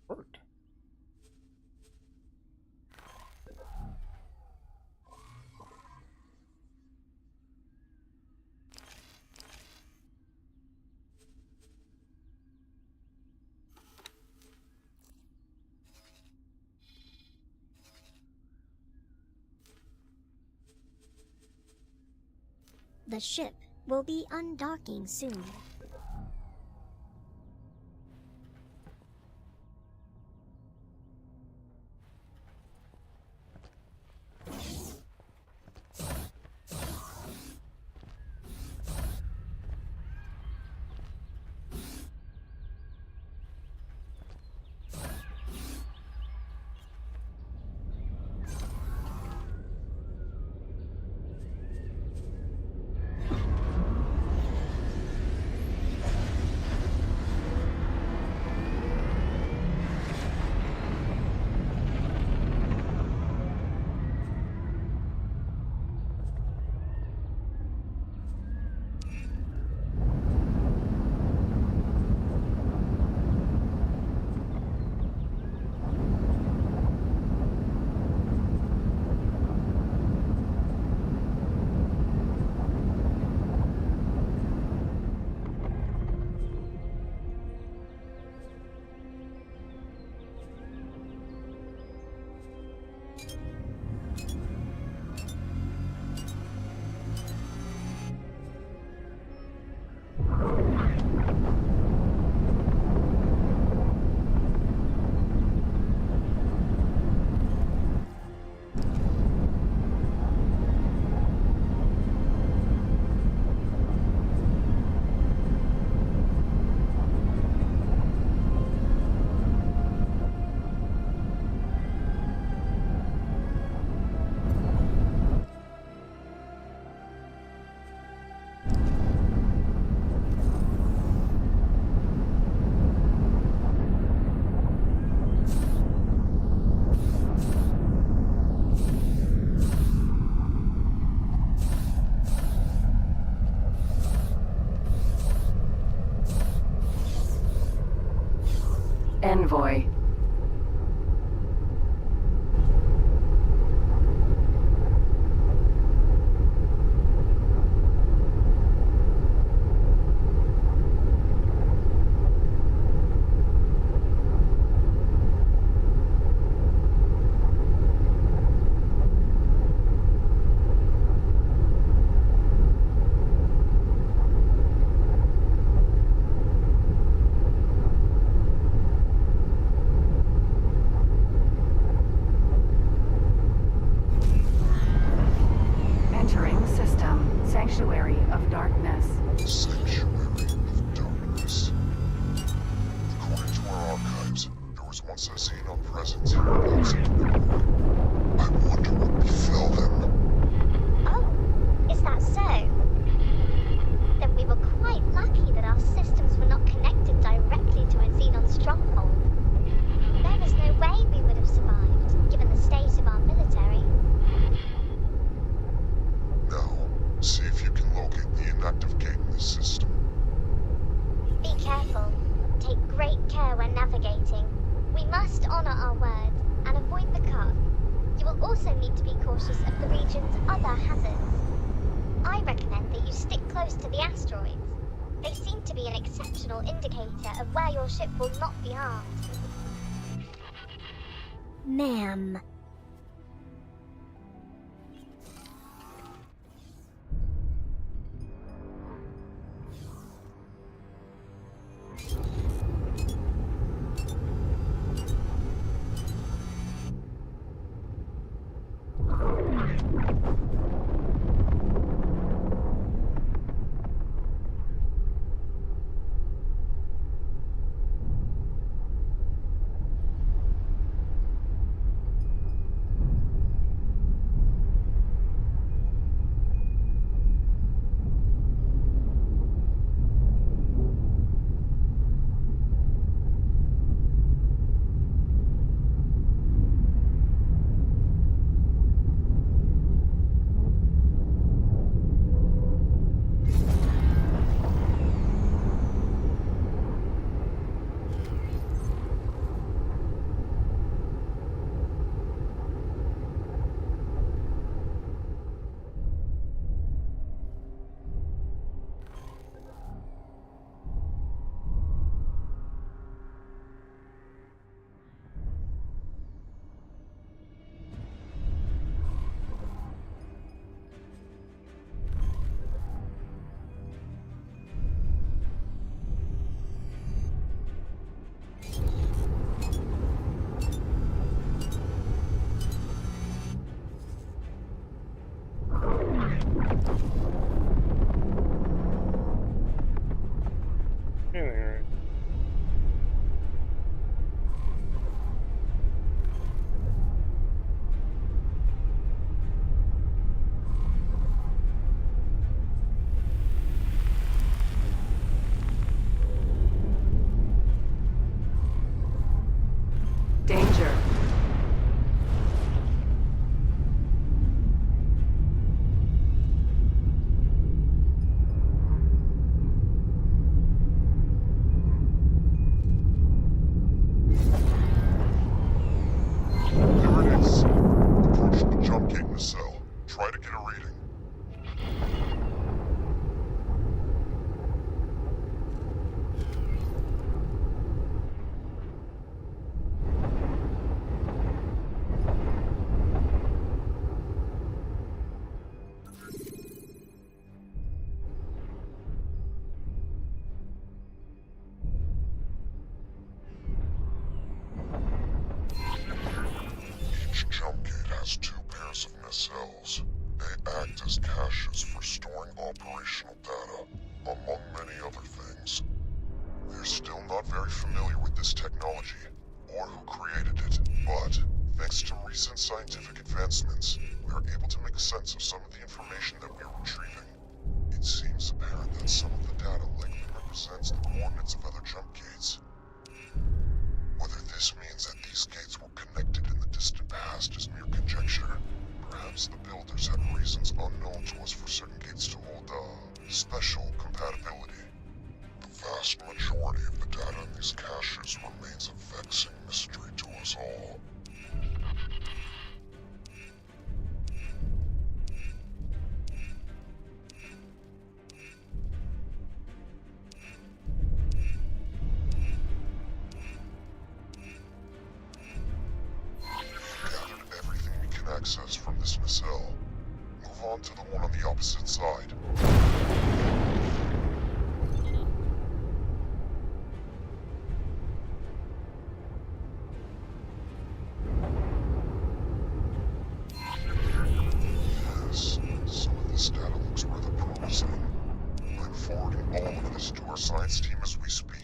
S1: Worked.
S21: The ship will be undocking soon.
S6: Envoy. Entering system. Sanctuary of Darkness.
S13: Sanctuary of Darkness. According to our archives, there was once a Xenon presence here outside the network. I wonder what befell them.
S17: Oh, is that so? Then we were quite lucky that our systems were not connected directly to a Xenon stronghold. There is no way we would have survived, given the state of our military.
S13: Now, see if you can locate the inactive gate in this system.
S17: Be careful. Take great care when navigating. We must honor our word and avoid the Karg. You will also need to be cautious of the region's other hazards. I recommend that you stick close to the asteroids. They seem to be an exceptional indicator of where your ship will not be harmed.
S8: Ma'am.
S1: Anyway.
S6: Danger.
S13: There it is. Approach the jump gate in the cell. Try to get a reading. Each jump gate has 2 pairs of nacelles. They act as caches for storing operational data, among many other things. They're still not very familiar with this technology, or who created it, but thanks to recent scientific advancements, we are able to make sense of some of the information that we are retrieving. It seems apparent that some of the data likely represents the coordinates of other jump gates. Whether this means that these gates were connected in the distant past is mere conjecture. Perhaps the builders had reasons unknown to us for certain gates to hold, special compatibility. The vast majority of the data in these caches remains a vexing mystery to us all. We've gathered everything we can access from this nacelle. Move on to the one on the opposite side. Yes, some of this data looks rather promising. I'm forwarding all of this to our science team as we speak.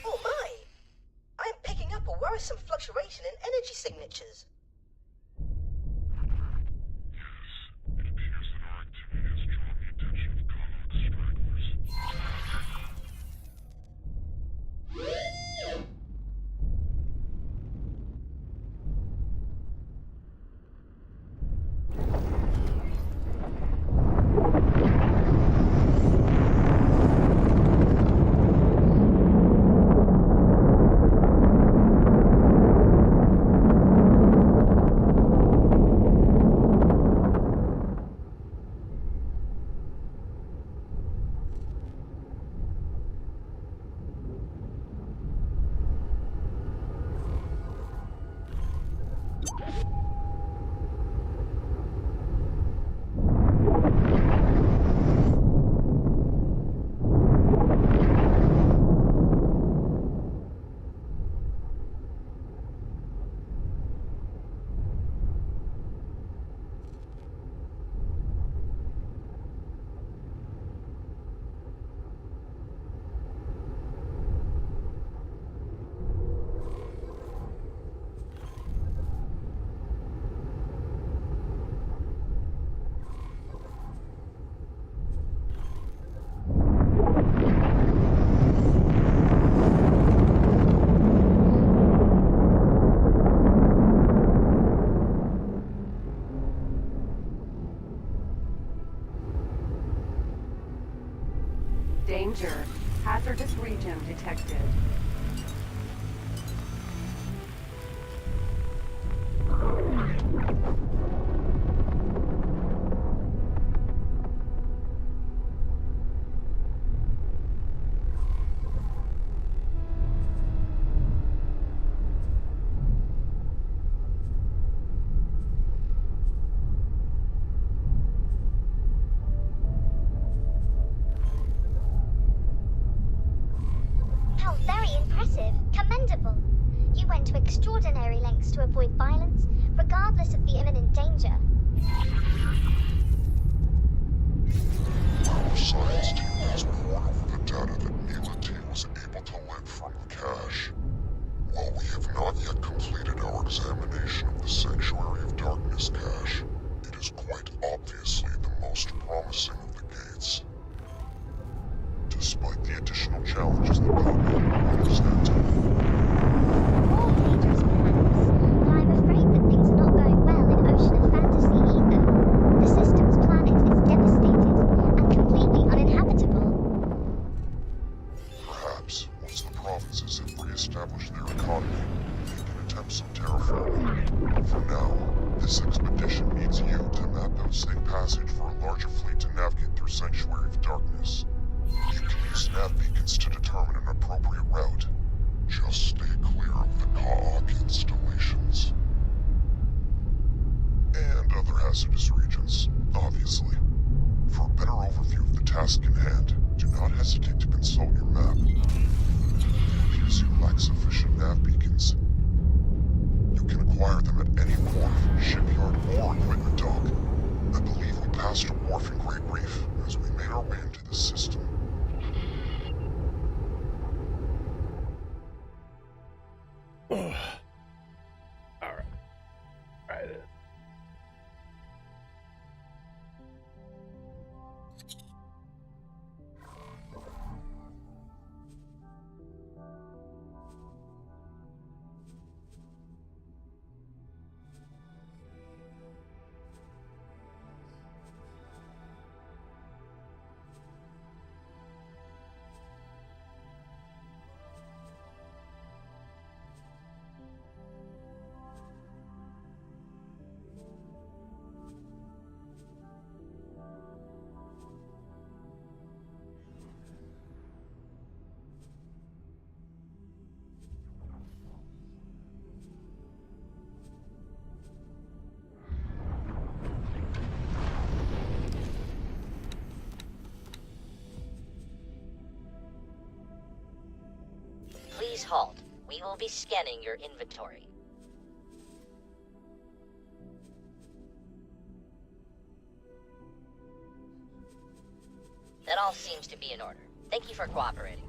S14: Oh my! I'm picking up a worrisome fluctuation in energy signatures.
S6: Danger. Hazardous region detected.
S17: How very impressive. Commendable. You went to extraordinary lengths to avoid violence, regardless of the imminent danger.
S13: Our science team has poured over the data that Neela T was able to live from the cache. While we have not yet completed our examination of the Sanctuary of Darkness cache, it is quite obviously the most promising of the gates. Despite the additional challenges that Cognitive present.
S17: More dangerous perhaps, but I'm afraid that things are not going well in Ocean of Fantasy either. The system's planet is devastated and completely uninhabitable.
S13: Perhaps, once the provinces have re-established their economy, they can attempt some terraforming. For now, this expedition needs you to map out safe passage for a larger fleet to navigate through Sanctuary of Darkness. You can use nav beacons to determine an appropriate route. Just stay clear of the Kaak installations. And other hazardous regions, obviously. For a better overview of the task in hand, do not hesitate to consult your map. It appears you lack sufficient nav beacons. You can acquire them at any port, shipyard, or equipment dock. I believe we passed a wharf in Great Reef as we made our way into the system.
S18: Please halt. We will be scanning your inventory. That all seems to be in order. Thank you for cooperating.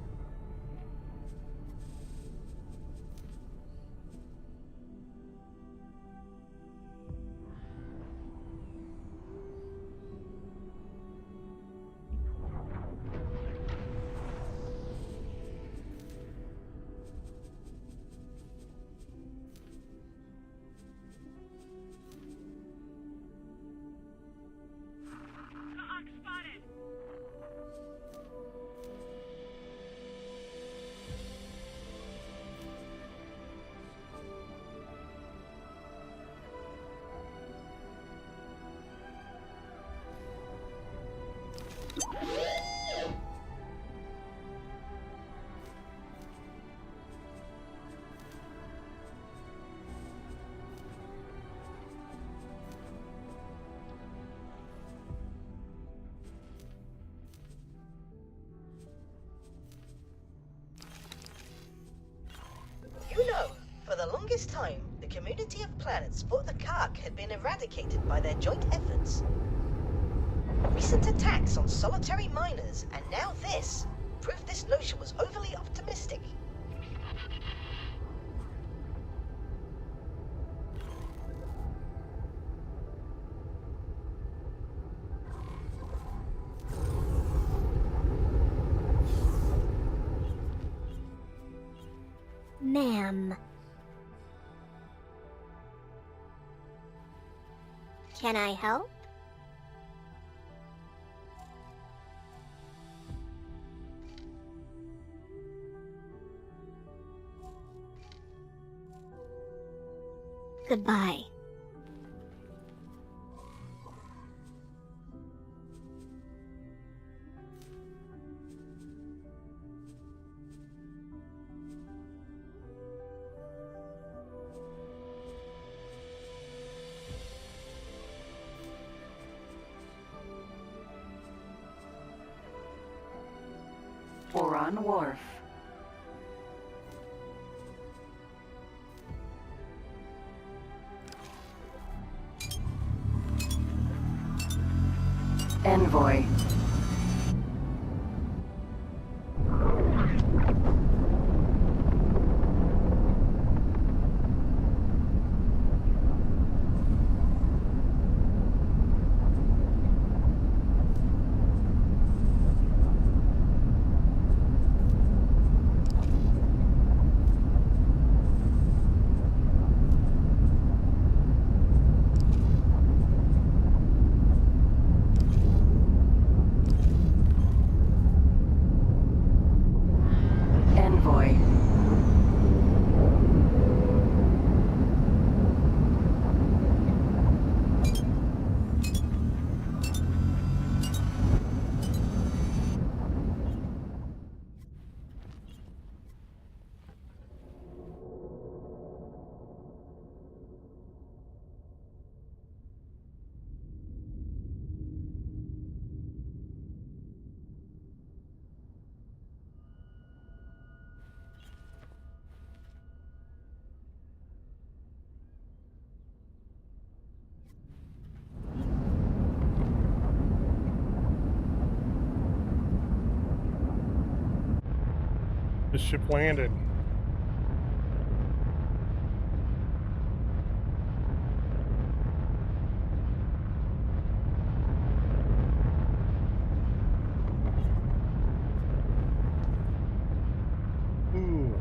S14: You know, for the longest time, the community of planets thought the Kark had been eradicated by their joint efforts. Recent attacks on solitary miners, and now this, prove this notion was overly optimistic.
S17: Ma'am. Can I help? Goodbye.
S6: Boron Wharf. Envoy. Envoy.
S1: The ship landed. Ooh.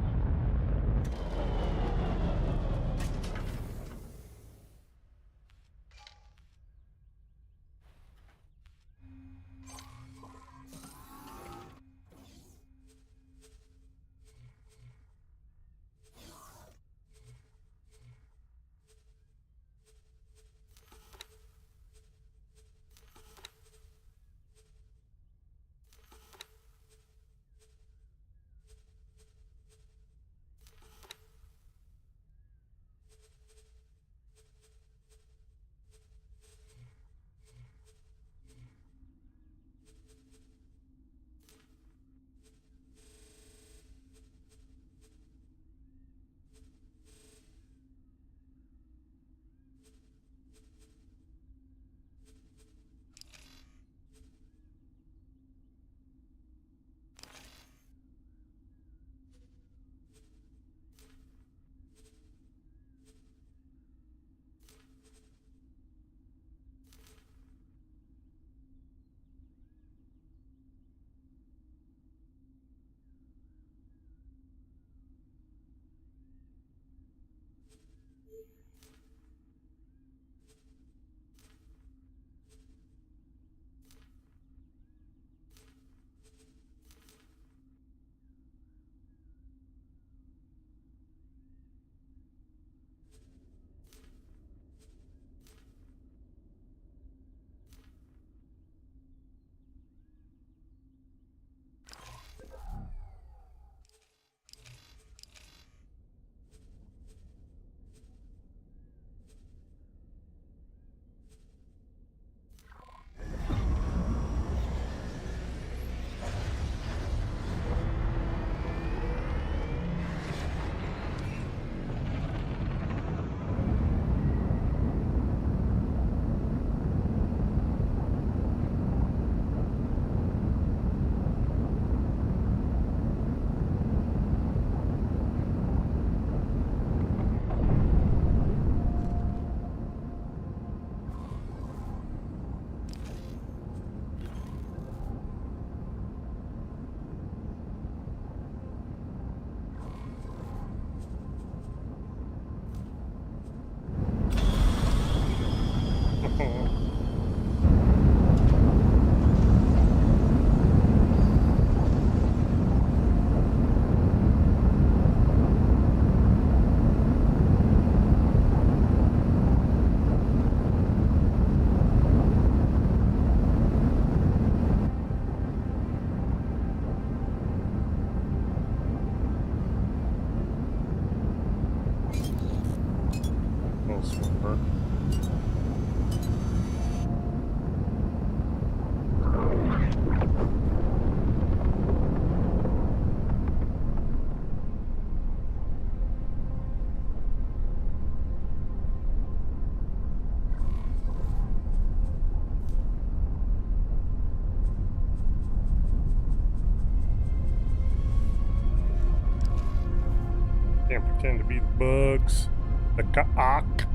S1: tend to be the bugs, the kaak.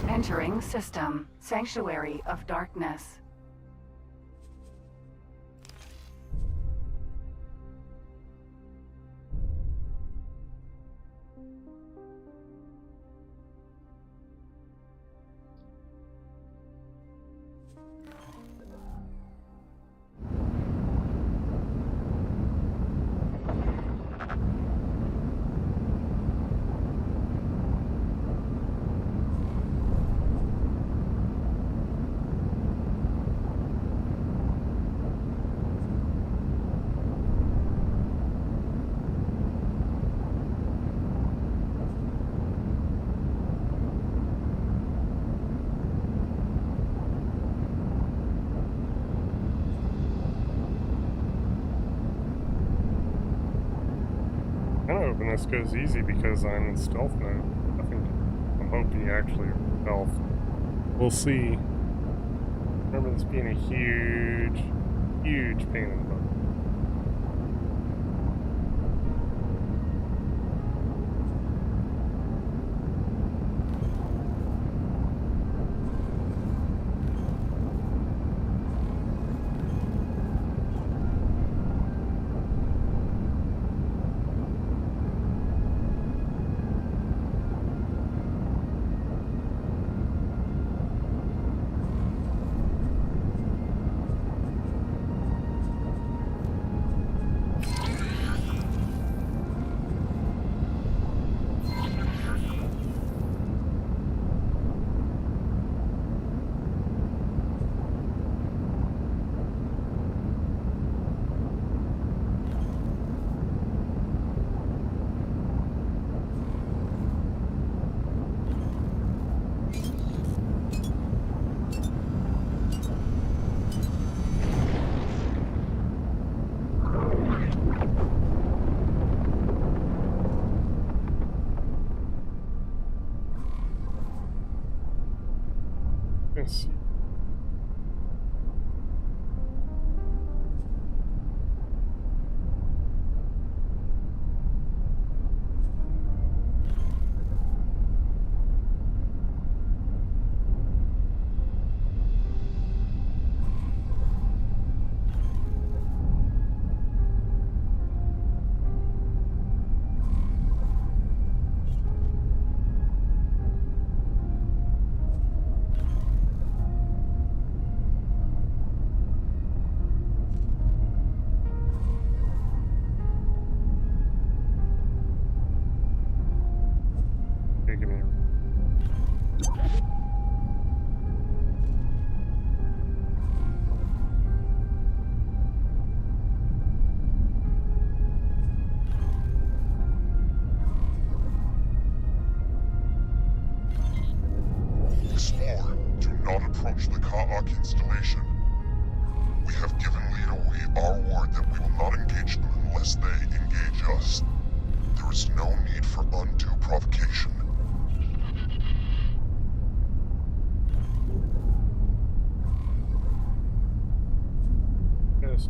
S6: Entering system. Sanctuary of Darkness.
S1: I'm hoping this goes easy because I'm in stealth mode. I'm hoping actually stealth. We'll see. Remember this being a huge, huge pain in the butt. Let's see. Okay, give me a
S13: Explore. Do not approach the Ka'ak installation. We have given Leader our word that we will not engage them unless they engage us. There is no need for undue provocation.
S1: Yes.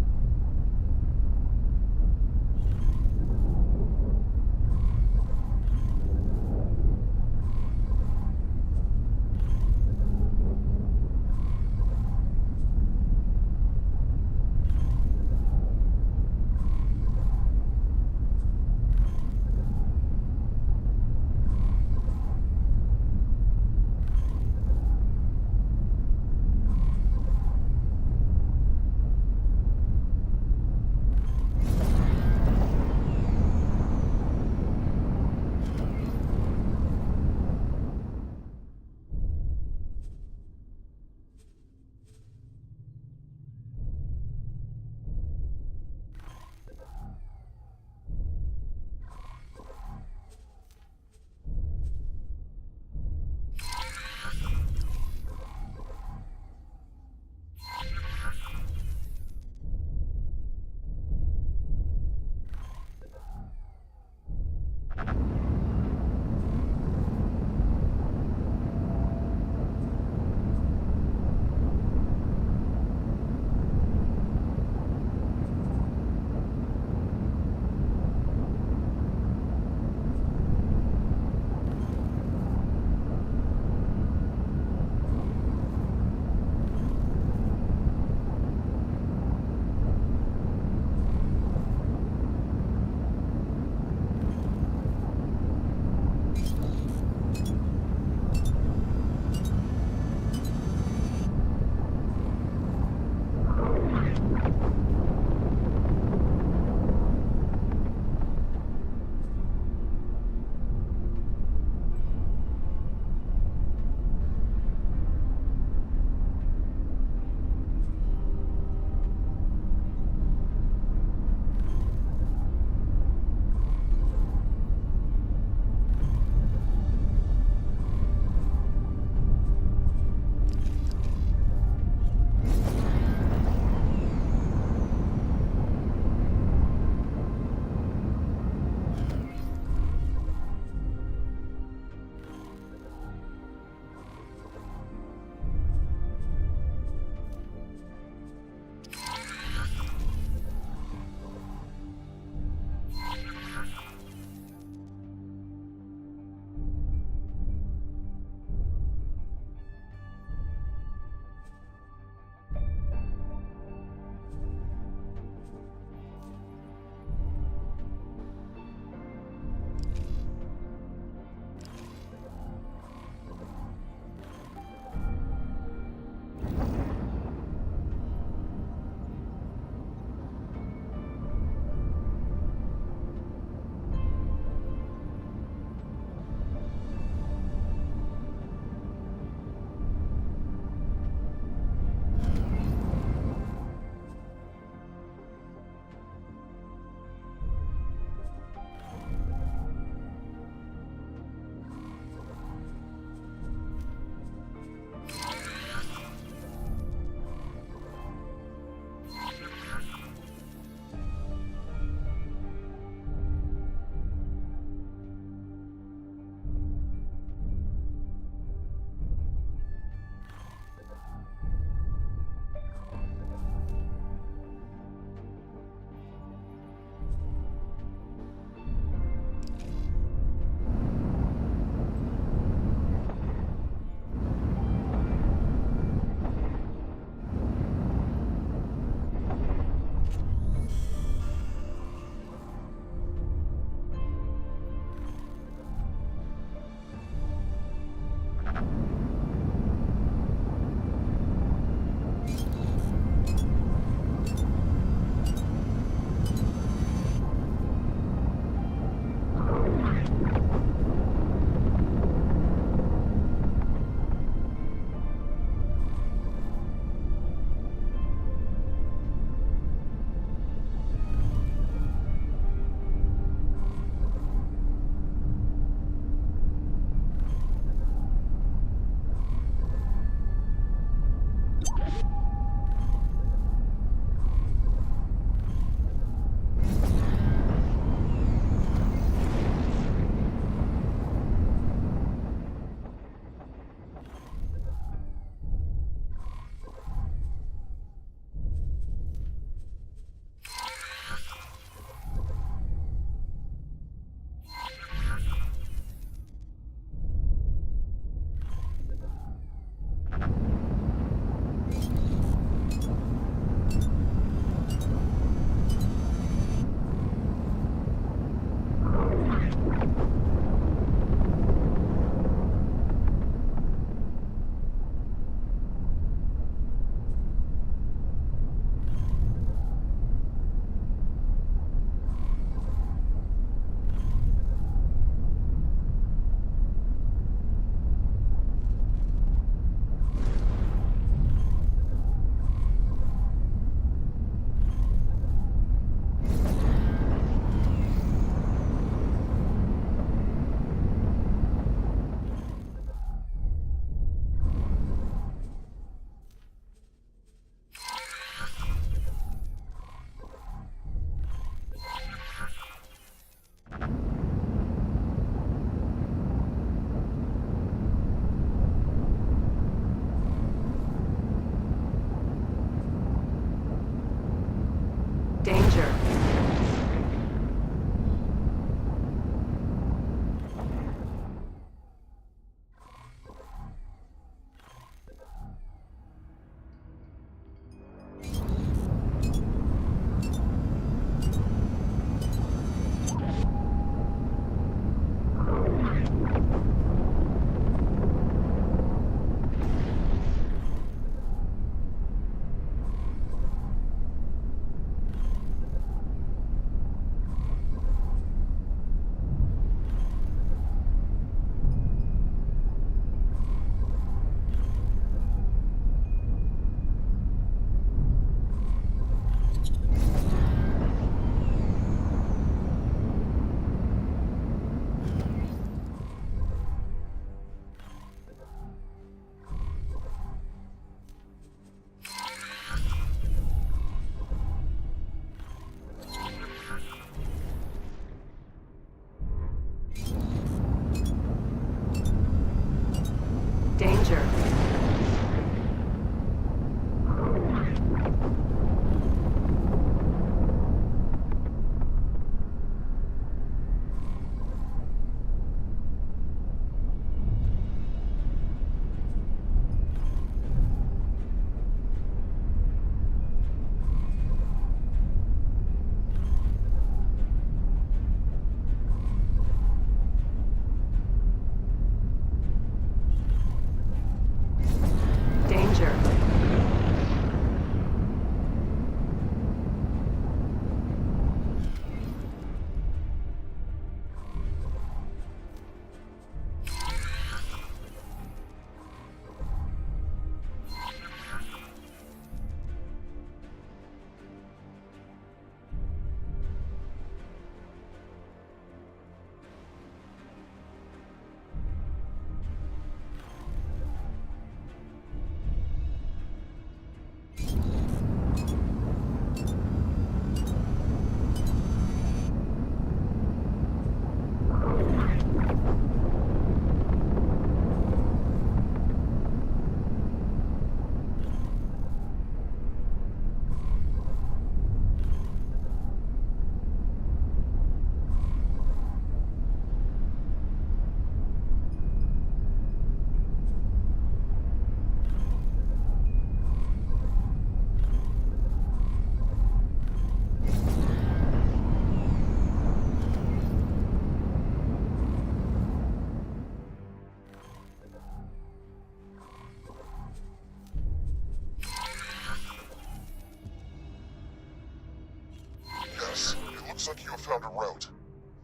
S13: Looks like you have found a route.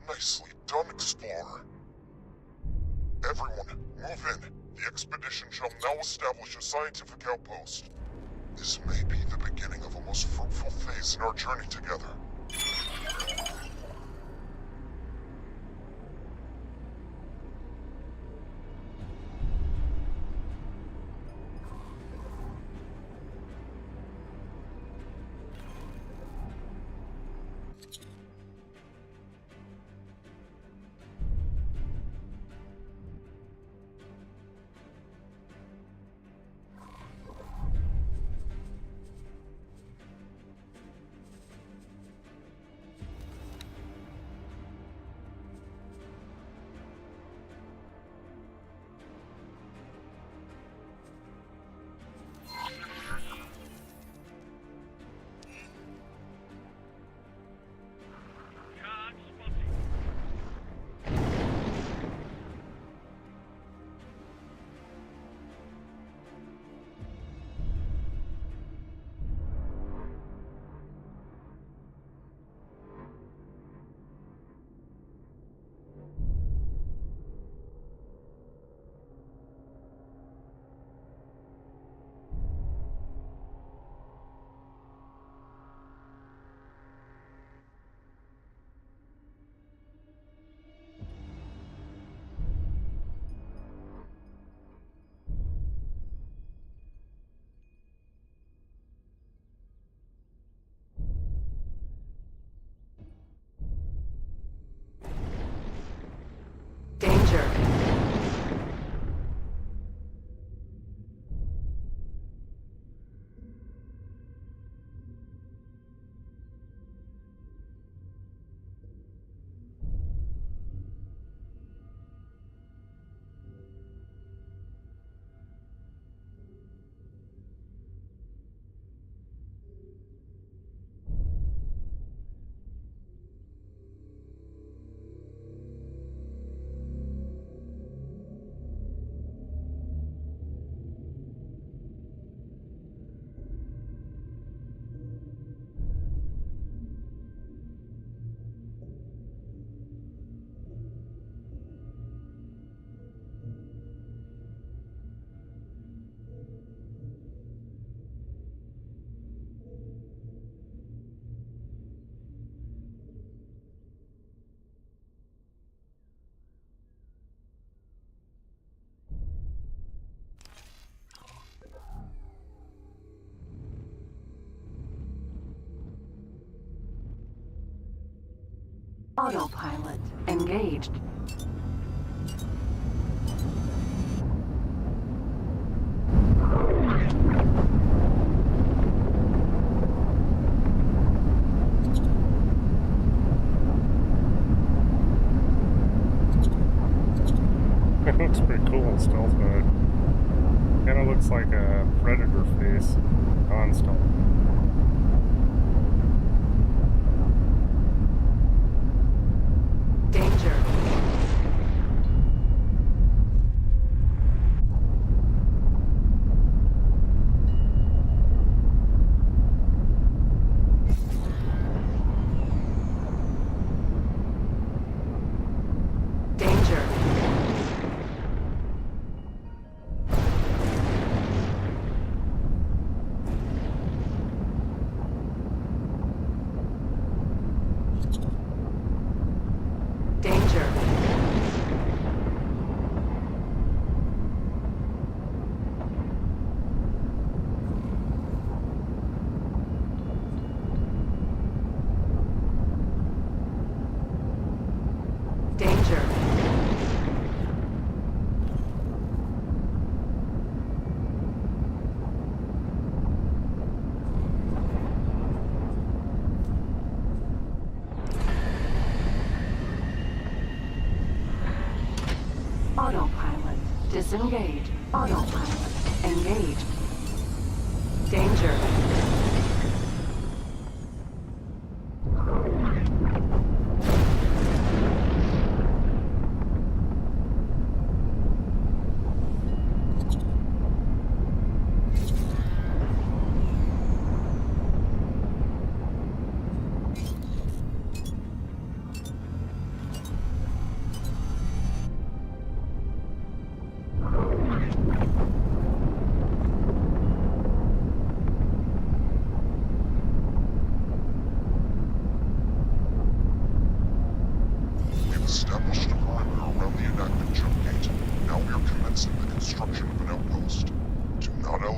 S13: Nicely done, Explorer. Everyone, move in. The expedition shall now establish a scientific outpost. This may be the beginning of a most fruitful phase in our journey together.
S6: Danger. Autopilot engaged.
S1: It looks pretty cool in stealth mode. Kinda looks like a predator face on stealth.
S6: Danger. Danger. Danger. Danger. Autopilot disengaged. Autopilot engaged. Danger.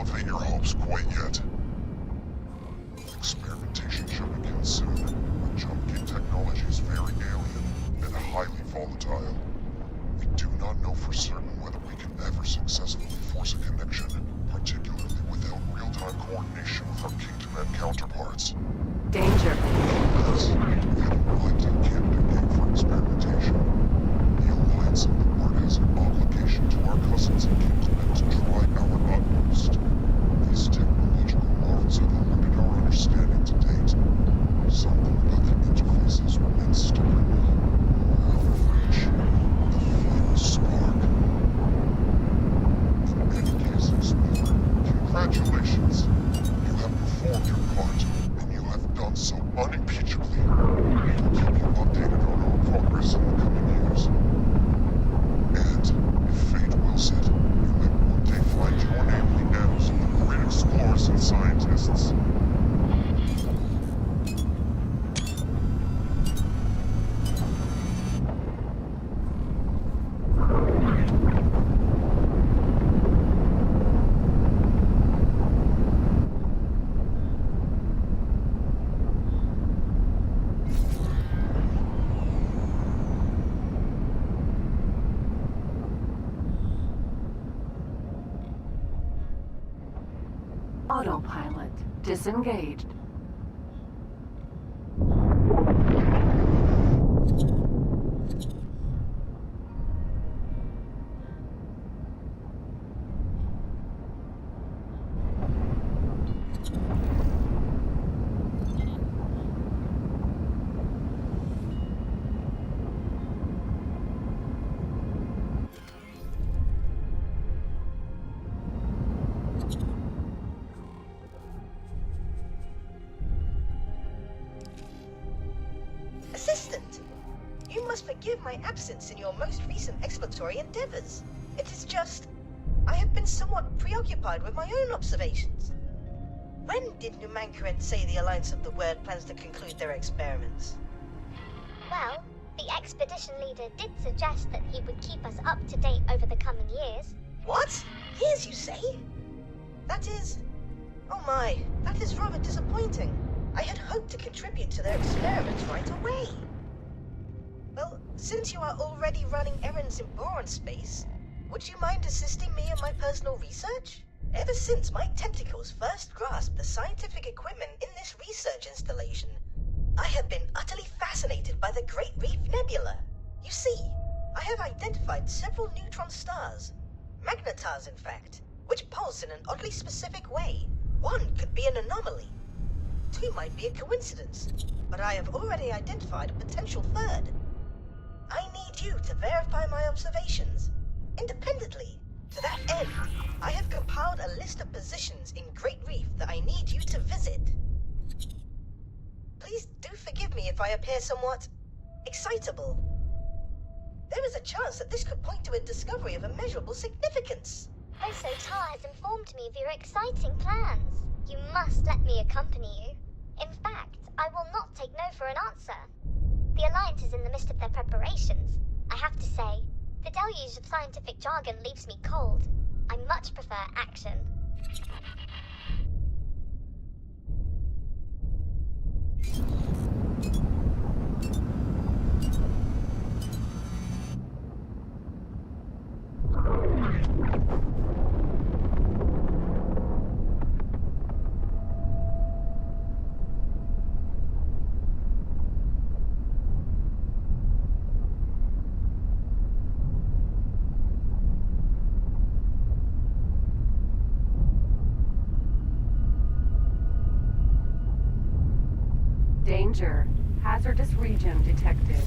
S13: elevate your hopes quite yet. Experimentation shall begin soon. The jump gate technology is very alien and highly volatile. We do not know for certain whether we can ever successfully force a connection, particularly without real-time coordination with our Kingdom and counterparts.
S6: Danger.
S13: Yes, we have a likely candidate gate for experimentation. The Alliance of the Word has an obligation to our cousins in Kingdom to try our utmost. These technological marvels have eluded our understanding to date. Something about the interfaces remains stubbornly out of reach. The final spark. In any case, Explorer, congratulations. You have performed your part, and you have done so unimpeachably. We will keep you updated on our progress in the coming years. And, if fate wills it, you may one day find your name in the annals of the great explorers and scientists.
S6: Autopilot disengaged.
S14: Assistant, you must forgive my absence in your most recent exploratory endeavors. It is just, I have been somewhat preoccupied with my own observations. When did Numankaran say the Alliance of the Word plans to conclude their experiments?
S17: Well, the expedition leader did suggest that he would keep us up to date over the coming years.
S14: What? Years, you say? That is... Oh my, that is rather disappointing. I had hoped to contribute to their experiments right away. Well, since you are already running errands in Boron space, would you mind assisting me in my personal research? Ever since my tentacles first grasped the scientific equipment in this research installation, I have been utterly fascinated by the Great Reef Nebula. You see, I have identified several neutron stars, magnetars in fact, which pulse in an oddly specific way. One could be an anomaly. Two might be a coincidence, but I have already identified a potential third. I need you to verify my observations, independently. To that end, I have compiled a list of positions in Great Reef that I need you to visit. Please do forgive me if I appear somewhat excitable. There is a chance that this could point to a discovery of immeasurable significance.
S17: Oso Tar has informed me of your exciting plans. You must let me accompany you. In fact, I will not take no for an answer. The Alliance is in the midst of their preparations. I have to say, the deluge of scientific jargon leaves me cold. I much prefer action.
S6: Danger. Hazardous region detected.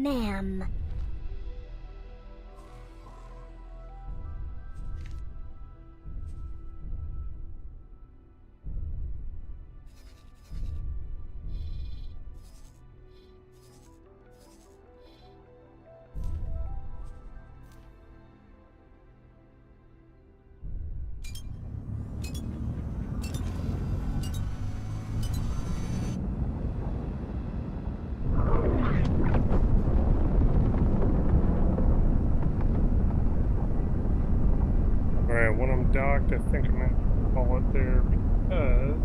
S17: Ma'am.
S1: Alright, when I'm docked, I think I'm gonna call it there because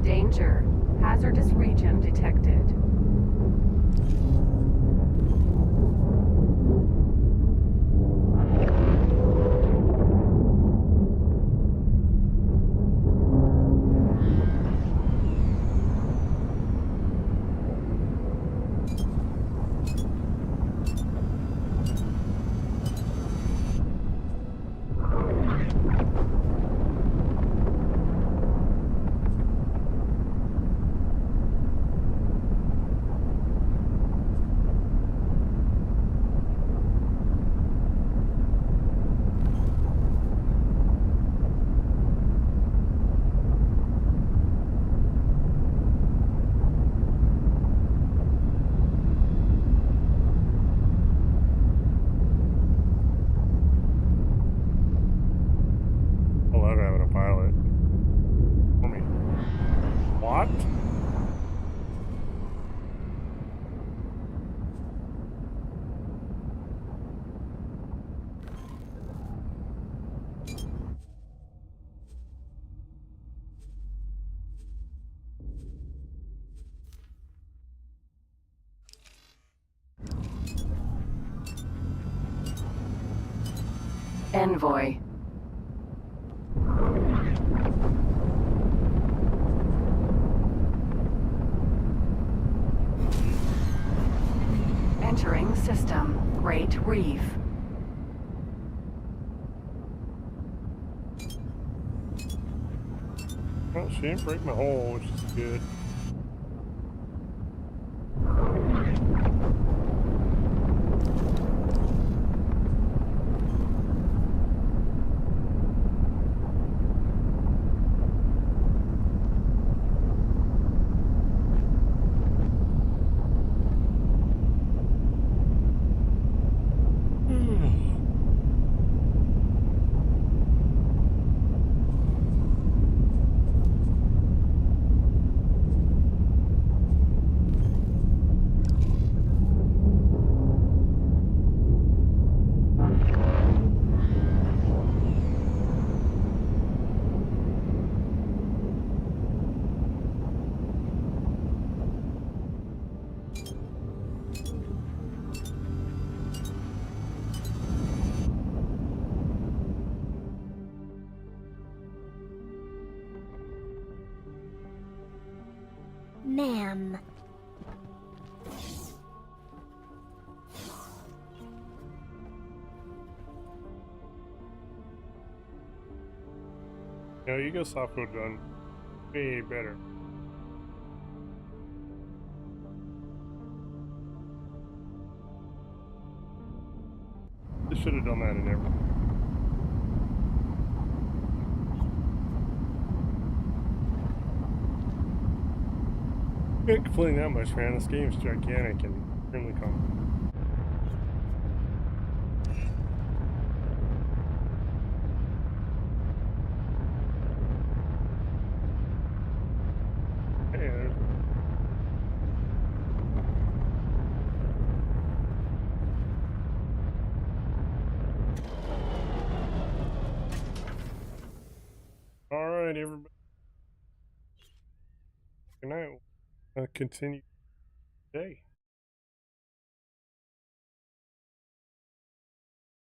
S6: Danger. Hazardous region detected.
S1: I love having a pilot. For me. What?
S6: Envoy. Entering system. Great Reef.
S1: Well, she didn't break my hole, which is good.
S17: Ma'am.
S1: No, you go soft code done. Way better. They should have done that in everything. Can't complain that much, man. This game's gigantic and extremely complex. Hey, there's... Alright, everybody. Good night. Continue today.